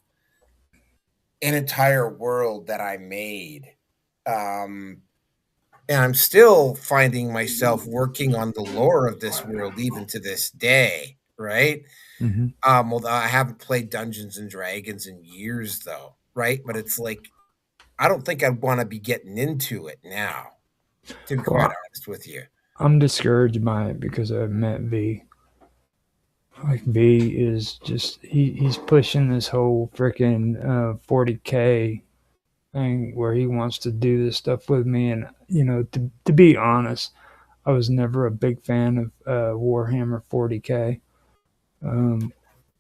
Speaker 1: an entire world that I made, and I'm still finding myself working on the lore of this world even to this day. Right.
Speaker 3: Mm-hmm.
Speaker 1: Well, I haven't played Dungeons and Dragons in years, though. Right. But it's like, I don't think I'd want to be getting into it now, to be quite honest with you.
Speaker 3: I'm discouraged by it because I've met V. Like, V is just, he's pushing this whole freaking 40K thing where he wants to do this stuff with me. And, you know, to be honest, I was never a big fan of Warhammer 40K.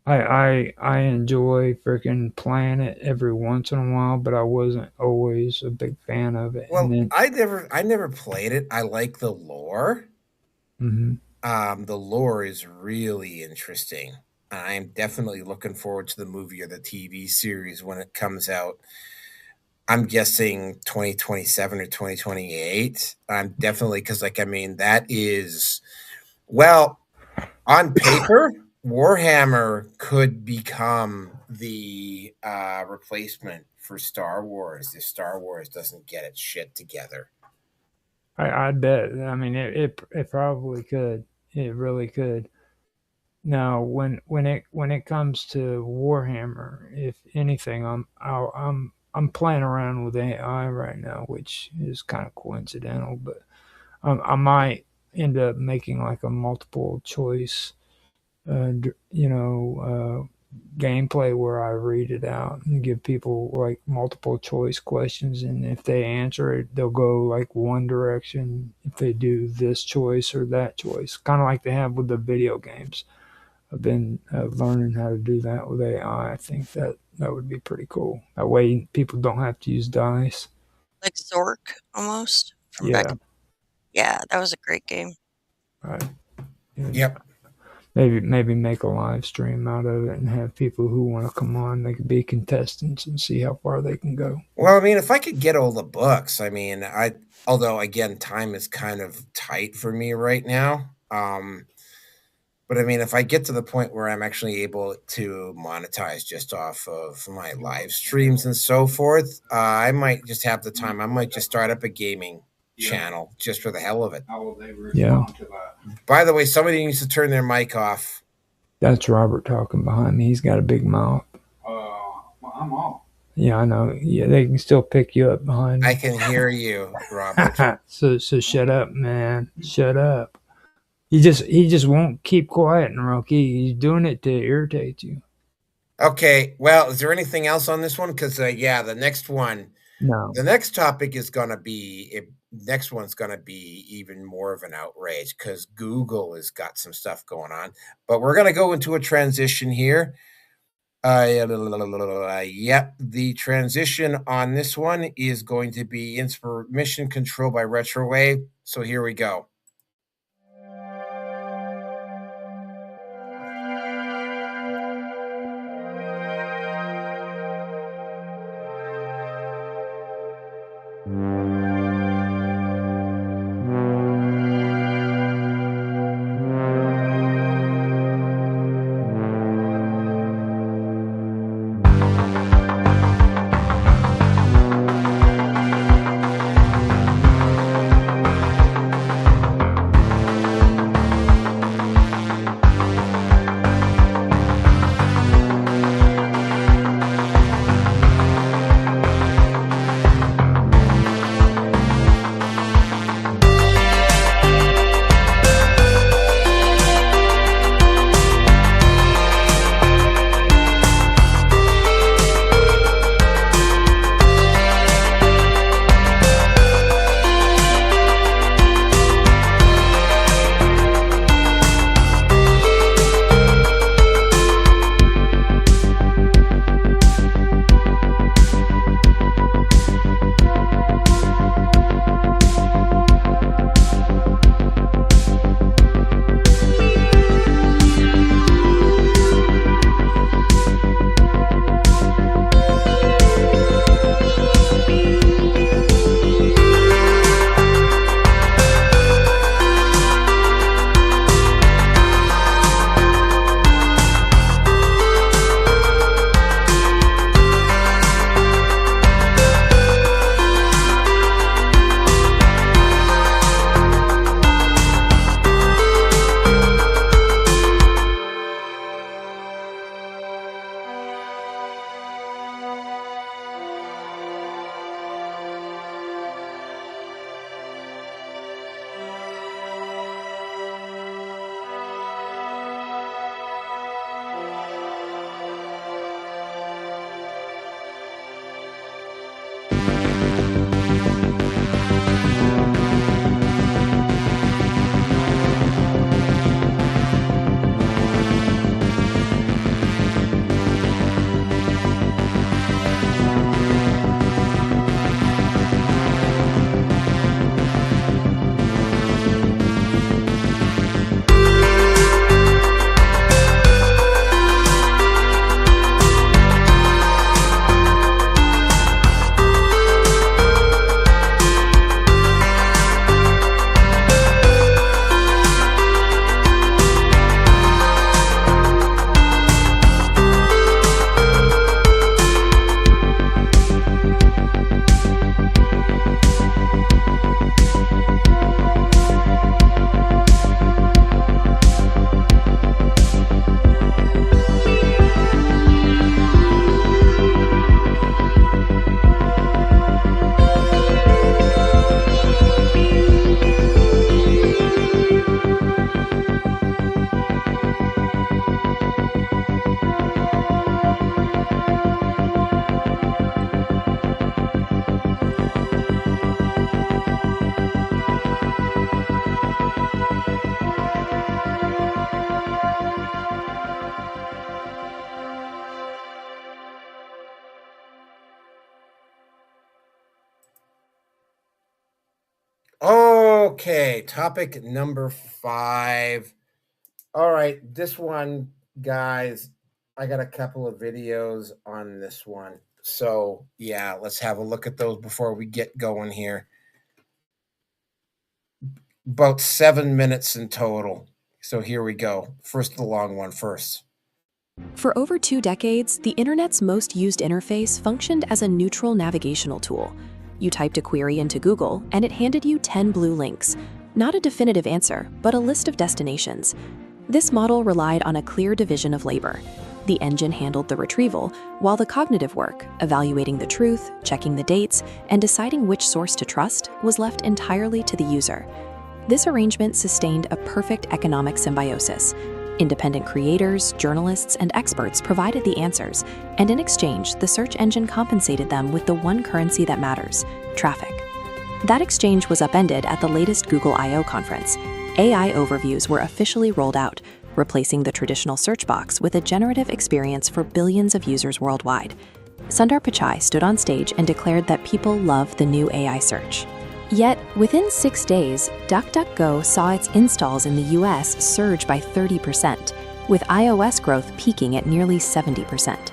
Speaker 3: I enjoy freaking playing it every once in a while, but I wasn't always a big fan of it.
Speaker 1: Well,
Speaker 3: and then,
Speaker 1: I never played it. I like the lore.
Speaker 3: mm-hmm.
Speaker 1: The lore is really interesting. I'm definitely looking forward to the movie or the TV series when it comes out. I'm guessing 2027 or 2028. I'm definitely, because, like, I mean, that is, well, on paper, Warhammer could become the replacement for Star Wars if Star Wars doesn't get its shit together.
Speaker 3: I bet. I mean, it probably could. It really could. Now, when it comes to Warhammer, if anything, I'm playing around with AI right now, which is kind of coincidental, but I might end up making like a multiple choice, gameplay where I read it out and give people like multiple choice questions, and if they answer it, they'll go like one direction if they do this choice or that choice, kind of like they have with the video games. I've been learning how to do that with AI. I think that would be pretty cool. That way people don't have to use dice.
Speaker 5: Like Zork, almost.
Speaker 3: Yeah.
Speaker 5: Yeah, that was a great game.
Speaker 3: Right.
Speaker 1: Yep.
Speaker 3: Maybe make a live stream out of it and have people who want to come on. They could be contestants and see how far they can go.
Speaker 1: Well, I mean, if I could get all the books, I mean, although again, time is kind of tight for me right now. But I mean, if I get to the point where I'm actually able to monetize just off of my live streams and so forth, I might just have the time. I might just start up a gaming channel just for the hell of it.
Speaker 3: Yeah.
Speaker 1: By the way, somebody needs to turn their mic off.
Speaker 3: That's Robert talking behind me. He's got a big mouth.
Speaker 13: I'm off.
Speaker 3: Yeah, I know. Yeah, they can still pick you up behind me.
Speaker 1: I can hear you, Robert.
Speaker 3: so shut up, man. Shut up. He just won't keep quiet, Rocky. He's doing it to irritate you.
Speaker 1: Okay. Well, is there anything else on this one? Because yeah, the next one.
Speaker 3: No.
Speaker 1: The next topic is going to be next one's going to be even more of an outrage because Google has got some stuff going on. But we're going to go into a transition here. Yep, the transition on this one is going to be mission control by Retrowave. So here we go. Okay, topic number 5. All right, this one, guys, I got a couple of videos on this one. So, yeah, let's have a look at those before we get going here. About 7 minutes in total. So here we go. First, the long one first.
Speaker 7: For over 2 decades, the internet's most used interface functioned as a neutral navigational tool. You typed a query into Google, and it handed you 10 blue links. Not a definitive answer, but a list of destinations. This model relied on a clear division of labor. The engine handled the retrieval, while the cognitive work, evaluating the truth, checking the dates, and deciding which source to trust, was left entirely to the user. This arrangement sustained a perfect economic symbiosis. Independent creators, journalists, and experts provided the answers, and in exchange, the search engine compensated them with the one currency that matters: traffic. That exchange was upended at the latest Google I/O conference. AI overviews were officially rolled out, replacing the traditional search box with a generative experience for billions of users worldwide. Sundar Pichai stood on stage and declared that people love the new AI search. Yet, within 6 days, DuckDuckGo saw its installs in the US surge by 30%, with iOS growth peaking at nearly 70%.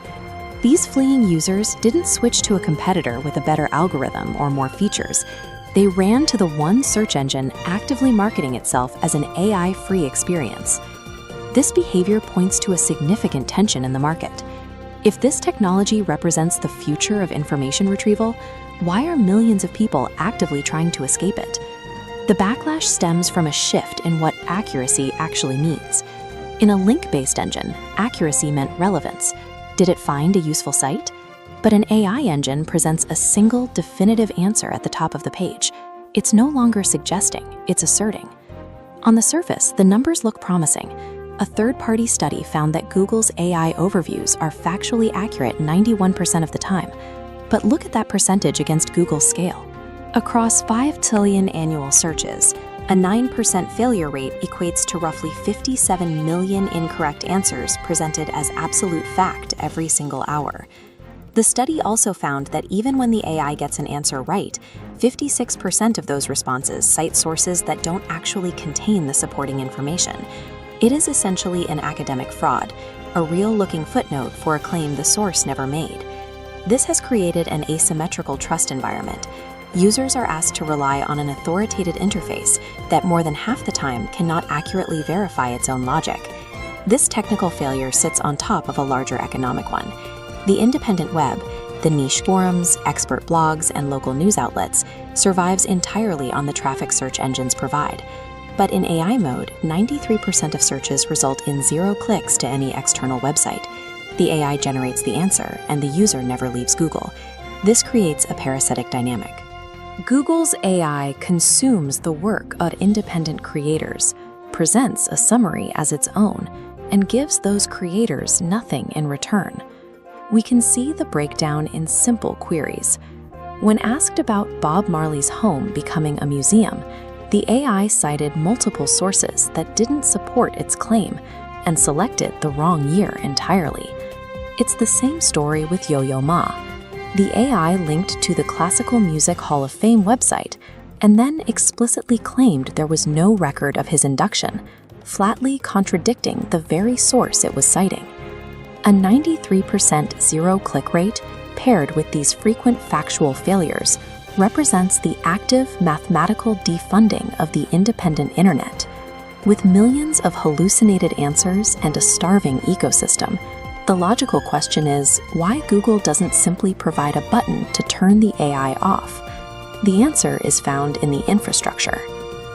Speaker 7: These fleeing users didn't switch to a competitor with a better algorithm or more features. They ran to the one search engine actively marketing itself as an AI-free experience. This behavior points to a significant tension in the market. If this technology represents the future of information retrieval, why are millions of people actively trying to escape it? The backlash stems from a shift in what accuracy actually means. In a link-based engine, accuracy meant relevance. Did it find a useful site? But an AI engine presents a single, definitive answer at the top of the page. It's no longer suggesting, it's asserting. On the surface, the numbers look promising. A third-party study found that Google's AI overviews are factually accurate 91% of the time. But look at that percentage against Google's scale. Across 5 trillion annual searches, a 9% failure rate equates to roughly 57 million incorrect answers presented as absolute fact every single hour. The study also found that even when the AI gets an answer right, 56% of those responses cite sources that don't actually contain the supporting information. It is essentially an academic fraud, a real-looking footnote for a claim the source never made. This has created an asymmetrical trust environment. Users are asked to rely on an authoritative interface that more than half the time cannot accurately verify its own logic. This technical failure sits on top of a larger economic one. The independent web, the niche forums, expert blogs, and local news outlets, survives entirely on the traffic search engines provide. But in AI mode, 93% of searches result in 0 clicks to any external website. The AI generates the answer, and the user never leaves Google. This creates a parasitic dynamic. Google's AI consumes the work of independent creators, presents a summary as its own, and gives those creators nothing in return. We can see the breakdown in simple queries. When asked about Bob Marley's home becoming a museum, the AI cited multiple sources that didn't support its claim and selected the wrong year entirely. It's the same story with Yo-Yo Ma. The AI linked to the Classical Music Hall of Fame website and then explicitly claimed there was no record of his induction, flatly contradicting the very source it was citing. A 93% zero-click rate, paired with these frequent factual failures, represents the active mathematical defunding of the independent internet. With millions of hallucinated answers and a starving ecosystem, the logical question is why Google doesn't simply provide a button to turn the AI off. The answer is found in the infrastructure.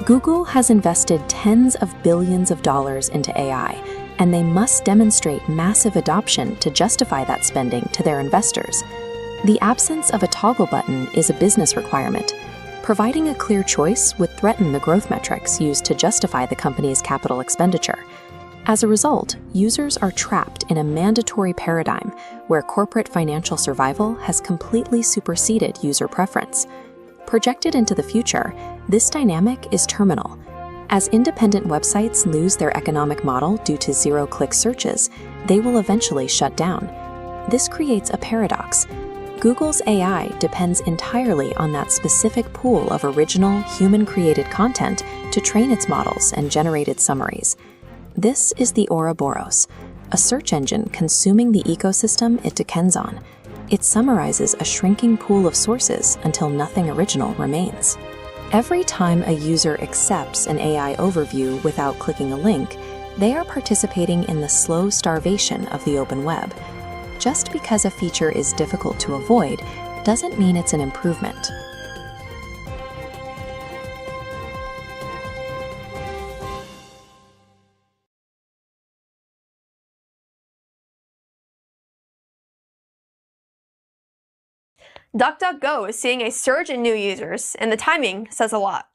Speaker 7: Google has invested tens of billions of dollars into AI, and they must demonstrate massive adoption to justify that spending to their investors. The absence of a toggle button is a business requirement. Providing a clear choice would threaten the growth metrics used to justify the company's capital expenditure. As a result, users are trapped in a mandatory paradigm where corporate financial survival has completely superseded user preference. Projected into the future, this dynamic is terminal. As independent websites lose their economic model due to zero-click searches, they will eventually shut down. This creates a paradox. Google's AI depends entirely on that specific pool of original, human-created content to train its models and generate its summaries. This is the Ouroboros, a search engine consuming the ecosystem it depends on. It summarizes a shrinking pool of sources until nothing original remains. Every time a user accepts an AI overview without clicking a link, they are participating in the slow starvation of the open web. Just because a feature is difficult to avoid doesn't mean it's an improvement.
Speaker 14: DuckDuckGo is seeing a surge in new users, and the timing says a lot.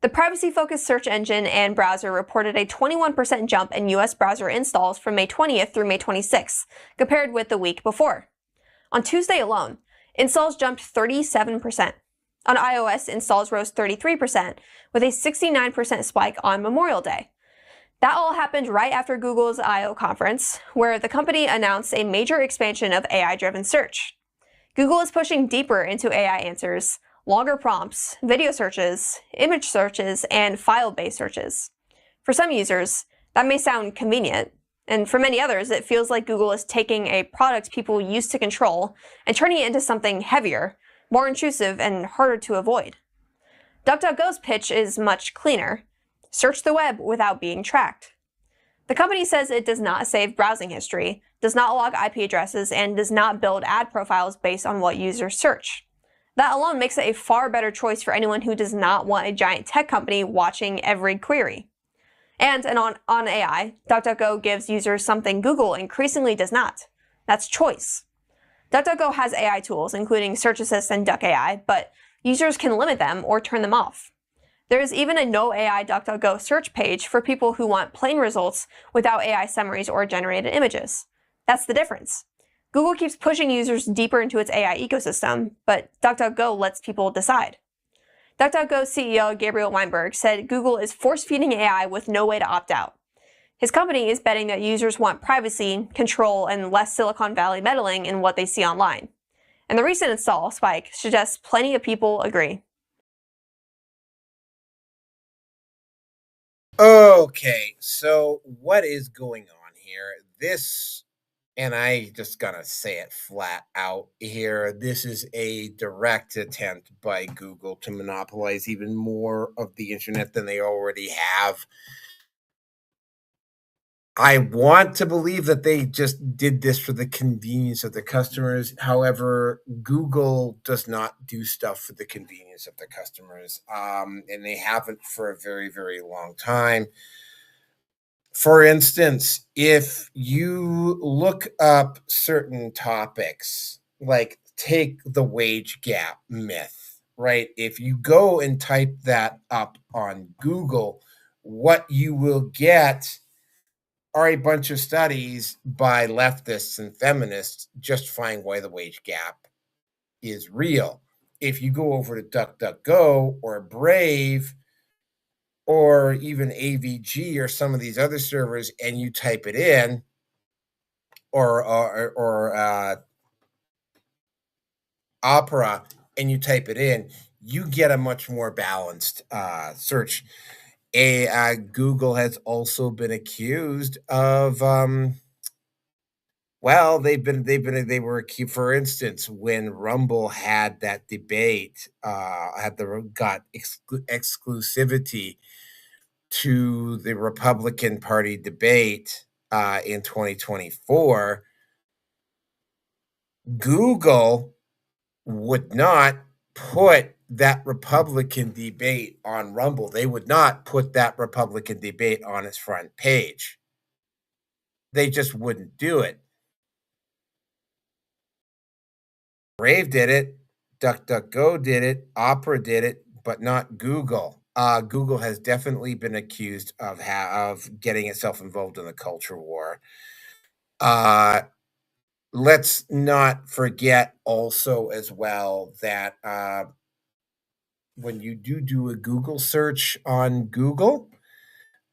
Speaker 14: The privacy-focused search engine and browser reported a 21% jump in US browser installs from May 20th through May 26th, compared with the week before. On Tuesday alone, installs jumped 37%. On iOS, installs rose 33%, with a 69% spike on Memorial Day. That all happened right after Google's I/O conference, where the company announced a major expansion of AI-driven search. Google is pushing deeper into AI answers, longer prompts, video searches, image searches, and file-based searches. For some users, that may sound convenient, and for many others, it feels like Google is taking a product people used to control and turning it into something heavier, more intrusive, and harder to avoid. DuckDuckGo's pitch is much cleaner. Search the web without being tracked. The company says it does not save browsing history, does not log IP addresses, and does not build ad profiles based on what users search. That alone makes it a far better choice for anyone who does not want a giant tech company watching every query. And on AI, DuckDuckGo gives users something Google increasingly does not. That's choice. DuckDuckGo has AI tools, including Search Assist and Duck AI, but users can limit them or turn them off. There is even a no AI DuckDuckGo search page for people who want plain results without AI summaries or generated images. That's the difference. Google keeps pushing users deeper into its AI ecosystem, but DuckDuckGo lets people decide. DuckDuckGo CEO Gabriel Weinberg said Google is force-feeding AI with no way to opt out. His company is betting that users want privacy, control, and less Silicon Valley meddling in what they see online. And the recent install spike suggests plenty of people agree.
Speaker 1: Okay, so what is going on here? This, and I just gotta say it flat out here, this is a direct attempt by Google to monopolize even more of the internet than they already have. I want to believe that they just did this for the convenience of the customers. However, Google does not do stuff for the convenience of the customers, and they haven't for a very, very long time. For instance, if you look up certain topics, like take the wage gap myth, right? If you go and type that up on Google, what you will get are a bunch of studies by leftists and feminists justifying why the wage gap is real. If you go over to DuckDuckGo or Brave or even AVG or some of these other servers and you type it in, or Opera, and you type it in, you get a much more balanced search. Google has also been accused of well, they were accused, for instance, when Rumble had that debate, got exclusivity to the Republican Party debate in 2024. Google would not put that Republican debate on Rumble. They would not put that Republican debate on its front page. They just wouldn't do it. Brave did it, DuckDuckGo did it, Opera did it, but not Google. Google has definitely been accused of getting itself involved in the culture war. Let's not forget also as well that when you do a Google search on Google,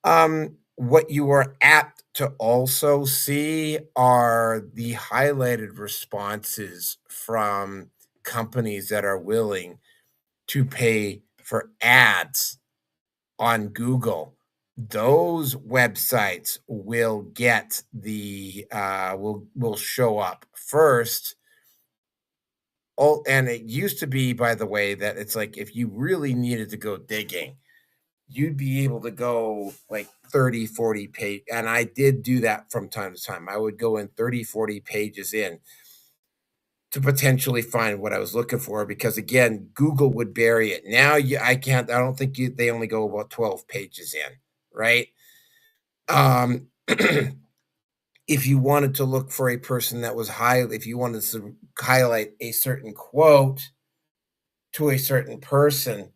Speaker 1: what you are apt to also see are the highlighted responses from companies that are willing to pay for ads on Google those websites will get the will show up first. Oh, and it used to be, by the way, that it's like if you really needed to go digging, you'd be able to go like 30, 40 page. And I did do that from time to time. I would go in 30, 40 pages in to potentially find what I was looking for because again, Google would bury it. Now I can't, I don't think they only go about 12 pages in, right? Um, if you wanted to look for a person that was high, if you wanted to highlight a certain quote to a certain person,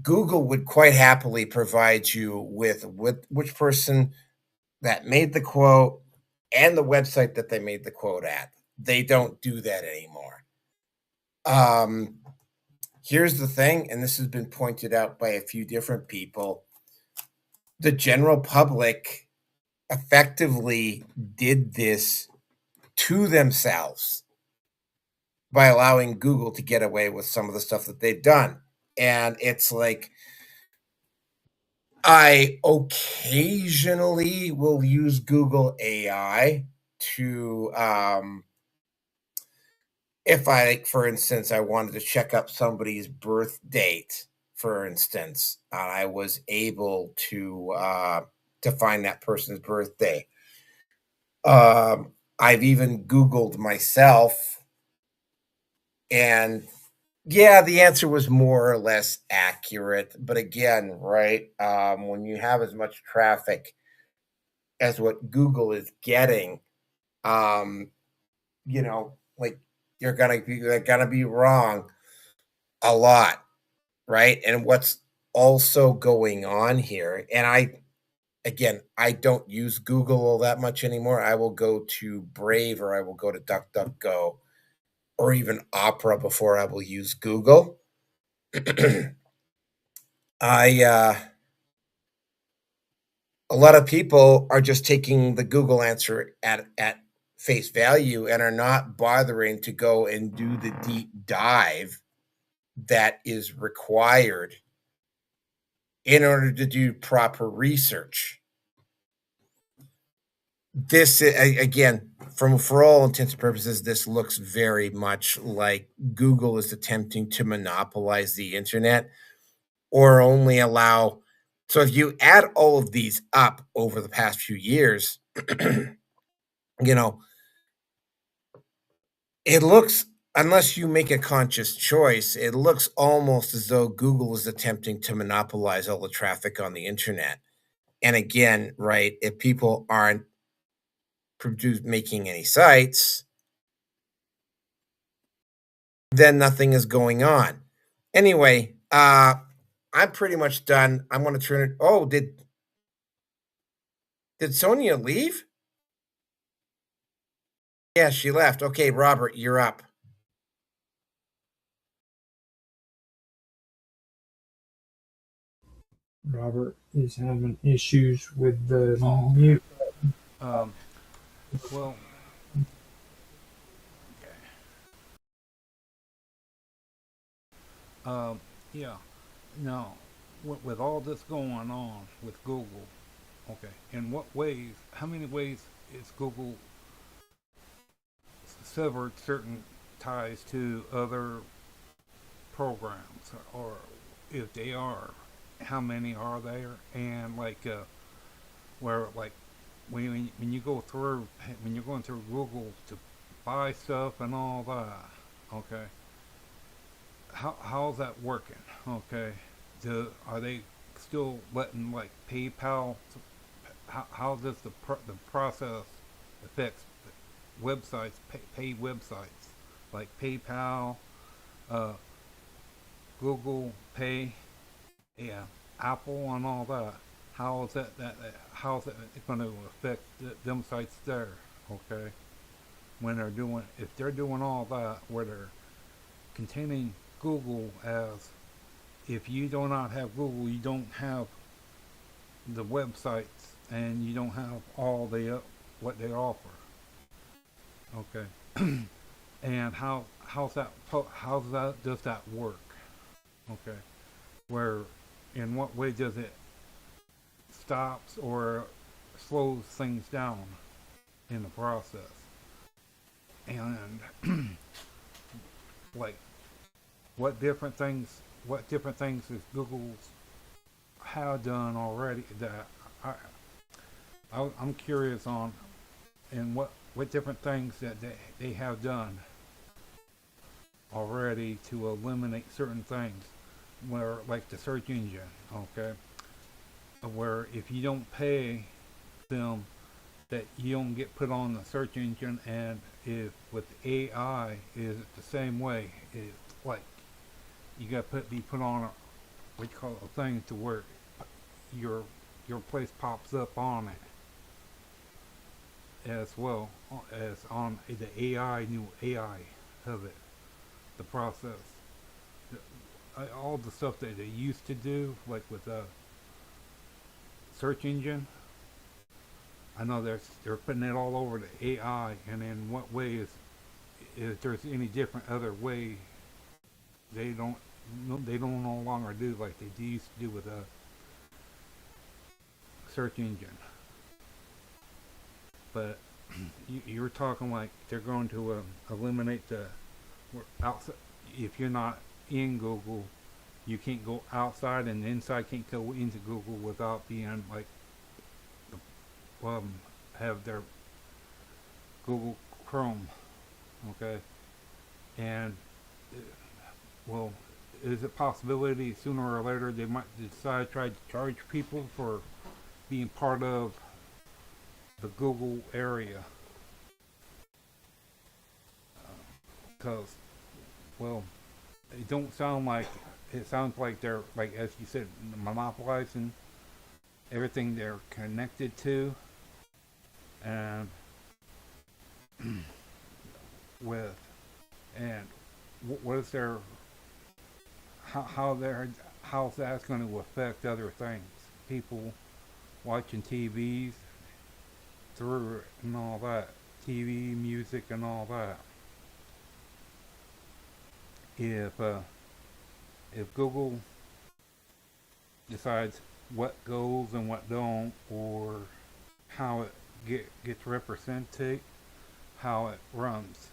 Speaker 1: Google would quite happily provide you with which person that made the quote and the website that they made the quote at. They don't do that anymore. Um, Here's the thing, and this has been pointed out by a few different people. The general public effectively did this to themselves by allowing Google to get away with some of the stuff that they've done. And it's like, I occasionally will use Google AI to, if I, like, for instance, I wanted to check up somebody's birth date, for instance, I was able to find that person's birthday. I've even Googled myself, and yeah, the answer was more or less accurate. But again, right, when you have as much traffic as what Google is getting, um, like they're gonna be wrong a lot, right? And what's also going on here, and I don't use Google all that much anymore. I will go to Brave or I will go to DuckDuckGo or even Opera before I will use Google. I A lot of people are just taking the Google answer at face value and are not bothering to go and do the deep dive that is required in order to do proper research. This again, for all intents and purposes, this looks very much like Google is attempting to monopolize the internet or only allow. So if you add all of these up over the past few years, you know, it looks, unless you make a conscious choice, it looks almost as though Google is attempting to monopolize all the traffic on the internet. And again, right, if people aren't making any sites, then nothing is going on. Anyway, I'm pretty much done. I'm going to turn it. Oh, did Sonia leave? Yeah, she left. Okay, Robert, you're up.
Speaker 3: Robert is having issues with the mute.
Speaker 13: Well, yeah. Now, with all this going on with Google, okay, in what ways, how many ways is Google severed certain ties to other programs, or if they are, how many are there? And where when you go through, when you're going through Google to buy stuff and all that, okay, how's that working? Okay, are they still letting like PayPal? How does the process affect websites, pay websites like PayPal, Google Pay, yeah, Apple, and all that? How is how is it going to affect them sites there? Okay, when they're doing, if they're doing all that, where they're containing Google as, if you do not have Google, you don't have the websites, and you don't have all the what they offer. Okay, and how's that does that work? Okay, where, in what way does it stops or slows things down in the process. And like what different things is Google's have done already that I'm curious on, and what different things that they have done already to eliminate certain things, where like the search engine, okay, where if you don't pay them, that you don't get put on the search engine. And if with AI is the same way, it's like you got to be put on what you call a thing to where your place pops up on it, as well as on the new AI of it, the process. All the stuff that they used to do, like with a search engine, I know they're putting it all over the AI, and in what way is if there's any different other way, they don't no longer do like they used to do with a search engine. But you're talking like they're going to eliminate the outside. If you're not in Google, you can't go outside, and the inside can't go into Google without being like have their Google Chrome, okay? And well, is it a possibility sooner or later they might decide to try to charge people for being part of the Google area? Because well, it don't sound like, it sounds like they're, like as you said, monopolizing everything they're connected to, and with, and what is their, how's that's going to affect other things, people watching TVs through it and all that, TV, music and all that. If Google decides what goes and what don't, or how it gets represented, how it runs,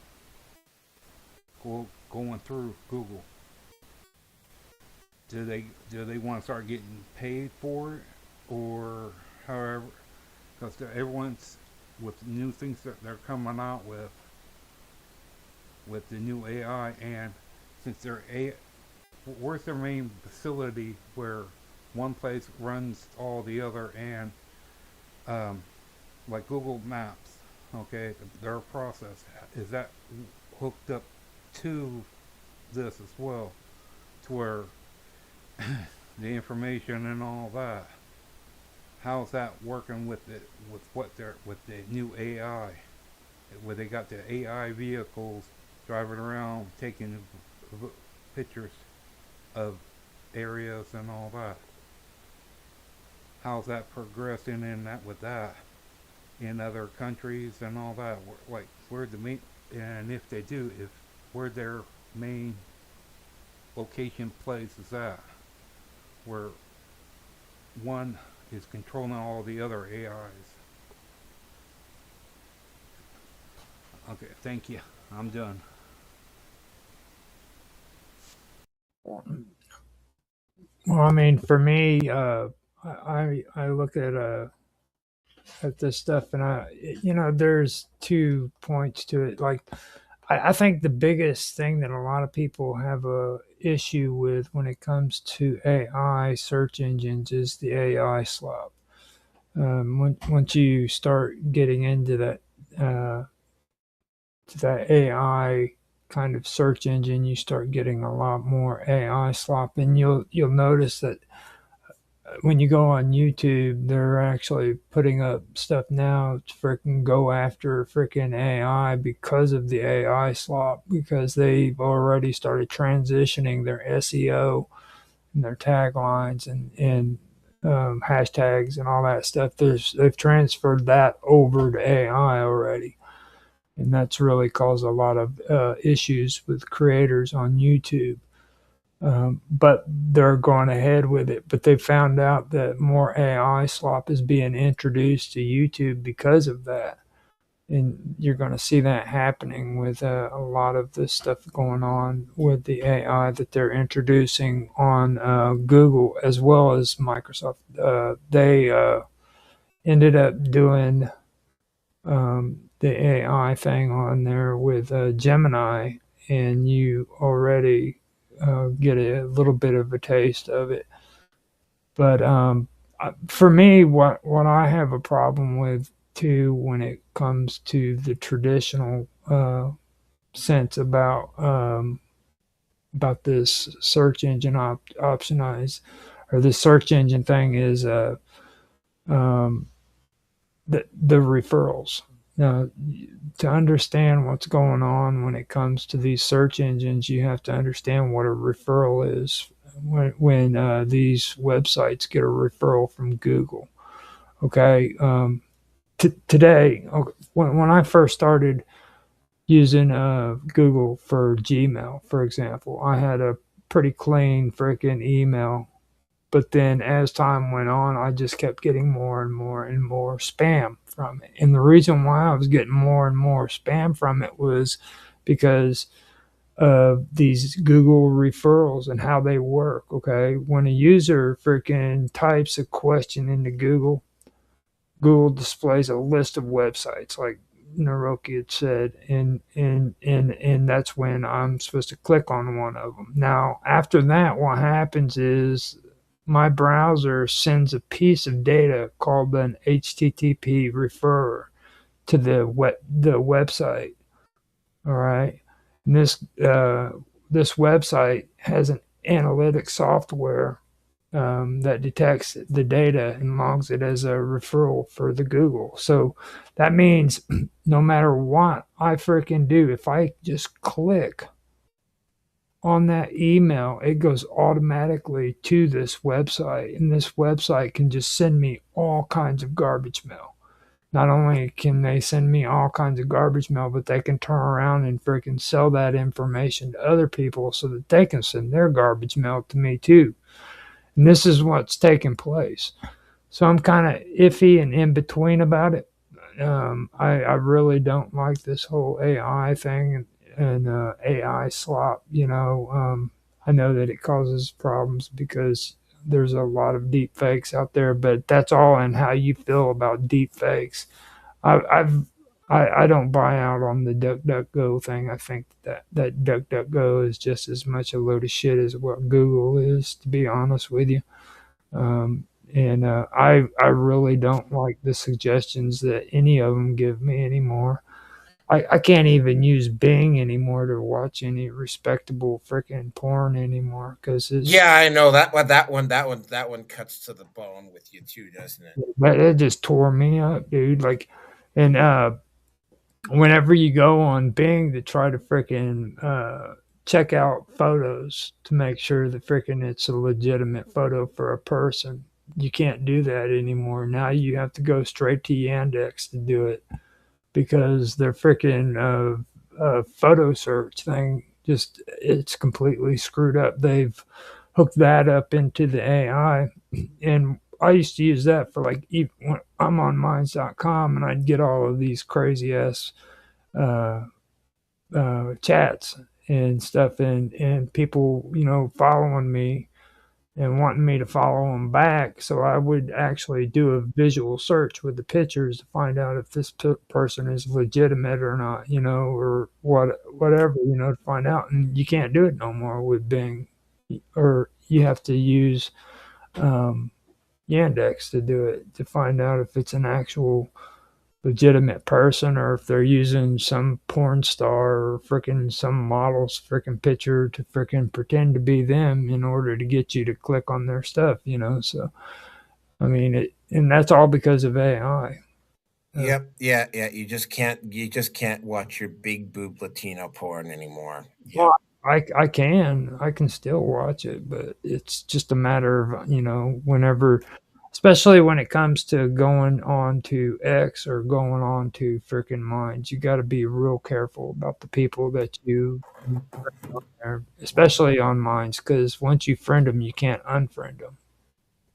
Speaker 13: going through Google, do they want to start getting paid for it, or however? Because everyone's with new things that they're coming out with the new AI, and since they're where's their main facility where one place runs all the other, and like Google Maps, okay, their process, is that hooked up to this as well, to where the information and all that, how's that working with it, with the new AI, where they got the AI vehicles driving around taking pictures of areas and all that? How's that progressing in that with that in other countries and all that? Like where the main, and if they do, if where their main location place is at, where one is controlling all the other AIs. Okay, thank you. I'm done.
Speaker 3: Well, I mean, for me, I look at this stuff, and there's 2 points to it. Like, I think the biggest thing that a lot of people have a issue with when it comes to AI search engines is the AI slop. Once you start getting into that to that AI kind of search engine, you start getting a lot more AI slop, and you'll notice that when you go on YouTube, they're actually putting up stuff now to freaking go after freaking AI because of the AI slop, because they've already started transitioning their SEO and their taglines and hashtags and all that stuff. They've transferred that over to AI already. And that's really caused a lot of issues with creators on YouTube. But they're going ahead with it. But they found out that more AI slop is being introduced to YouTube because of that. And you're going to see that happening with a lot of this stuff going on with the AI that they're introducing on Google as well as Microsoft. They ended up doing the AI thing on there with Gemini, and you already get a little bit of a taste of it. But for me, what I have a problem with too when it comes to the traditional sense about this search engine optimize or the search engine thing is um, the referrals. Now, to understand what's going on when it comes to these search engines, you have to understand what a referral is. When these websites get a referral from Google, okay. Today, when I first started using Google for Gmail, for example, I had a pretty clean freaking email. But then as time went on, I just kept getting more and more and more spam from it. And the reason why I was getting more and more spam from it was because of these Google referrals and how they work. Okay. When a user freaking types a question into Google, Google displays a list of websites like Naroki had said, and that's when I'm supposed to click on one of them. Now, after that, what happens is my browser sends a piece of data called an HTTP referrer to the website. All right, and this website has an analytic software that detects the data and logs it as a referral for the Google. So that means no matter what I freaking do, if I just click on that email, it goes automatically to this website, and this website can just send me all kinds of garbage mail. Not only can they send me all kinds of garbage mail, but they can turn around and freaking sell that information to other people so that they can send their garbage mail to me too. And this is what's taking place. So I'm kind of iffy and in between about it. I really don't like this whole AI thing and AI slop. I know that it causes problems because there's a lot of deep fakes out there, but that's all in how you feel about deep fakes. I don't buy out on the DuckDuckGo thing. I think that DuckDuckGo is just as much a load of shit as what Google is, to be honest with you. And I really don't like the suggestions that any of them give me anymore. I can't even use Bing anymore to watch any respectable freaking porn anymore because it's
Speaker 1: Yeah, I know that one cuts to the bone with you too, doesn't it?
Speaker 3: but it just tore me up, dude. Like, and whenever you go on Bing to try to freaking check out photos to make sure that freaking it's a legitimate photo for a person, you can't do that anymore. Now you have to go straight to Yandex to do it because their freaking photo search thing just it's completely screwed up. They've hooked that up into the AI, and I used to use that for like even when I'm on minds.com and I'd get all of these crazy ass uh, chats and stuff, and people following me and wanting me to follow them back. So I would actually do a visual search with the pictures to find out if this person is legitimate or not, or whatever, to find out. And you can't do it no more with Bing, or you have to use Yandex to do it to find out if it's an actual legitimate person or if they're using some porn star or freaking some model's freaking picture to freaking pretend to be them in order to get you to click on their stuff, So, I mean, and that's all because of AI.
Speaker 1: Yep, yeah. You just can't watch your big boob Latino porn anymore. Yeah.
Speaker 3: Well, I can still watch it, but it's just a matter of, whenever, especially when it comes to going on to X or going on to freaking Minds. You got to be real careful about the people that you friend on there, especially on Minds, because once you friend them, you can't unfriend them.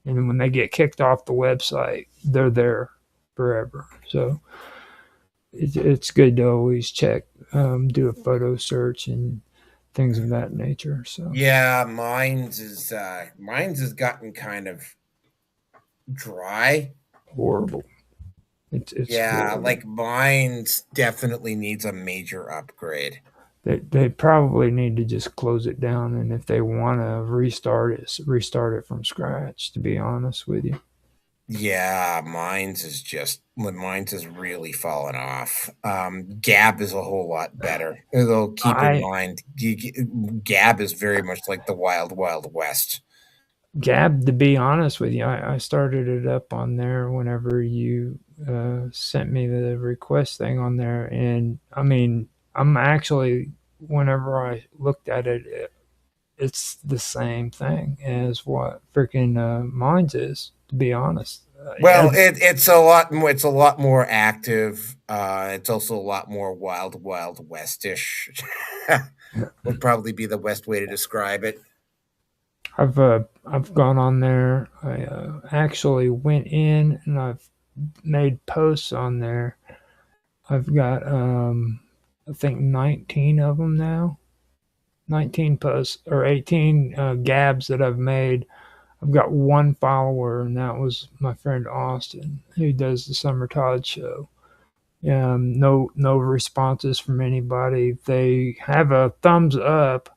Speaker 3: And then when they get kicked off the website, they're there forever. So it's good to always check, do a photo search and things of that nature. So
Speaker 1: Yeah, Minds has gotten kind of dry.
Speaker 3: horrible. It's
Speaker 1: Yeah,
Speaker 3: horrible.
Speaker 1: like Minds definitely needs a major upgrade.
Speaker 3: They probably need to just close it down, and if they want to restart it from scratch. To be honest with you.
Speaker 1: Yeah, Minds has really fallen off. Gab is a whole lot better. Though keep in mind, Gab is very much like the Wild Wild West.
Speaker 3: Gab, to be honest with you, I started it up on there whenever you sent me the request thing on there, and I mean, I'm actually whenever I looked at it, it's the same thing as what freaking Minds is. To be honest,
Speaker 1: Well, it's a lot more. It's a lot more active. It's also a lot more Wild Wild Westish. Would probably be the best way to describe it.
Speaker 3: I've gone on there. I actually went in and I've made posts on there. I've got I think 19 of them now. 19 posts or 18 gabs that I've made. I've got one follower, and that was my friend Austin, who does the Summer Todd show. No responses from anybody. They have a thumbs up,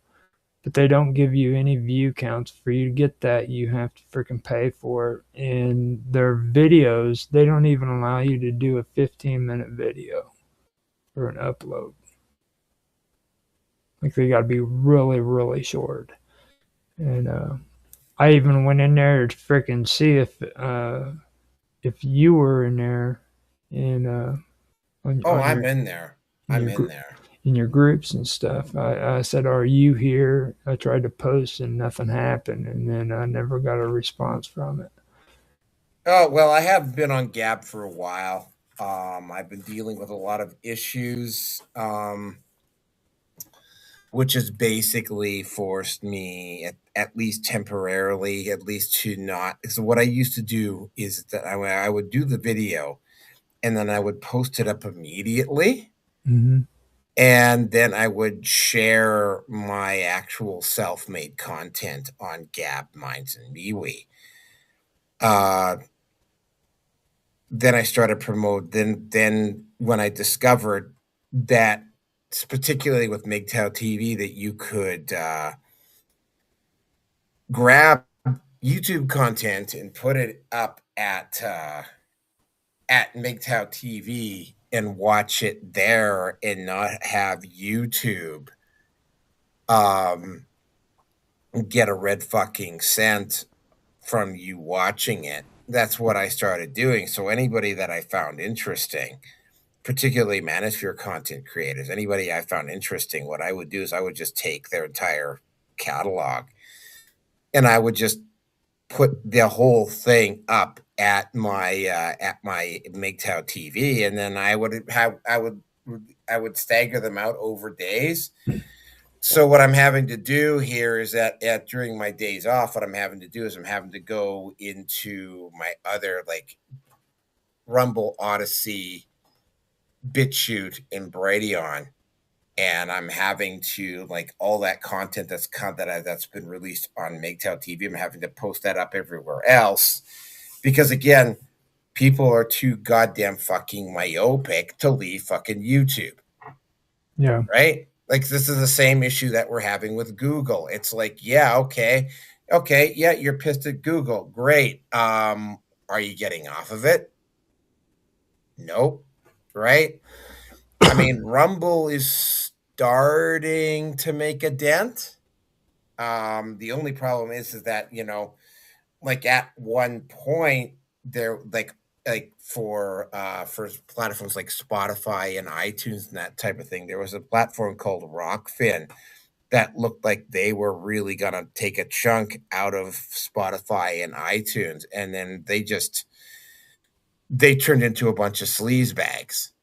Speaker 3: but they don't give you any view counts. For you to get that, you have to freaking pay for it. And their videos, they don't even allow you to do a 15-minute video for an upload. Like they got to be really, really short. And I even went in there to freaking see if you were in there, and
Speaker 1: I'm in there. I'm in there.
Speaker 3: In your groups and stuff. I said, "Are you here?" I tried to post and nothing happened, and then I never got a response from it.
Speaker 1: Oh well, I have been on Gab for a while. I've been dealing with a lot of issues. Which has basically forced me, at least temporarily, at least to not. So what I used to do is that I would do the video, and then I would post it up immediately,
Speaker 3: Mm-hmm.
Speaker 1: and then I would share my actual self-made content on Gab, Minds, and MeWe. Then I started promote. Then when I discovered that, particularly with MGTOW TV, that you could grab YouTube content and put it up at MGTOW TV and watch it there and not have YouTube get a red fucking cent from you watching it. That's what I started doing. So anybody that I found interesting, particularly manosphere content creators, anybody I found interesting, what I would do is I would just take their entire catalog and I would just put the whole thing up at my MGTOW TV, and then I would stagger them out over days. So what I'm having to do here is that during my days off, what I'm having to do is I'm having to go into my other like Rumble, Odyssey, BitChute, and Brighteon, and I'm having to like all that content that's been released on MGTOW TV. I'm having to post that up everywhere else because again, people are too goddamn fucking myopic to leave fucking YouTube.
Speaker 3: Yeah.
Speaker 1: Right? Like this is the same issue that we're having with Google. It's like, yeah, okay, yeah, you're pissed at Google. Great. Are you getting off of it? Nope. Right? I mean, Rumble is starting to make a dent. The only problem is that, like at one point there like for platforms like Spotify and iTunes and that type of thing, there was a platform called Rockfin that looked like they were really gonna take a chunk out of Spotify and iTunes, and then they turned into a bunch of sleaze bags.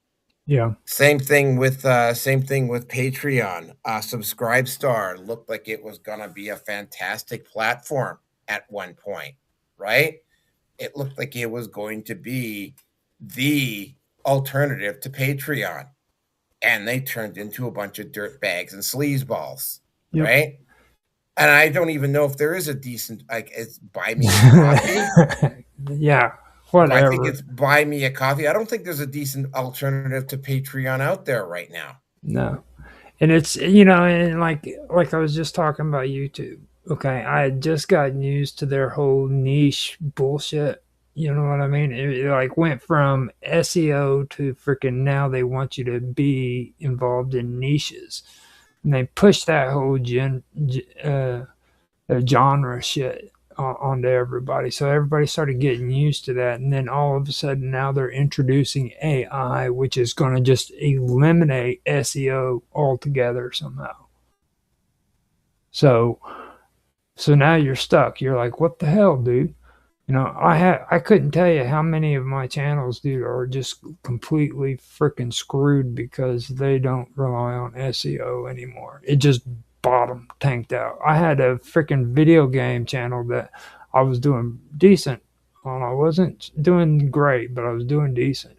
Speaker 3: Yeah.
Speaker 1: Same thing with Patreon. Subscribestar looked like it was gonna be a fantastic platform at one point, right? It looked like it was going to be the alternative to Patreon, and they turned into a bunch of dirt bags and sleazeballs,
Speaker 3: Yep.
Speaker 1: right? And I don't even know if there is a decent, like, it's Buy Me a Coffee.
Speaker 3: Yeah,
Speaker 1: I think
Speaker 3: whatever.
Speaker 1: it's Buy Me a Coffee. I don't think there's a decent alternative to Patreon out there right now.
Speaker 3: No. And it's, and like I was just talking about YouTube. Okay, I had just gotten used to their whole niche bullshit. You know what I mean? It like went from SEO to freaking now they want you to be involved in niches. And they push that whole genre shit onto everybody. So everybody started getting used to that. And then all of a sudden now they're introducing AI, which is going to just eliminate SEO altogether somehow. So now you're stuck. You're like, what the hell, dude? I couldn't tell you how many of my channels, dude, are just completely freaking screwed because they don't rely on SEO anymore. It just bottom tanked out. I had a freaking video game channel that I was doing decent on. I wasn't doing great, but I was doing decent.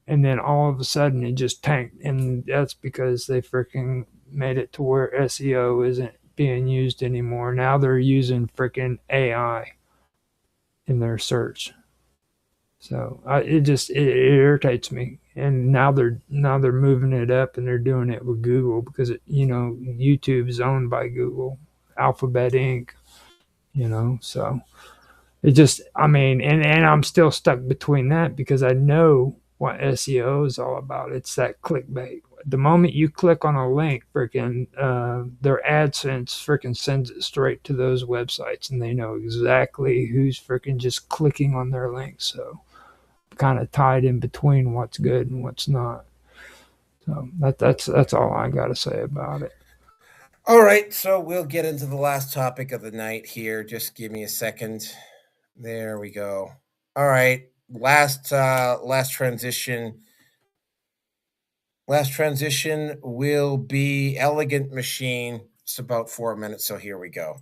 Speaker 3: And then all of a sudden it just tanked. And that's because they freaking made it to where SEO isn't being used anymore. Now they're using freaking AI in their search. So it irritates me. And now they're moving it up and they're doing it with Google because YouTube is owned by Google, Alphabet Inc. So it just, and I'm still stuck between that because I know what SEO is all about. It's that clickbait. The moment you click on a link, freaking their AdSense freaking sends it straight to those websites, and they know exactly who's freaking just clicking on their links. So kind of tied in between what's good and what's not. So that's all I got to say about it.
Speaker 1: All right, so we'll get into the last topic of the night here. Just give me a second. There we go. All right, last transition. Last transition will be Elegant Machine. It's about 4 minutes, so here we go.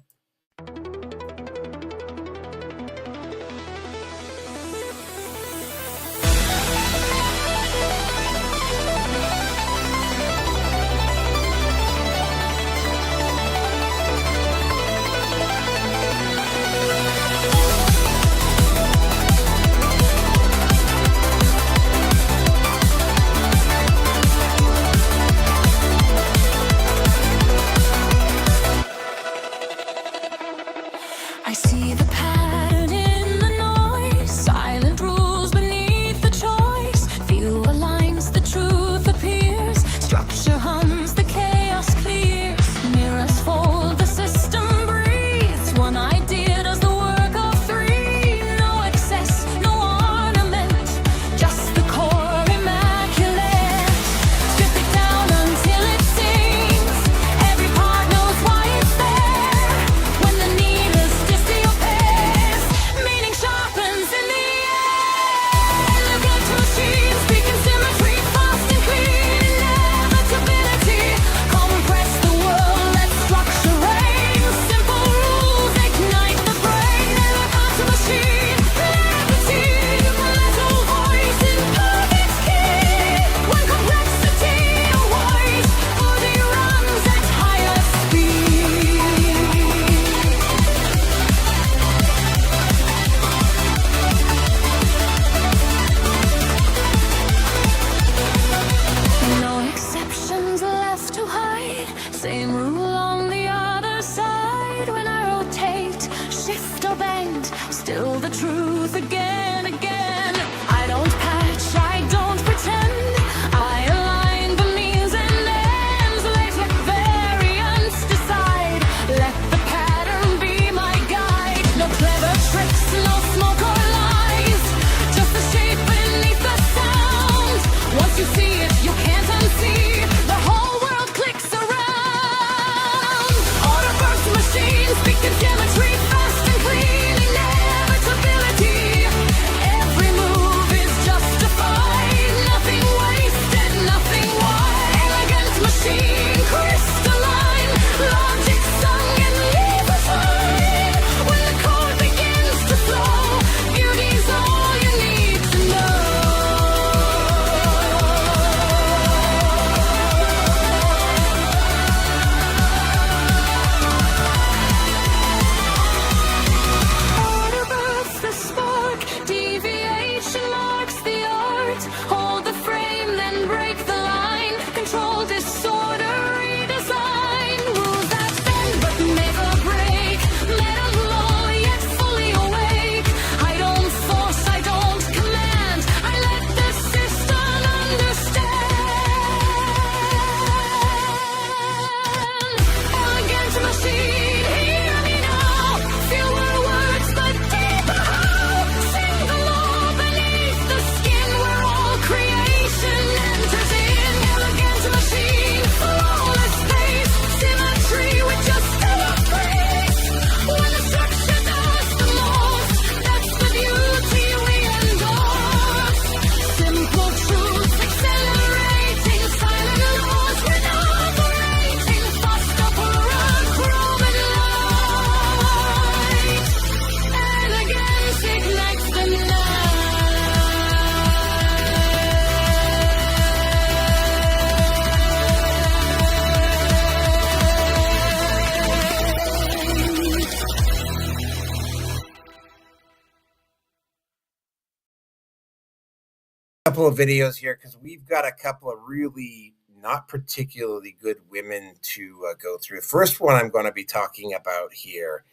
Speaker 1: couple of videos here because we've got a couple of really not particularly good women to go through. First one I'm going to be talking about here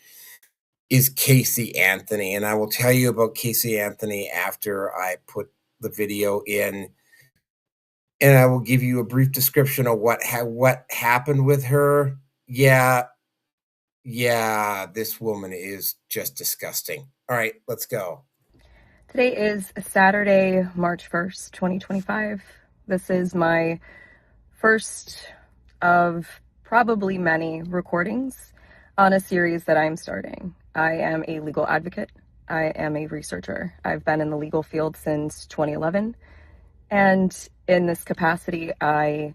Speaker 1: is Casey Anthony, and I will tell you about Casey Anthony after I put the video in, and I will give you a brief description of what happened with her. Yeah, this woman is just disgusting. All right, let's go.
Speaker 9: Today is Saturday, March 1st, 2025. This is my first of probably many recordings on a series that I'm starting. I am a legal advocate. I am a researcher. I've been in the legal field since 2011. And in this capacity, I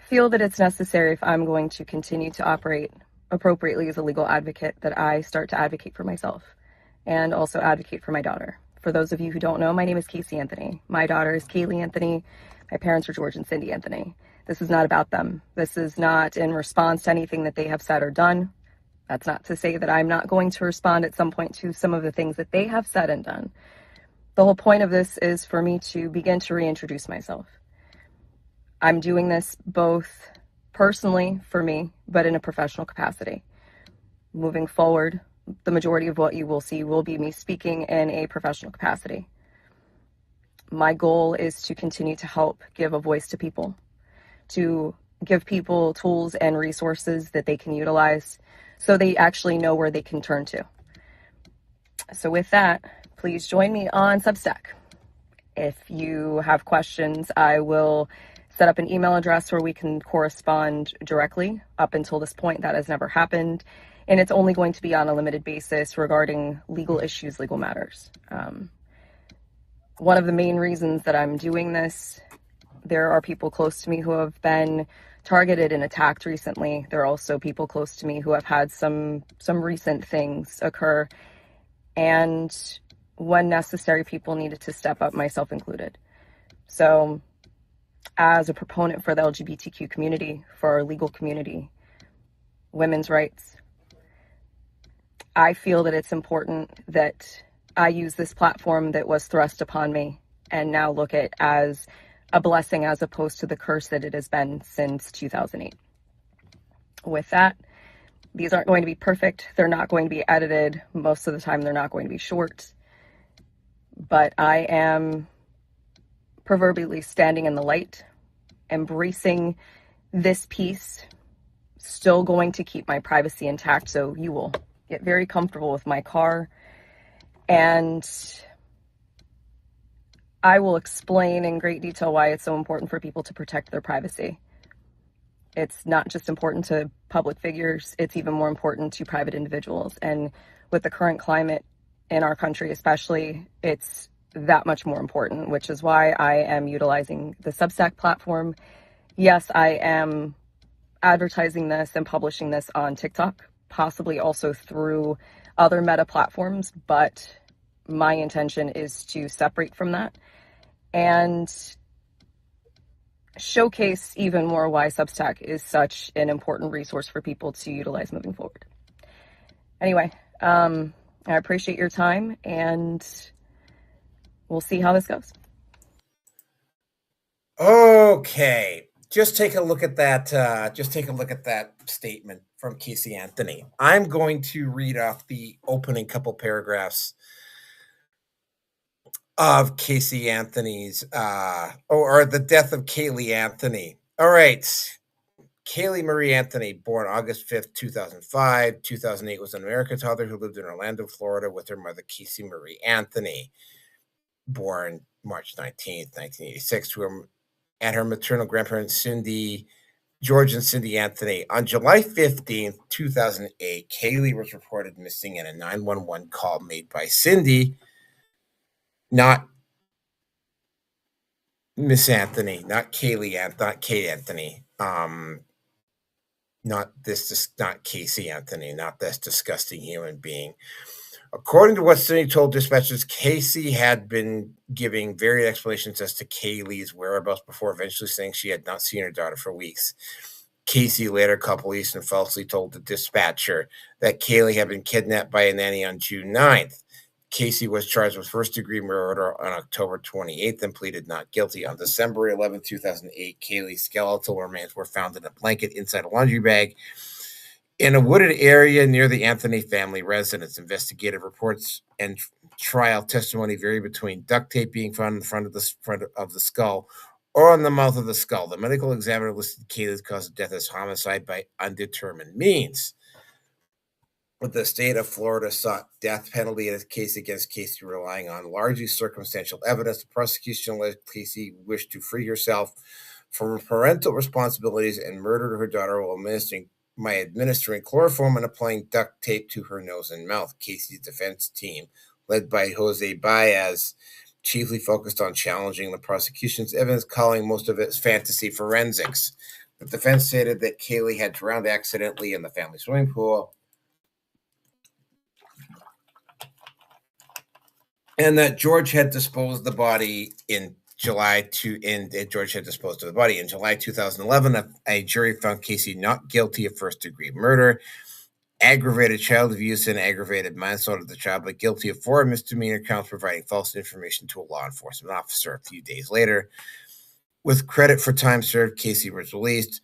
Speaker 9: feel that it's necessary, if I'm going to continue to operate appropriately as a legal advocate, that I start to advocate for myself and also advocate for my daughter. For those of you who don't know, my name is Casey Anthony. My daughter is Kaylee Anthony. My parents are George and Cindy Anthony. This is not about them. This is not in response to anything that they have said or done. That's not to say that I'm not going to respond at some point to some of the things that they have said and done. The whole point of this is for me to begin to reintroduce myself. I'm doing this both personally for me, but in a professional capacity. Moving forward, the majority of what you will see will be me speaking in a professional capacity. My goal is to continue to help give a voice to people, to give people tools and resources that they can utilize so they actually know where they can turn to. So with that, please join me on Substack. If you have questions, I will set up an email address where we can correspond directly. Up until this point, that has never happened. And it's only going to be on a limited basis regarding legal issues, legal matters. One of the main reasons that I'm doing this, there are people close to me who have been targeted and attacked recently. There are also people close to me who have had some recent things occur. And when necessary, people needed to step up, myself included. So as a proponent for the LGBTQ community, for our legal community, women's rights, I feel that it's important that I use this platform that was thrust upon me and now look at as a blessing as opposed to the curse that it has been since 2008. With that, these aren't going to be perfect. They're not going to be edited. Most of the time, they're not going to be short. But I am proverbially standing in the light, embracing this piece, still going to keep my privacy intact. So you will get very comfortable with my car, and I will explain in great detail why it's so important for people to protect their privacy. It's not just important to public figures, it's even more important to private individuals. And with the current climate in our country especially, it's that much more important, which is why I am utilizing the Substack platform. Yes, I am advertising this and publishing this on TikTok, possibly also through other meta platforms, but my intention is to separate from that and showcase even more why Substack is such an important resource for people to utilize moving forward. Anyway, I appreciate your time, and we'll see how this goes.
Speaker 1: Okay, just take a look at that. Just take a look at that statement from Casey Anthony. I'm going to read off the opening couple paragraphs of Casey Anthony's, or the death of Kaylee Anthony. All right. Kaylee Marie Anthony, born August 5th, 2005. 2008 was an American toddler who lived in Orlando, Florida with her mother, Casey Marie Anthony, born March 19th, 1986, and her maternal grandparents, George and Cindy Anthony. On July 15th, 2008, Kaylee was reported missing in a 911 call made by Cindy, not Miss Anthony, not Kaylee, not Kate Anthony, not Casey Anthony, not this disgusting human being. According to what Cindy told dispatchers, Casey had been giving varied explanations as to Kaylee's whereabouts before eventually saying she had not seen her daughter for weeks. Casey later called police and falsely told the dispatcher that Kaylee had been kidnapped by a nanny on June 9th. Casey was charged with first-degree murder on October 28th and pleaded not guilty. On December 11, 2008, Kaylee's skeletal remains were found in a blanket inside a laundry bag in a wooded area near the Anthony family residence. Investigative reports and trial testimony vary between duct tape being found in front of the skull or on the mouth of the skull. The medical examiner listed Kaylee's cause of death as homicide by undetermined means. The state of Florida sought death penalty in a case against Casey, relying on largely circumstantial evidence. The prosecution alleged Casey wished to free herself from parental responsibilities and murdered her daughter while administering chloroform and applying duct tape to her nose and mouth. Casey's defense team, led by Jose Baez, chiefly focused on challenging the prosecution's evidence, calling most of it fantasy forensics. The defense stated that Kaylee had drowned accidentally in the family swimming pool, and that George had disposed of the body in July 2011. A jury found Casey not guilty of first-degree murder, aggravated child abuse, and aggravated manslaughter of the child, but guilty of 4 misdemeanor counts providing false information to a law enforcement officer. A few days later, with credit for time served, Casey was released.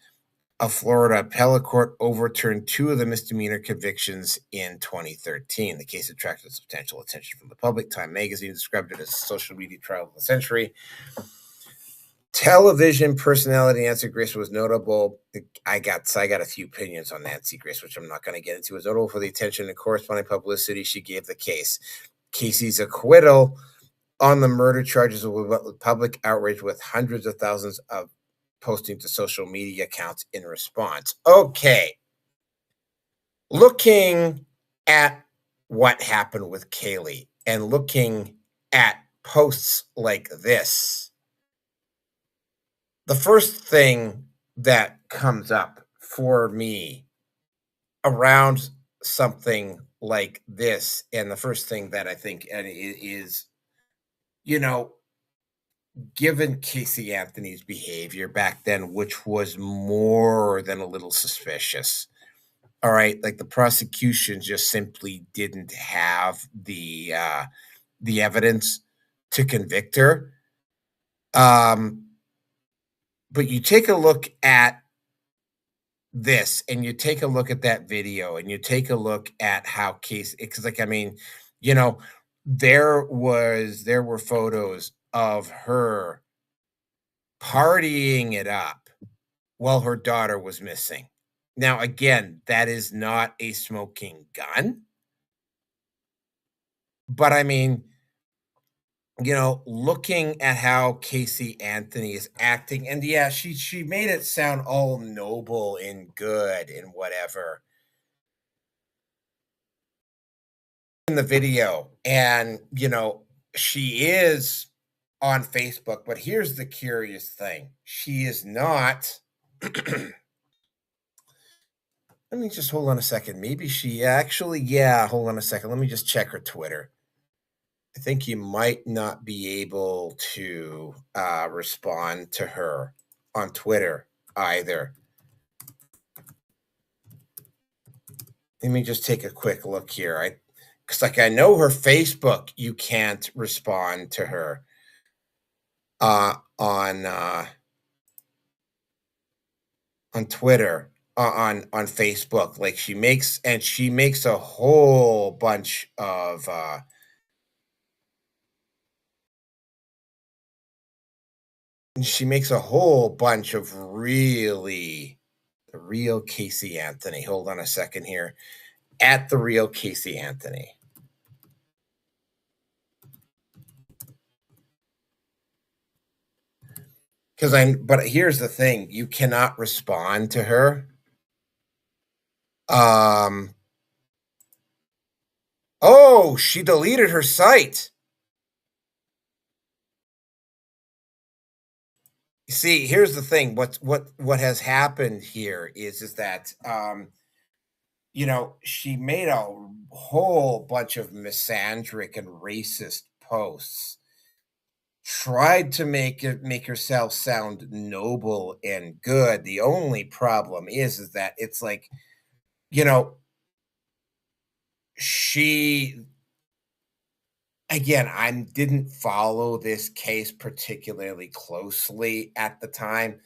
Speaker 1: A Florida appellate court overturned 2 of the misdemeanor convictions in 2013. The case attracted substantial attention from the public. Time magazine described it as a social media trial of the century. Television personality Nancy Grace was notable. I got a few opinions on Nancy Grace, which I'm not going to get into. It was notable for the attention and corresponding publicity she gave the case. Casey's acquittal on the murder charges with public outrage, with hundreds of thousands of posting to social media accounts in response. Okay. Looking at what happened with Kaylee and looking at posts like this, the first thing that comes up for me around something like this, and the first thing that I think is, given Casey Anthony's behavior back then, which was more than a little suspicious, all right, like the prosecution just simply didn't have the evidence to convict her. But you take a look at this, and you take a look at that video, and you take a look at how Casey, because there were photos of her partying it up while her daughter was missing. Now, again, that is not a smoking gun. But looking at how Casey Anthony is acting, and yeah, she made it sound all noble and good and whatever in the video. And, she is on Facebook, but here's the curious thing. She is not. Let me just hold on a second. Maybe she actually, hold on a second. Let me just check her Twitter. I think you might not be able to respond to her on Twitter either. Let me just take a quick look here. Because I know her Facebook, you can't respond to her on Twitter, on Facebook. Like she makes a whole bunch of really the real Casey Anthony. Hold on a second here. At the real Casey Anthony. But here's the thing, you cannot respond to her. Oh, she deleted her site. See, here's the thing. What has happened here is that she made a whole bunch of misandric and racist posts, tried to make herself sound noble and good. The only problem is that it's like, she again, I didn't follow this case particularly closely at the time,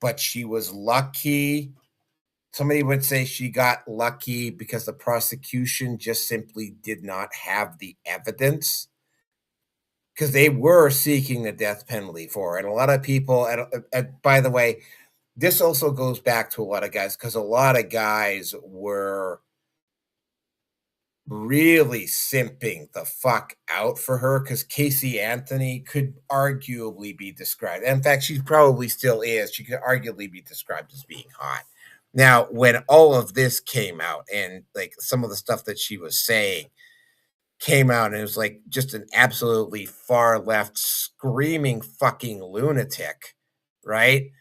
Speaker 1: but she was lucky. Somebody would say she got lucky because the prosecution just simply did not have the evidence, because they were seeking the death penalty for her. And a lot of people, by the way, this also goes back to a lot of guys, because a lot of guys were really simping the fuck out for her, because Casey Anthony could arguably be described. In fact, she probably still is. She could arguably be described as being hot. Now, when all of this came out and like some of the stuff that she was saying came out, and it was like just an absolutely far left screaming fucking lunatic, right?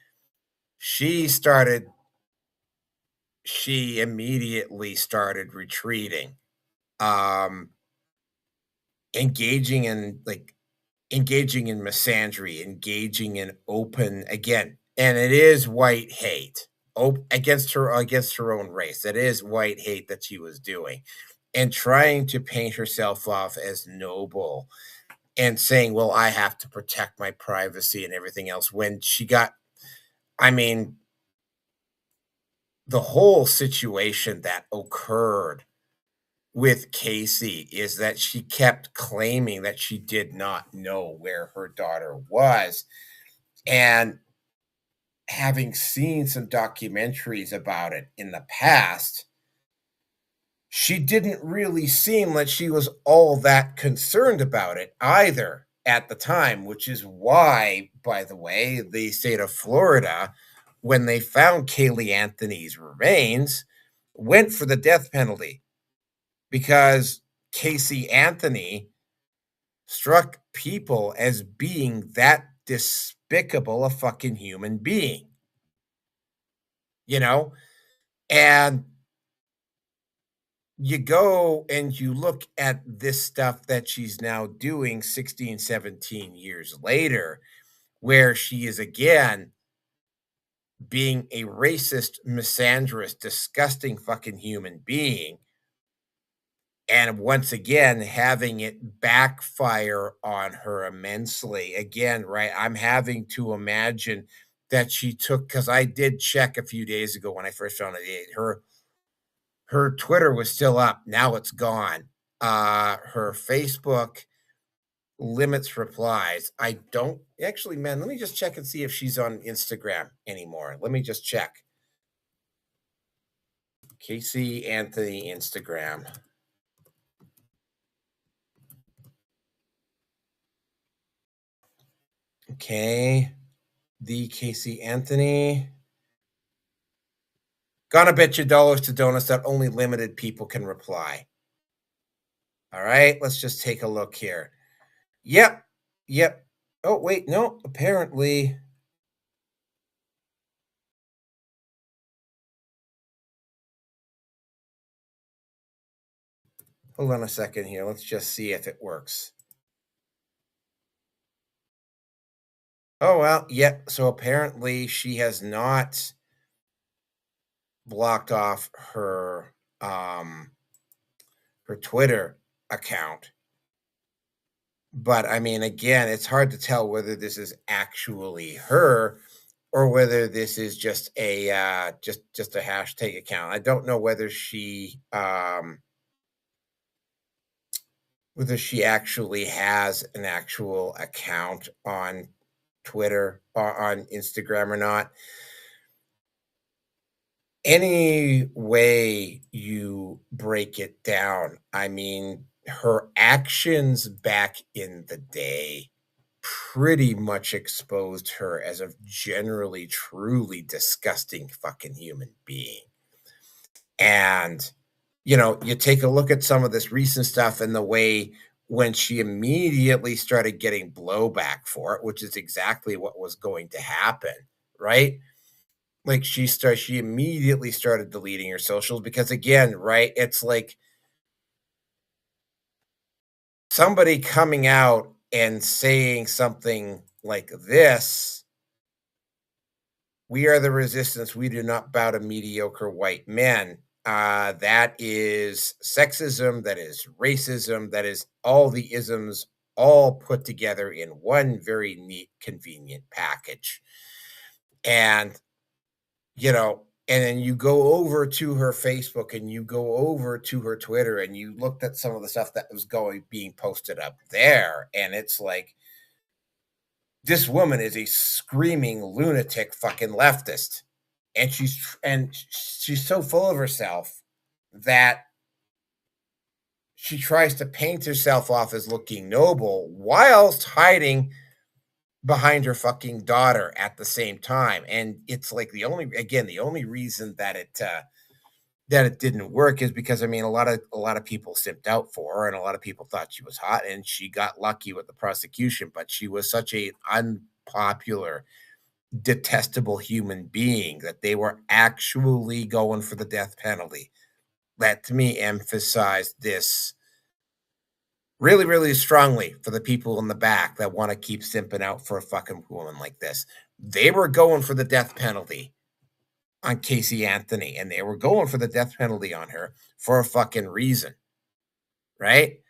Speaker 1: She immediately started retreating, um, engaging in misandry, engaging in open, again, and it is white hate against her own race. It is white hate that she was doing, and trying to paint herself off as noble and saying, well, I have to protect my privacy and everything else, when she got, I mean, the whole situation that occurred with Casey is that she kept claiming that she did not know where her daughter was. And having seen some documentaries about it in the past, she didn't really seem like she was all that concerned about it either at the time, which is why, by the way, the state of Florida, when they found Kaylee Anthony's remains, went for the death penalty, because Casey Anthony struck people as being that despicable a fucking human being, you know? And you go and you look at this stuff that she's now doing 16, 17 years later, where she is again being a racist, misandrous, disgusting fucking human being. And once again, having it backfire on her immensely. Again, right? I'm having to imagine that she took, because I did check a few days ago when I first found it, her Twitter was still up. Now it's gone. Her Facebook limits replies. I don't actually, man, let me just check and see if she's on Instagram anymore. Let me just check. Casey Anthony Instagram. Okay. The Casey Anthony. Gonna bet you dollars to donuts that only limited people can reply. All right, let's just take a look here. Yep. Yep. Oh, wait, no, apparently. Hold on a second here. Let's just see if it works. Oh, well, yep. So apparently she has not blocked off her Twitter account. But I mean, again, it's hard to tell whether this is actually her or whether this is just a just a hashtag account. I don't know whether she actually has an actual account on Twitter or on Instagram or not. Any way you break it down, I mean, her actions back in the day pretty much exposed her as a generally truly disgusting fucking human being. And you know, you take a look at some of this recent stuff and the way when she immediately started getting blowback for it, which is exactly what was going to happen, right? Like she immediately started deleting her socials, because again, right, it's like somebody coming out and saying something like this: we are the resistance, we do not bow to mediocre white men. That is sexism, that is racism, that is all the isms all put together in one very neat, convenient package. And, and then you go over to her Facebook and you go over to her Twitter and you looked at some of the stuff that was being posted up there. And it's like, this woman is a screaming lunatic fucking leftist. And she's so full of herself that she tries to paint herself off as looking noble whilst hiding behind her fucking daughter at the same time. And it's like the only reason that it didn't work is because, I mean, a lot of people simped out for her and a lot of people thought she was hot, and she got lucky with the prosecution, but she was such an unpopular, detestable human being that they were actually going for the death penalty. That to me emphasized this really, really strongly for the people in the back that want to keep simping out for a fucking woman like this. They were going for the death penalty on Casey Anthony, and they were going for the death penalty on her for a fucking reason, right?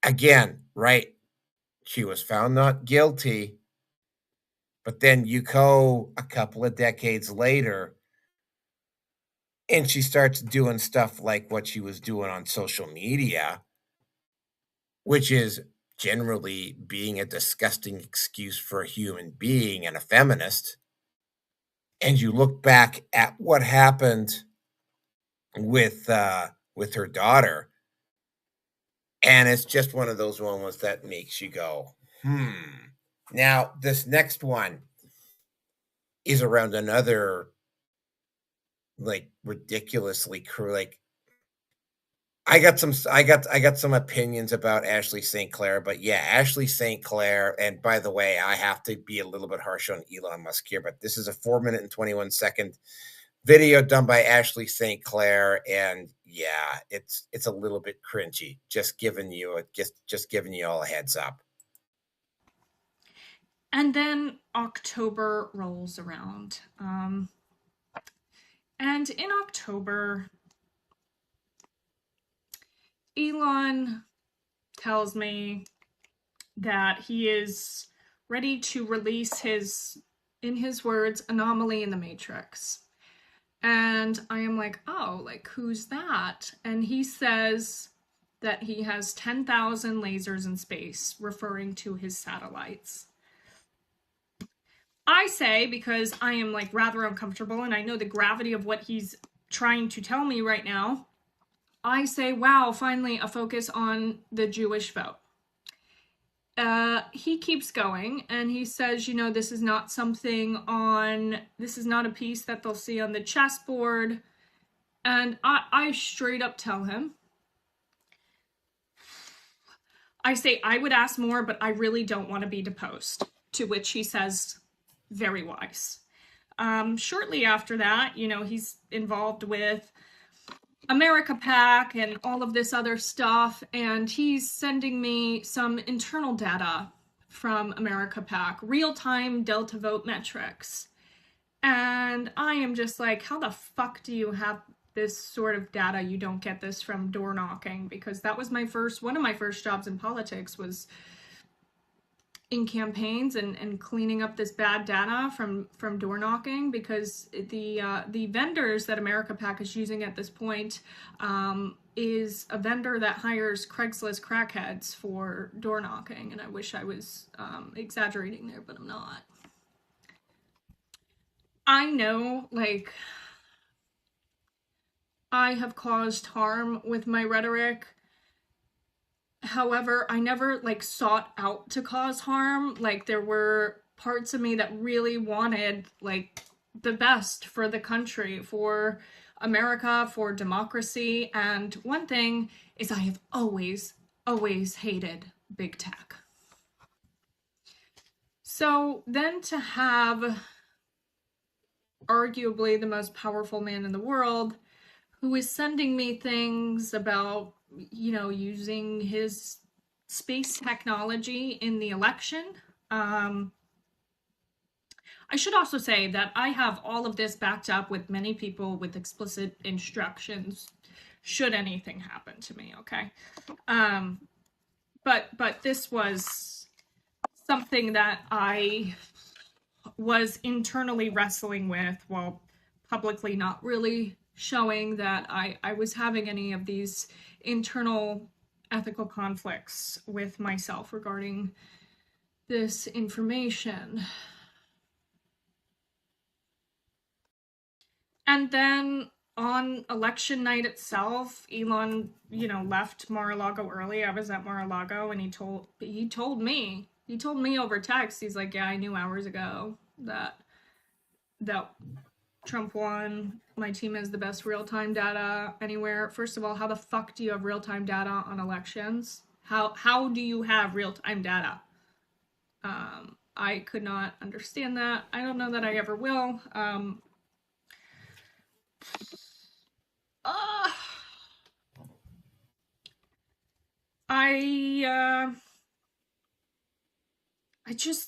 Speaker 1: Again, right? She was found not guilty, but then you go a couple of decades later, and she starts doing stuff like what she was doing on social media, which is generally being a disgusting excuse for a human being and a feminist. And you look back at what happened with her daughter, and it's just one of those moments that makes you go, Now, this next one is around another, like, ridiculously like, I got some opinions about Ashley St. Clair, but yeah, Ashley St. Clair. And by the way, I have to be a little bit harsh on Elon Musk here, but this is a 4-minute and 21-second video done by Ashley St. Clair, and yeah, it's a little bit cringy. Just giving you all a heads up.
Speaker 4: And then October rolls around, and in October, Elon tells me that he is ready to release his, in his words, anomaly in the Matrix. And I am like, oh, like, who's that? And he says that he has 10,000 lasers in space, referring to his satellites. I say, because I am, like, rather uncomfortable and I know the gravity of what he's trying to tell me right now, I say, wow, finally a focus on the Jewish vote. He keeps going and he says, this is not this is not a piece that they'll see on the chessboard. And I straight up tell him, I say, I would ask more, but I really don't want to be deposed. To which he says, very wise. Shortly after that, he's involved with America PAC and all of this other stuff, and he's sending me some internal data from America PAC, real-time Delta vote metrics. And I am just like, how the fuck do you have this sort of data? You don't get this from door knocking, because that was one of my first jobs in politics was in campaigns and cleaning up this bad data from door knocking, because the vendors that America PAC is using at this point is a vendor that hires Craigslist crackheads for door knocking, and I wish I was exaggerating there, but I'm not. I know, like, I have caused harm with my rhetoric. However, I never, like, sought out to cause harm. Like, there were parts of me that really wanted, like, the best for the country, for America, for democracy. And one thing is I have always, always hated big tech. So then to have arguably the most powerful man in the world who is sending me things about, using his space technology in the election. I should also say that I have all of this backed up with many people with explicit instructions should anything happen to me, okay? But this was something that I was internally wrestling with while publicly not really showing that I was having any of these internal ethical conflicts with myself regarding this information. And then on election night itself, Elon, left Mar-a-Lago early. I was at Mar-a-Lago, and he told me over text. He's like, "Yeah, I knew hours ago that Trump won. My team has the best real-time data anywhere." First of all, how the fuck do you have real-time data on elections? How do you have real-time data? I could not understand that. I don't know that I ever will.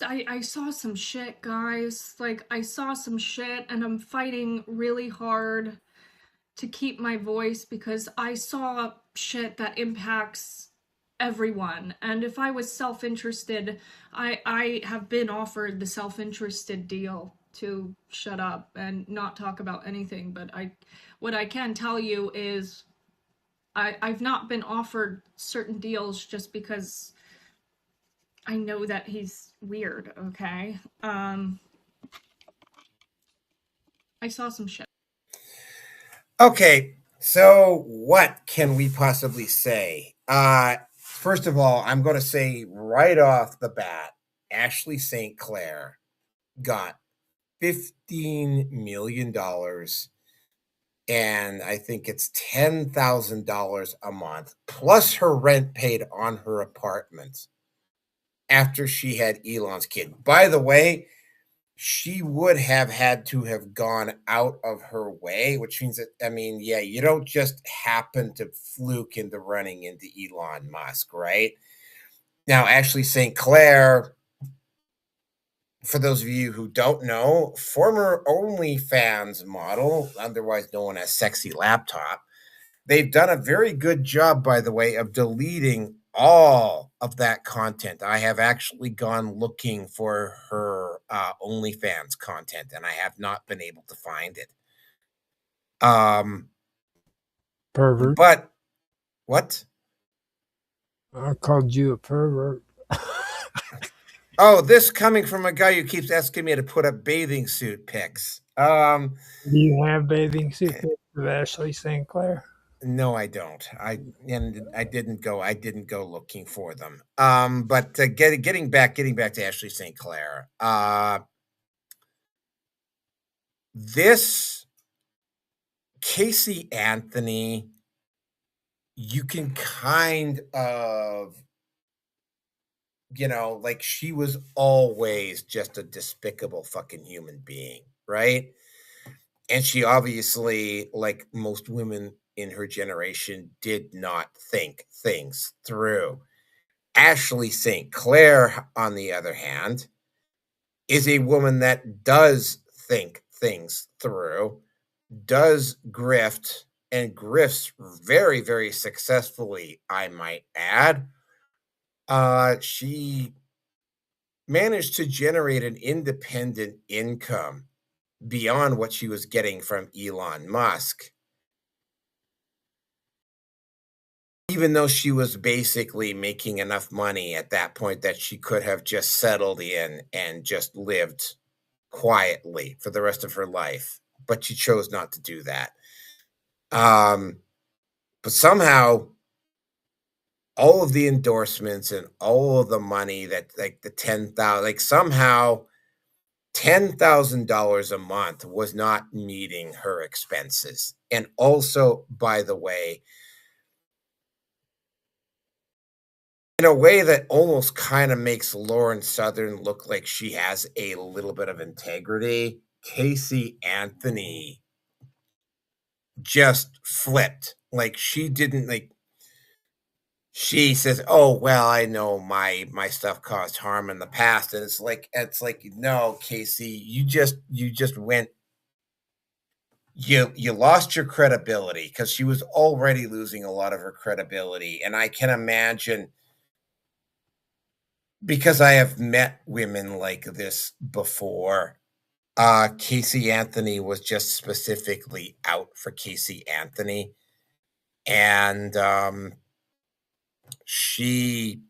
Speaker 4: I saw some shit, guys. Like, I saw some shit, and I'm fighting really hard to keep my voice because I saw shit that impacts everyone. And if I was self-interested, I have been offered the self-interested deal to shut up and not talk about anything. But what I can tell you is I've not been offered certain deals just because I know that he's weird, okay? I saw some shit.
Speaker 1: Okay, so what can we possibly say? First of all, I'm going to say right off the bat, Ashley St. Clair got $15 million, and I think it's $10,000 a month, plus her rent paid on her apartment after she had Elon's kid. By the way, she would have had to have gone out of her way, which means that, I mean, yeah, you don't just happen to fluke into running into Elon Musk, right? Now, Ashley St. Clair, for those of you who don't know, former OnlyFans model, otherwise known as Sexy Laptop. They've done a very good job, by the way, of deleting all of that content. I have actually gone looking for her OnlyFans content, and I have not been able to find it.
Speaker 3: Pervert.
Speaker 1: But what?
Speaker 3: I called you a pervert.
Speaker 1: Oh, this coming from a guy who keeps asking me to put up bathing suit pics.
Speaker 3: Do you have bathing suit pics of Ashley St. Clair?
Speaker 1: No, I don't. I didn't go looking for them. But getting back to Ashley St. Clair. This Casey Anthony, you can kind of, like, she was always just a despicable fucking human being, right? And she obviously, like most women in her generation, did not think things through. Ashley St. Clair, on the other hand, is a woman that does think things through, does grift, and grifts very, very successfully, I might add. She managed to generate an independent income beyond what she was getting from Elon Musk, even though she was basically making enough money at that point that she could have just settled in and just lived quietly for the rest of her life. But she chose not to do that. But somehow, all of the endorsements and all of the money that, like, the 10,000, like, somehow $10,000 a month was not meeting her expenses. And also, by the way, in a way that almost kind of makes Lauren Southern look like she has a little bit of integrity, Casey Anthony just flipped. Like, she didn't, like, she says, "Oh well, I know my stuff caused harm in the past," and it's like no, Casey, you just went you lost your credibility because she was already losing a lot of her credibility, and I can imagine because I have met women like this before. Casey Anthony was just specifically out for Casey Anthony, and she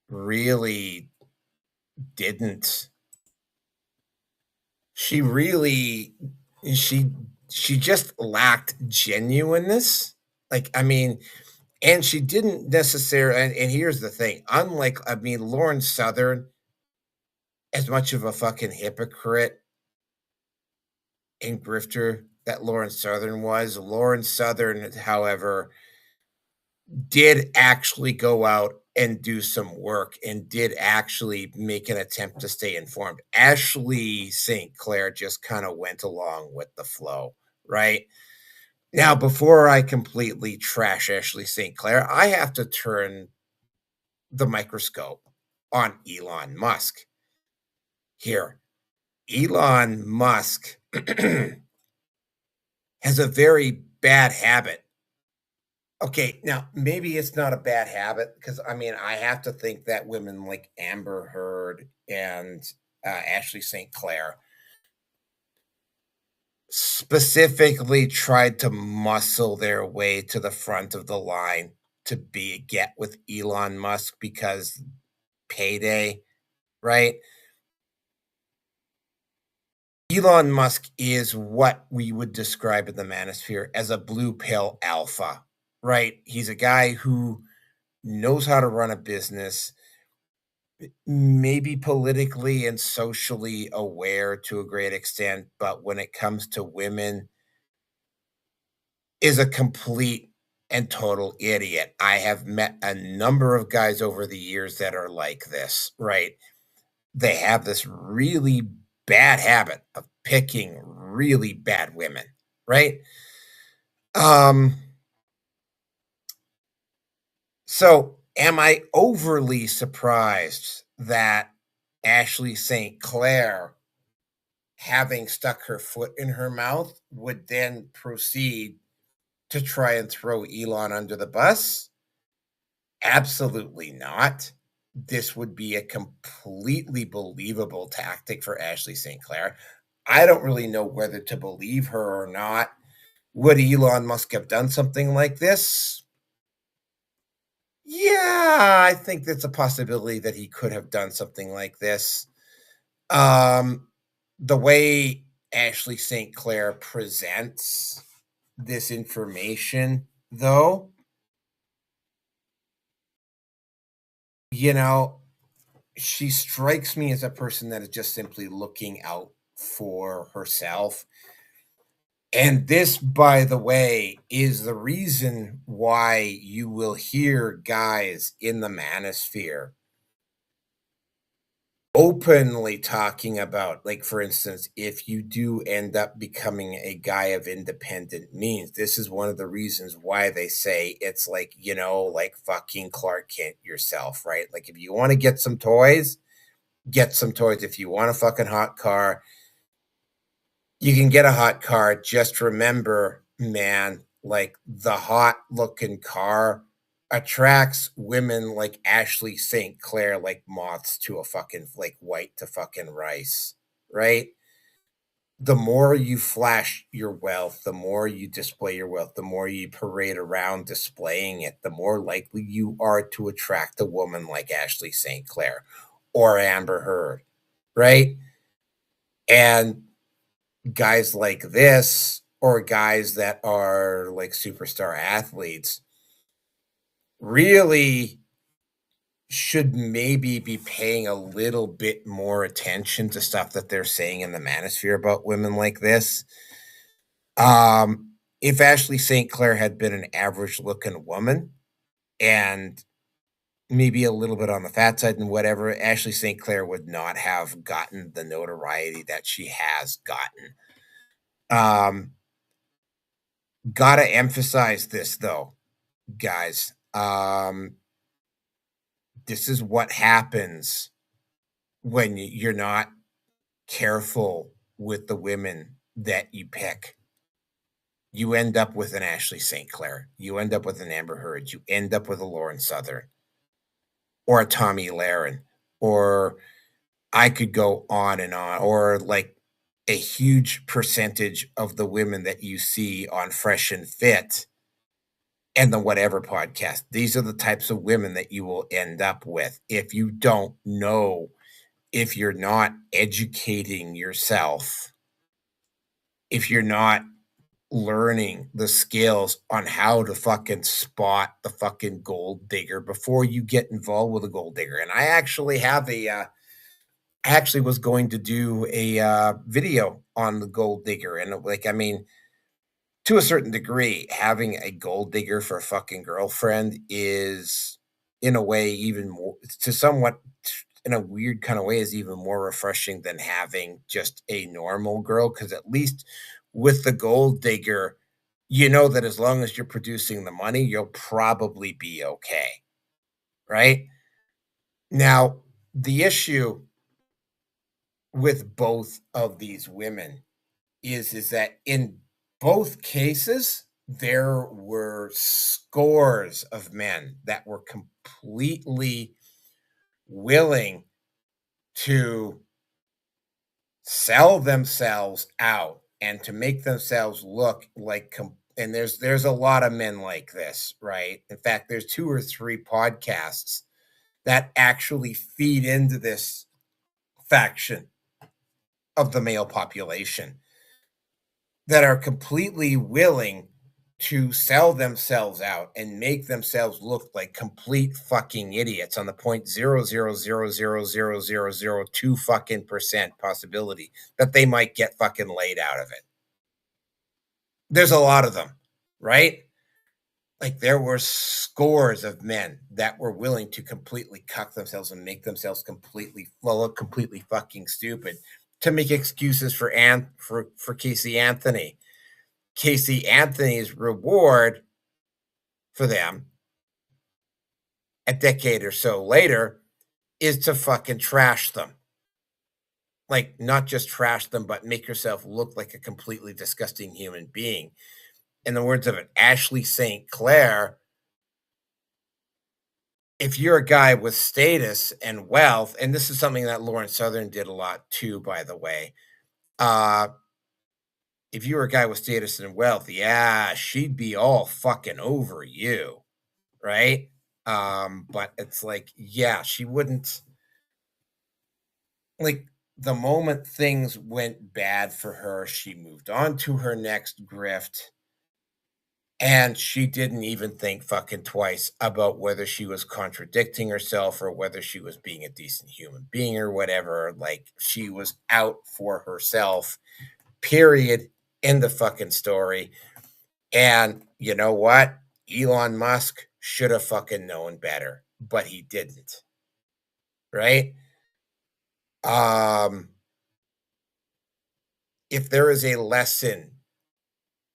Speaker 1: really didn't. She really she she just lacked genuineness. Like, I mean, and she didn't necessarily. And here's the thing: unlike, I mean, Lauren Southern, as much of a fucking hypocrite and grifter that Lauren Southern was, Lauren Southern, however, did actually go out and do some work and did actually make an attempt to stay informed. Ashley St. Clair just kind of went along with the flow, right? Now, before I completely trash Ashley St. Clair, I have to turn the microscope on Elon Musk. Here, Elon Musk has a very bad habit. Okay, now maybe it's not a bad habit because I mean I have to think that women like Amber Heard and Ashley St. Clair specifically tried to muscle their way to the front of the line to be a get with Elon Musk because payday, right? Elon Musk is what we would describe in the manosphere as a blue pill alpha, right? He's a guy who knows how to run a business, maybe politically and socially aware to a great extent, but when it comes to women, is a complete and total idiot. I have met a number of guys over the years that are like this, right? They have this really bad habit of picking really bad women, right? Um, so am I overly surprised that Ashley St. Clair, having stuck her foot in her mouth, would then proceed to try and throw Elon under the bus? Absolutely not. This would be a completely believable tactic for Ashley St. Clair. I don't really know whether to believe her or not. Would Elon Musk have done something like this? Yeah, I think that's a possibility that he could have done something like this. The way Ashley St. Clair presents this information, though, you know, she strikes me as a person that is just simply looking out for herself. And this, by the way, is the reason why you will hear guys in the manosphere openly talking about, like, for instance, if you do end up becoming a guy of independent means, this is one of the reasons why they say it's like, like fucking Clark Kent yourself, right? Like, if you want to get some toys, get some toys. If you want a fucking hot car, you can get a hot car. Just remember, man, like the hot looking car attracts women like Ashley St. Clair like moths to a fucking like white to fucking rice, right? The more you flash your wealth, the more you display your wealth, the more you parade around displaying it, the more likely you are to attract a woman like Ashley St. Clair or Amber Heard, right? And guys like this, or guys that are like superstar athletes, really should maybe be paying a little bit more attention to stuff that they're saying in the manosphere about women like this. If Ashley St. Clair had been an average looking woman and maybe a little bit on the fat side and whatever, Ashley St. Clair would not have gotten the notoriety that she has gotten. Gotta emphasize this though, guys. This is what happens when you're not careful with the women that you pick. You end up with an Ashley St. Clair. You end up with an Amber Heard. You end up with a Lauren Southern or a Tommy Lahren, or I could go on and on, or like a huge percentage of the women that you see on Fresh and Fit and the Whatever podcast. These are the types of women that you will end up with if you don't know, if you're not educating yourself, if you're not learning the skills on how to fucking spot the fucking gold digger before you get involved with a gold digger. And I actually have actually was going to do a video on the gold digger. And like, I mean, to a certain degree, having a gold digger for a fucking girlfriend is, in a way, even more, to somewhat, in a weird kind of way, is even more refreshing than having just a normal girl. Because at least with the gold digger, you know that as long as you're producing the money, you'll probably be okay. Right? Now, the issue with both of these women is that in both cases, there were scores of men that were completely willing to sell themselves out and to make themselves look like and there's a lot of men like this, right? In fact, there's 2 or 3 podcasts that actually feed into this faction of the male population that are completely willing to sell themselves out and make themselves look like complete fucking idiots on the 0.0000002 fucking percent possibility that they might get fucking laid out of it. There's a lot of them, right? Like, there were scores of men that were willing to completely cuck themselves and make themselves completely look completely fucking stupid to make excuses for Casey Anthony. Casey Anthony's reward for them a decade or so later is to fucking trash them. Like, not just trash them, but make yourself look like a completely disgusting human being. In the words of it, Ashley St. Clair, if you're a guy with status and wealth, and this is something that Lauren Southern did a lot too, by the way, if you were a guy with status and wealth, yeah, she'd be all fucking over you, right? But it's like, yeah, she wouldn't, like, the moment things went bad for her, she moved on to her next grift, and she didn't even think fucking twice about whether she was contradicting herself or whether she was being a decent human being or whatever. Like, she was out for herself, period, in the fucking story. And you know what? Elon Musk should have fucking known better, but he didn't. Right? If there is a lesson,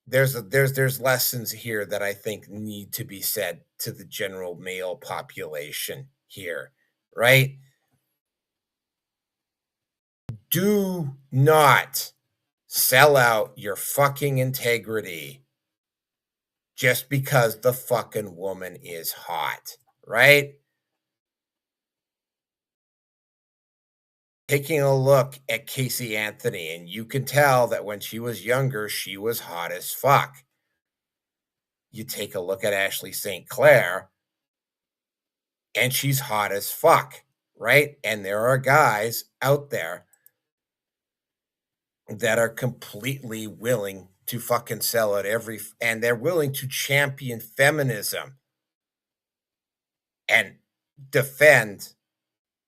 Speaker 1: there's lessons here that I think need to be said to the general male population here, right? Do not sell out your fucking integrity just because the fucking woman is hot, right? Taking a look at Casey Anthony, and you can tell that when she was younger, she was hot as fuck. You take a look at Ashley St. Clair, and she's hot as fuck, right? And there are guys out there that are completely willing to fucking sell out and they're willing to champion feminism and defend,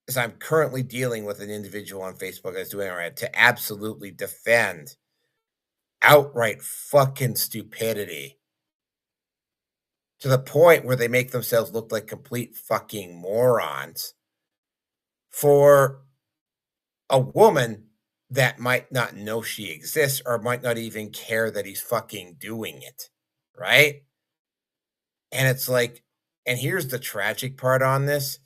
Speaker 1: as I'm currently dealing with an individual on Facebook that's doing it right, to absolutely defend outright fucking stupidity to the point where they make themselves look like complete fucking morons for a woman that might not know she exists or might not even care that he's fucking doing it, right? And it's like, And here's the tragic part on this.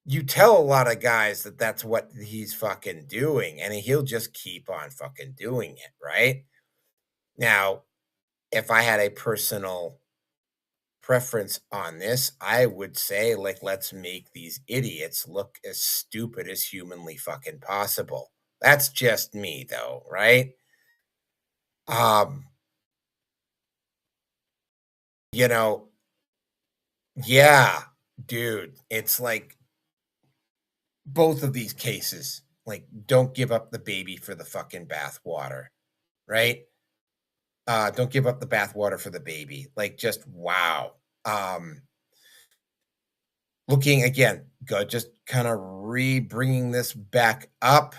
Speaker 1: You tell a lot of guys that that's what he's fucking doing, and he'll just keep on fucking doing it, right? Now, if I had a personal preference on this, I would say, like, let's make these idiots look as stupid as humanly fucking possible. That's just me, though, right? Um, you know, yeah, dude, it's like both of these cases, like, don't give up the baby for the fucking bathwater, right? Don't give up the bathwater for the baby. Like, just wow. Looking again, go just kind of bringing this back up.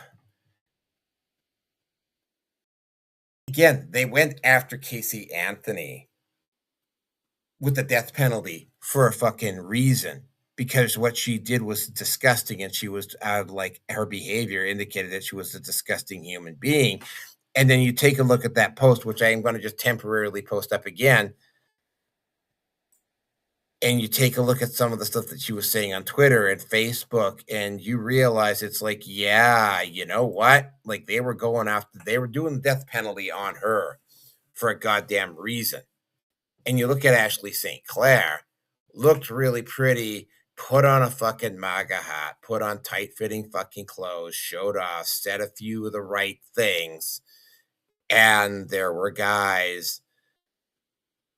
Speaker 1: Again, they went after Casey Anthony with the death penalty for a fucking reason, because what she did was disgusting, and she was like, her behavior indicated that she was a disgusting human being. And then you take a look at that post, which I am going to just temporarily post up again, and you take a look at some of the stuff that she was saying on Twitter and Facebook, and you realize it's like, yeah, you know what? Like, they were doing the death penalty on her for a goddamn reason. And you look at Ashley St. Clair, looked really pretty, put on a fucking MAGA hat, put on tight-fitting fucking clothes, showed off, said a few of the right things, and there were guys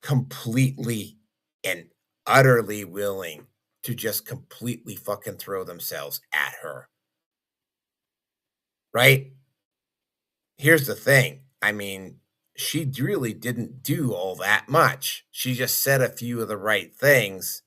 Speaker 1: completely and utterly willing to just completely fucking throw themselves at her. Right? Here's the thing. I mean, she really didn't do all that much. She just said a few of the right things.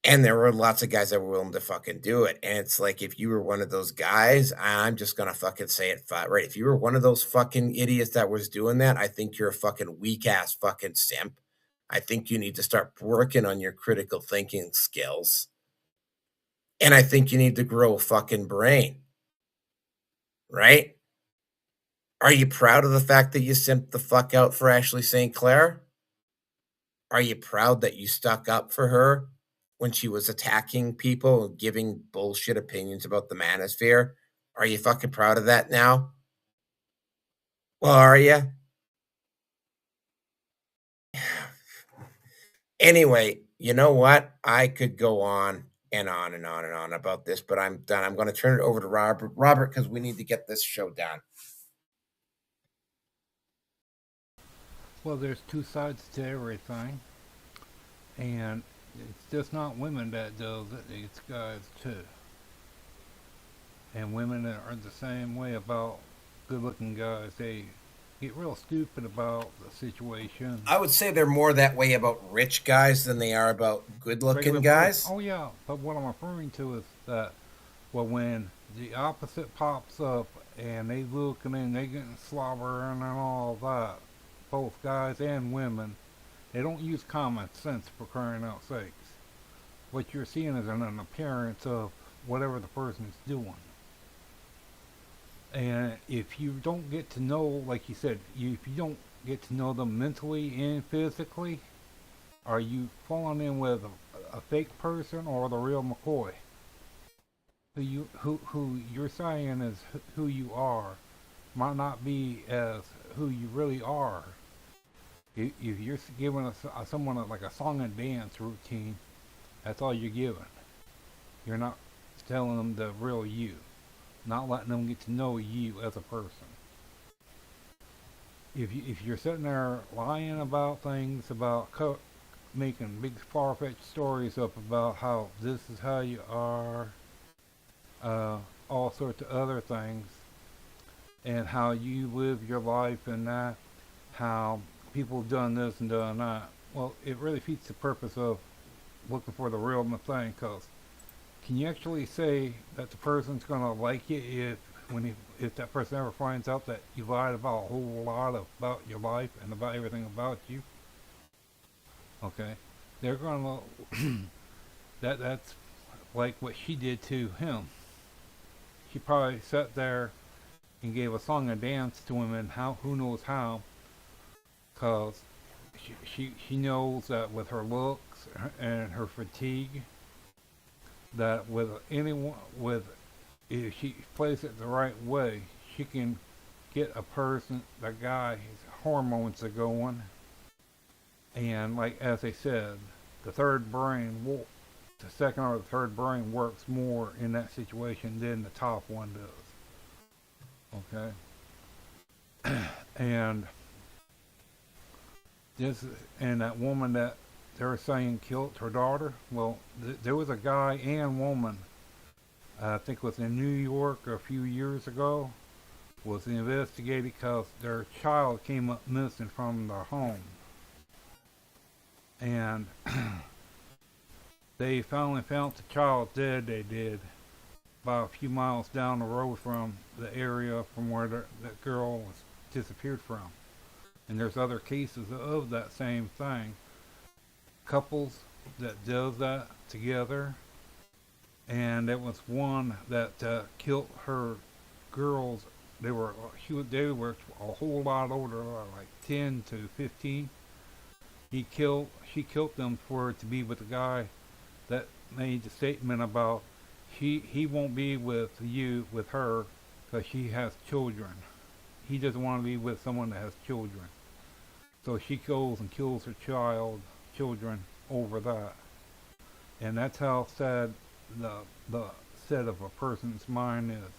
Speaker 1: And there were lots of guys that were willing to fucking do it. And it's like, if you were one of those guys, I'm just going to fucking say it right. If you were one of those fucking idiots that was doing that, I think you're a fucking weak ass fucking simp. I think you need to start working on your critical thinking skills. And I think you need to grow a fucking brain. Right? Are you proud of the fact that you simped the fuck out for Ashley St. Clair? Are you proud that you stuck up for her when she was attacking people and giving bullshit opinions about the manosphere? Are you fucking proud of that now? Well, are you? Anyway, you know what? I could go on and on and on and on about this, but I'm done. I'm going to turn it over to Robert, because we need to get this show done.
Speaker 13: Well, there's two sides to everything, and it's just not women that does it, it's guys too. And women are the same way about good-looking guys. They get real stupid about the situation.
Speaker 1: I would say they're more that way about rich guys than they are about good-looking guys.
Speaker 13: Oh yeah, but what I'm referring to is that, well, when the opposite pops up and they looking and they getting slobbering and all that, both guys and women, they don't use common sense, for crying out sakes. What you're seeing is an appearance of whatever the person's doing. And if you don't get to know, like you said, if you don't get to know them mentally and physically, are you falling in with a fake person or the real McCoy? Who you're saying is who you are might not be as who you really are. If you're giving someone like a song and dance routine, that's all you're giving. You're not telling them the real you. Not letting them get to know you as a person. If you're sitting there lying about things, about making big far-fetched stories up about how this is how you are, all sorts of other things, and how you live your life and that, how people have done this and done that, well, it really defeats the purpose of looking for the real thing, because can you actually say that the person's going to like you if that person ever finds out that you lied about a whole lot about your life and about everything about you? Okay, they're going to that's like what she did to him. She probably sat there and gave a song and dance to him, and who knows how, because she knows that with her looks stress and her fatigue, that with anyone, if she plays it the right way, she can get a person, the guy's hormones are going, and like as they said, the second or the third brain works more in that situation than the top one does. Okay, and that woman that they're saying killed her daughter. Well, there was a guy and woman. I think it was in New York a few years ago. Was investigated because their child came up missing from the home, and they finally found the child dead. They did about a few miles down the road from the area from where that girl was disappeared from. And there's other cases of that same thing. Couples that does that together, and there was one that killed her girls. They were a whole lot older, like 10 to 15. She killed them to be with the guy that made the statement about he won't be with her, because she has children. He doesn't want to be with someone that has children. So she goes and kills her children over that. And that's how sad the set of a person's mind is.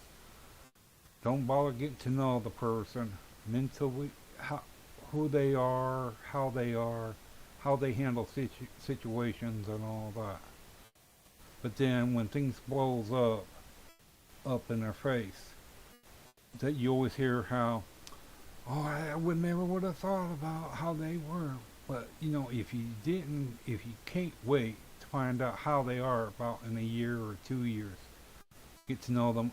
Speaker 13: Don't bother getting to know the person mentally, who they are, how they handle situations and all that. But then when things blows up in their face, that you always hear how, I never would have thought about how they were. But if you can't wait to find out how they are about in a year or 2 years, get to know them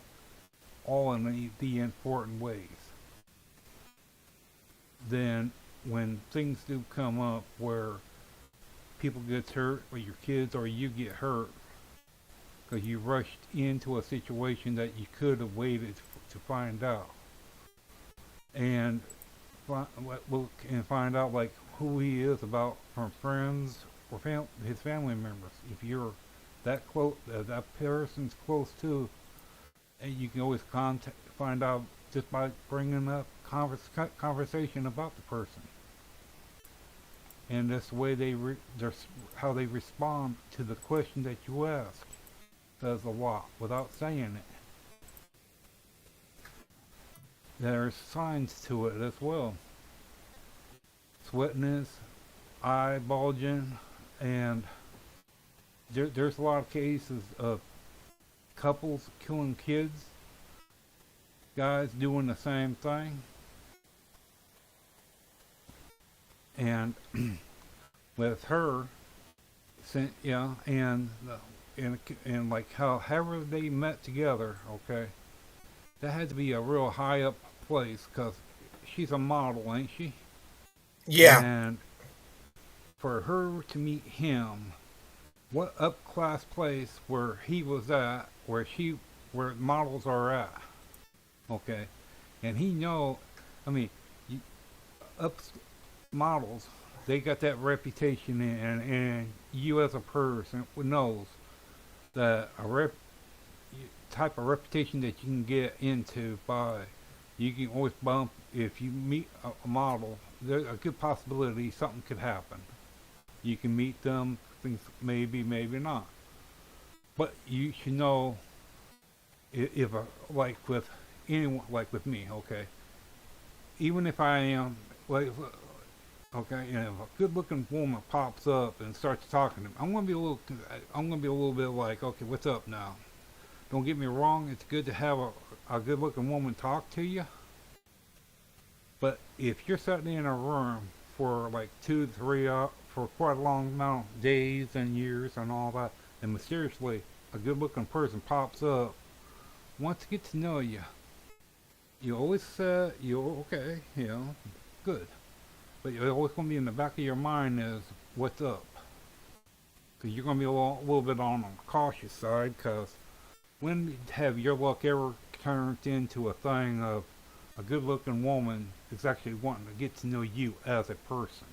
Speaker 13: all in the important ways. Then when things do come up where people get hurt, or your kids or you get hurt, because you rushed into a situation that you could have waited to find out, and find out like who he is about from friends or his family members. If you're that close, that person's close to, and you can always find out just by bringing up conversation about the person. And that's the way how they respond to the question that you ask says a lot without saying it. There's signs to it as well. Sweatiness, eye bulging, and there's a lot of cases of couples killing kids, guys doing the same thing, and with her, and like however they met together, okay, that had to be a real high up place, because she's a model, ain't she?
Speaker 1: Yeah.
Speaker 13: And for her to meet him, what up-class place where he was at, where models are at, okay, and models, they got that reputation, and you as a person knows that type of reputation that you can get into by, you can always bump, if you meet a model, there's a good possibility something could happen. You can meet them, things maybe not. But you should know, like with anyone, like with me, okay, even if I am, like, okay, and if a good-looking woman pops up and starts talking to me, I'm gonna be a little bit like, okay, what's up now? Don't get me wrong, it's good to have a good-looking woman talk to you. But if you're sitting in a room for like 2 to 3 for quite a long amount of days and years and all that, and mysteriously a good-looking person pops up, wants to get to know you, you always say, okay, good. But you're always going to be in the back of your mind is, what's up? Because you're going to be a little bit on the cautious side, because when have your luck ever turned into a thing of a good-looking woman is actually wanting to get to know you as a person?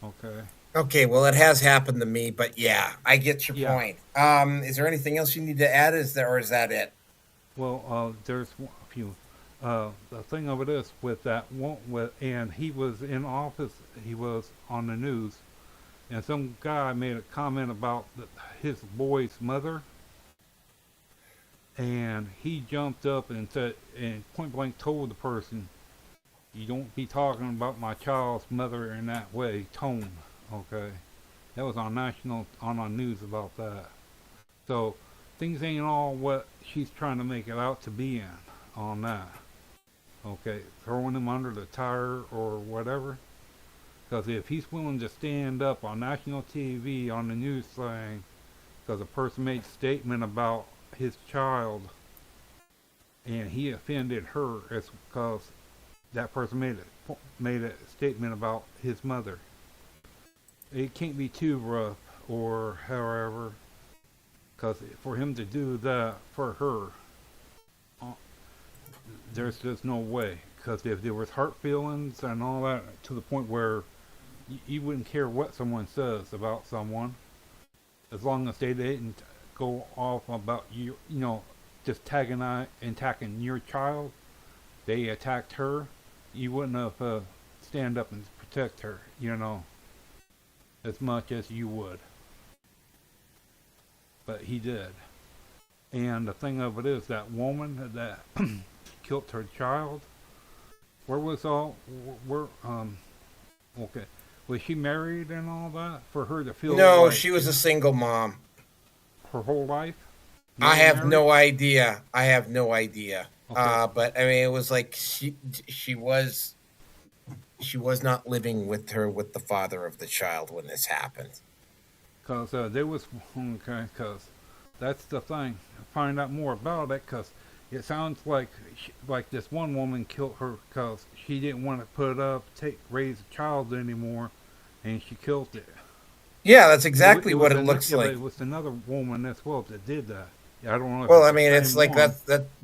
Speaker 13: Okay?
Speaker 1: Okay, well, it has happened to me, but yeah, I get your
Speaker 13: Yeah.
Speaker 1: point. Is there anything else you need to add? Or is that it?
Speaker 13: Well, there's a few. The thing of it is with that one, and he was in office. He was on the news, and some guy made a comment about his boy's mother, and he jumped up and said, and point blank told the person, "You don't be talking about my child's mother in that way." Tone, okay. That was on our news about that. So things ain't all what she's trying to make it out to be in on that. Okay, throwing him under the tire or whatever. Because if he's willing to stand up on national TV on the news thing, because a person made a statement about his child and he offended her, it's because that person made a statement about his mother. It can't be too rough or however, because for him to do that for her, there's just no way. Because if there was hurt feelings and all that to the point where you wouldn't care what someone says about someone, as long as they didn't go off about just attacking your child, they attacked her, you wouldn't have stand up and protect her, as much as you would. But he did. And the thing of it is, that woman that killed her child, okay, was she married and all that for her to feel?
Speaker 1: No,
Speaker 13: like
Speaker 1: she was a single mom.
Speaker 13: Her whole life?
Speaker 1: I have
Speaker 13: married?
Speaker 1: no idea.
Speaker 13: Okay.
Speaker 1: But I mean, it was like she was not living with the father of the child when this happened.
Speaker 13: Because there was, okay, because that's the thing. Find out more about it, because it sounds like this one woman killed her because she didn't want to put up, raise a child anymore, and she killed it.
Speaker 1: Yeah, that's exactly what it looks
Speaker 13: yeah,
Speaker 1: like.
Speaker 13: But it was another woman as well that did that. Yeah, I don't know.
Speaker 1: Well,
Speaker 13: if
Speaker 1: I mean,
Speaker 13: the
Speaker 1: it's
Speaker 13: same
Speaker 1: like
Speaker 13: one.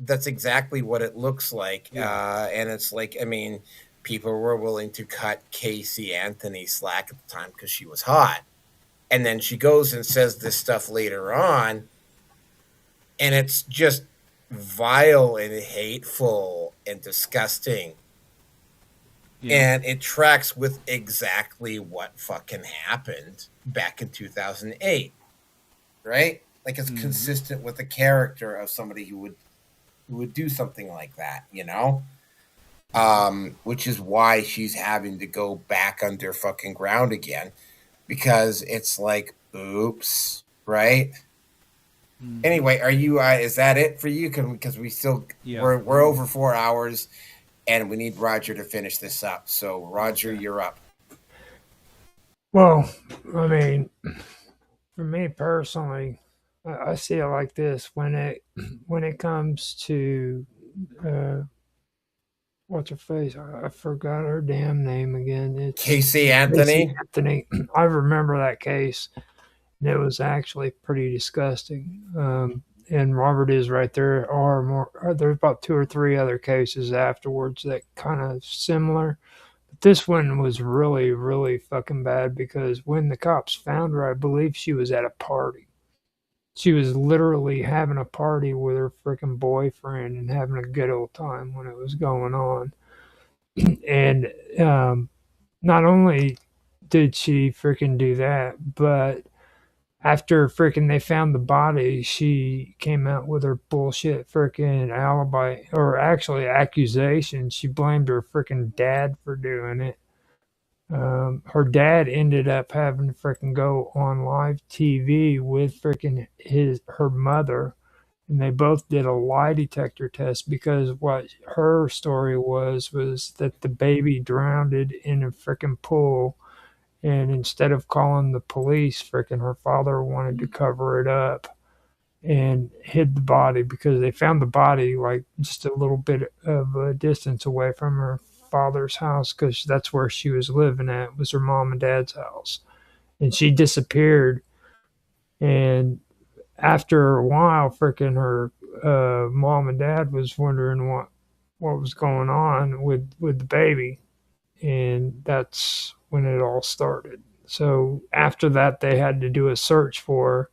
Speaker 1: that's exactly what it looks like.
Speaker 13: Yeah.
Speaker 1: And it's like, I mean, people were willing to cut Casey Anthony slack at the time because she was hot. And then she goes and says this stuff later on, and it's just vile and hateful and disgusting.
Speaker 13: Yeah.
Speaker 1: And it tracks with exactly what fucking happened back in 2008, right? Like it's consistent with the character of somebody who would do something like that, which is why she's having to go back under fucking ground again, because it's like, oops, right? Anyway, are you? Is that it for you? Because we still we're over 4 hours, and we need Roger to finish this up. So, Roger, you're up.
Speaker 3: Well, I mean, for me personally, I see it like this: when it comes to what's her face? I forgot her damn name again. It's
Speaker 1: Casey Anthony.
Speaker 3: Casey Anthony. I remember that case, and it was actually pretty disgusting. And Robert is right. There are more. There's about 2 or 3 other cases afterwards that kind of similar. But this one was really, really fucking bad because when the cops found her, I believe she was at a party. She was literally having a party with her freaking boyfriend and having a good old time when it was going on. And not only did she freaking do that, but after freaking they found the body, she came out with her bullshit freaking alibi, or actually accusation. She blamed her freaking dad for doing it. Her dad ended up having to freaking go on live TV with freaking her mother, and they both did a lie detector test because what her story was that the baby drowned in a freaking pool, and instead of calling the police, freaking her father wanted to cover it up and hid the body because they found the body like just a little bit of a distance away from her father's house because that's where she was living at, was her mom and dad's house. And she disappeared. And after a while, freaking her mom and dad was wondering what was going on with the baby. And that's when it all started. So after that, they had to do a search for her,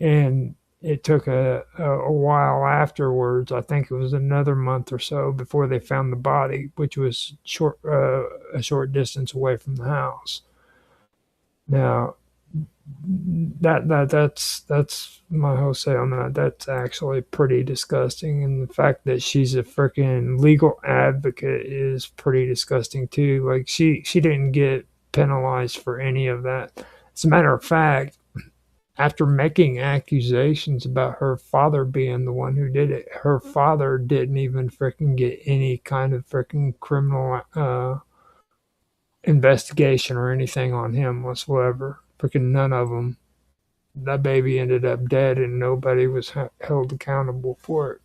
Speaker 3: and it took a while afterwards. I think it was another month or so before they found the body, which was a short distance away from the house. Now, that's my whole say on that. That's actually pretty disgusting, and the fact that she's a freaking legal advocate is pretty disgusting too. Like she didn't get penalized for any of that. As a matter of fact, after making accusations about her father being the one who did it, her father didn't even freaking get any kind of freaking criminal investigation or anything on him whatsoever. Freaking none of them. That baby ended up dead, and nobody was held accountable for it,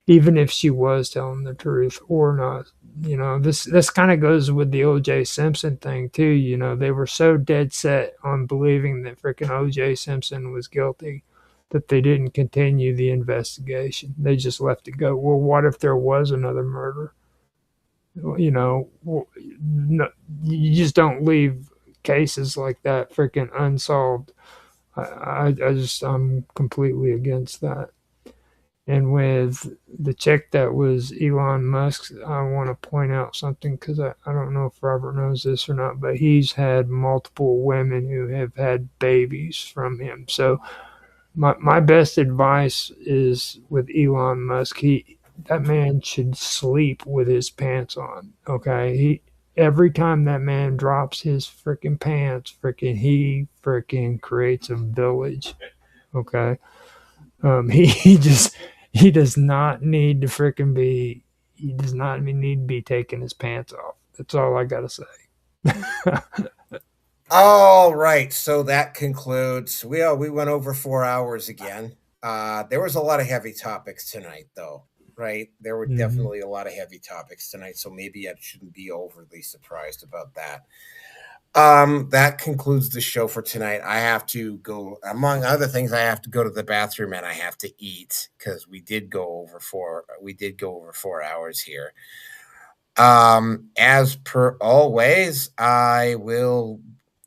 Speaker 3: even if she was telling the truth or not. You know, this kind of goes with the O.J. Simpson thing too. You know, they were so dead set on believing that freaking O.J. Simpson was guilty that they didn't continue the investigation. They just left it go. Well, what if there was another murder? You know, no, you just don't leave cases like that freaking unsolved. I'm completely against that. And with the chick that was Elon Musk, I want to point out something because I don't know if Robert knows this or not, but he's had multiple women who have had babies from him. So my best advice is with Elon Musk. That man should sleep with his pants on. Okay, every time that man drops his freaking pants, he freaking creates a village. Okay, he does not need to freaking be. He does not need to be taking his pants off. That's all I gotta say.
Speaker 1: All right, so that concludes. We went over 4 hours again. There was a lot of heavy topics tonight, though. Right, there were definitely a lot of heavy topics tonight, so maybe I shouldn't be overly surprised about that. That concludes the show for tonight. I have to go, among other things, I have to go to the bathroom and I have to eat because we did go over 4 hours here. As per always, I will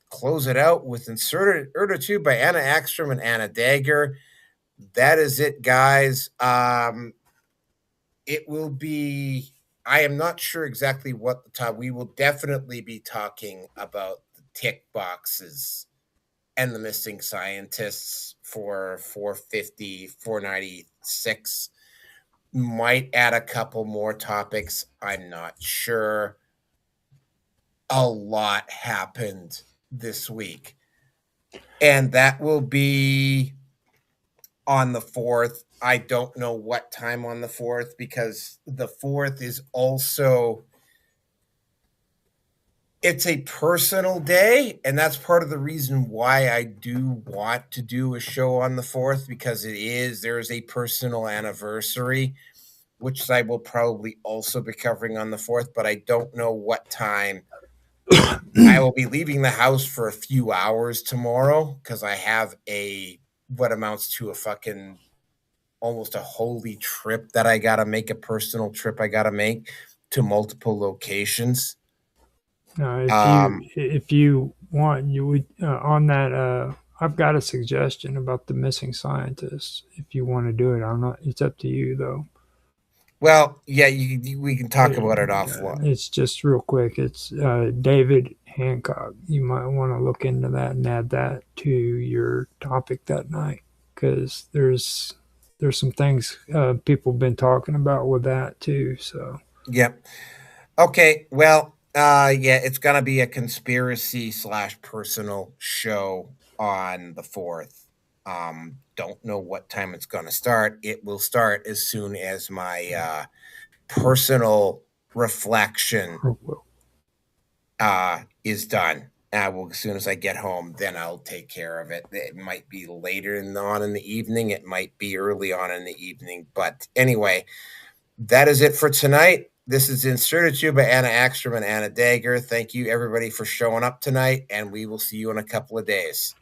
Speaker 1: close it out with Inserted or Two by Anna Ekstrom and Anna Dagger. That is it, guys. It will be, I am not sure exactly what the time. We will definitely be talking about the tick boxes and the missing scientists for 450, 496. Might add a couple more topics. I'm not sure. A lot happened this week. And that will be on the 4th. I don't know what time on the 4th because the 4th is also, it's a personal day, and that's part of the reason why I do want to do a show on the 4th, because there is a personal anniversary, which I will probably also be covering on the 4th, but I don't know what time. I will be leaving the house for a few hours tomorrow because I have what amounts to a fucking almost a holy trip that I got to make, a personal trip I got to make to multiple locations.
Speaker 3: If you want, you would on that. I've got a suggestion about the missing scientists. If you want to do it, I'm not. It's up to you, though.
Speaker 1: Well, yeah, we can talk about it offline.
Speaker 3: It's just real quick. It's David Hancock. You might want to look into that and add that to your topic that night because there's some things people have been talking about with that too. So.
Speaker 1: Yep. Okay. Well. Yeah, it's gonna be a conspiracy / personal show on the 4th. Don't know what time it's gonna start. It will start as soon as my personal reflection is done. As soon as I get home, then I'll take care of it. It might be later on in the evening. It might be early on in the evening. But anyway, that is it for tonight. This is Inserted To by Anna Ekstrom and Anna Dagger. Thank you, everybody, for showing up tonight, and we will see you in a couple of days.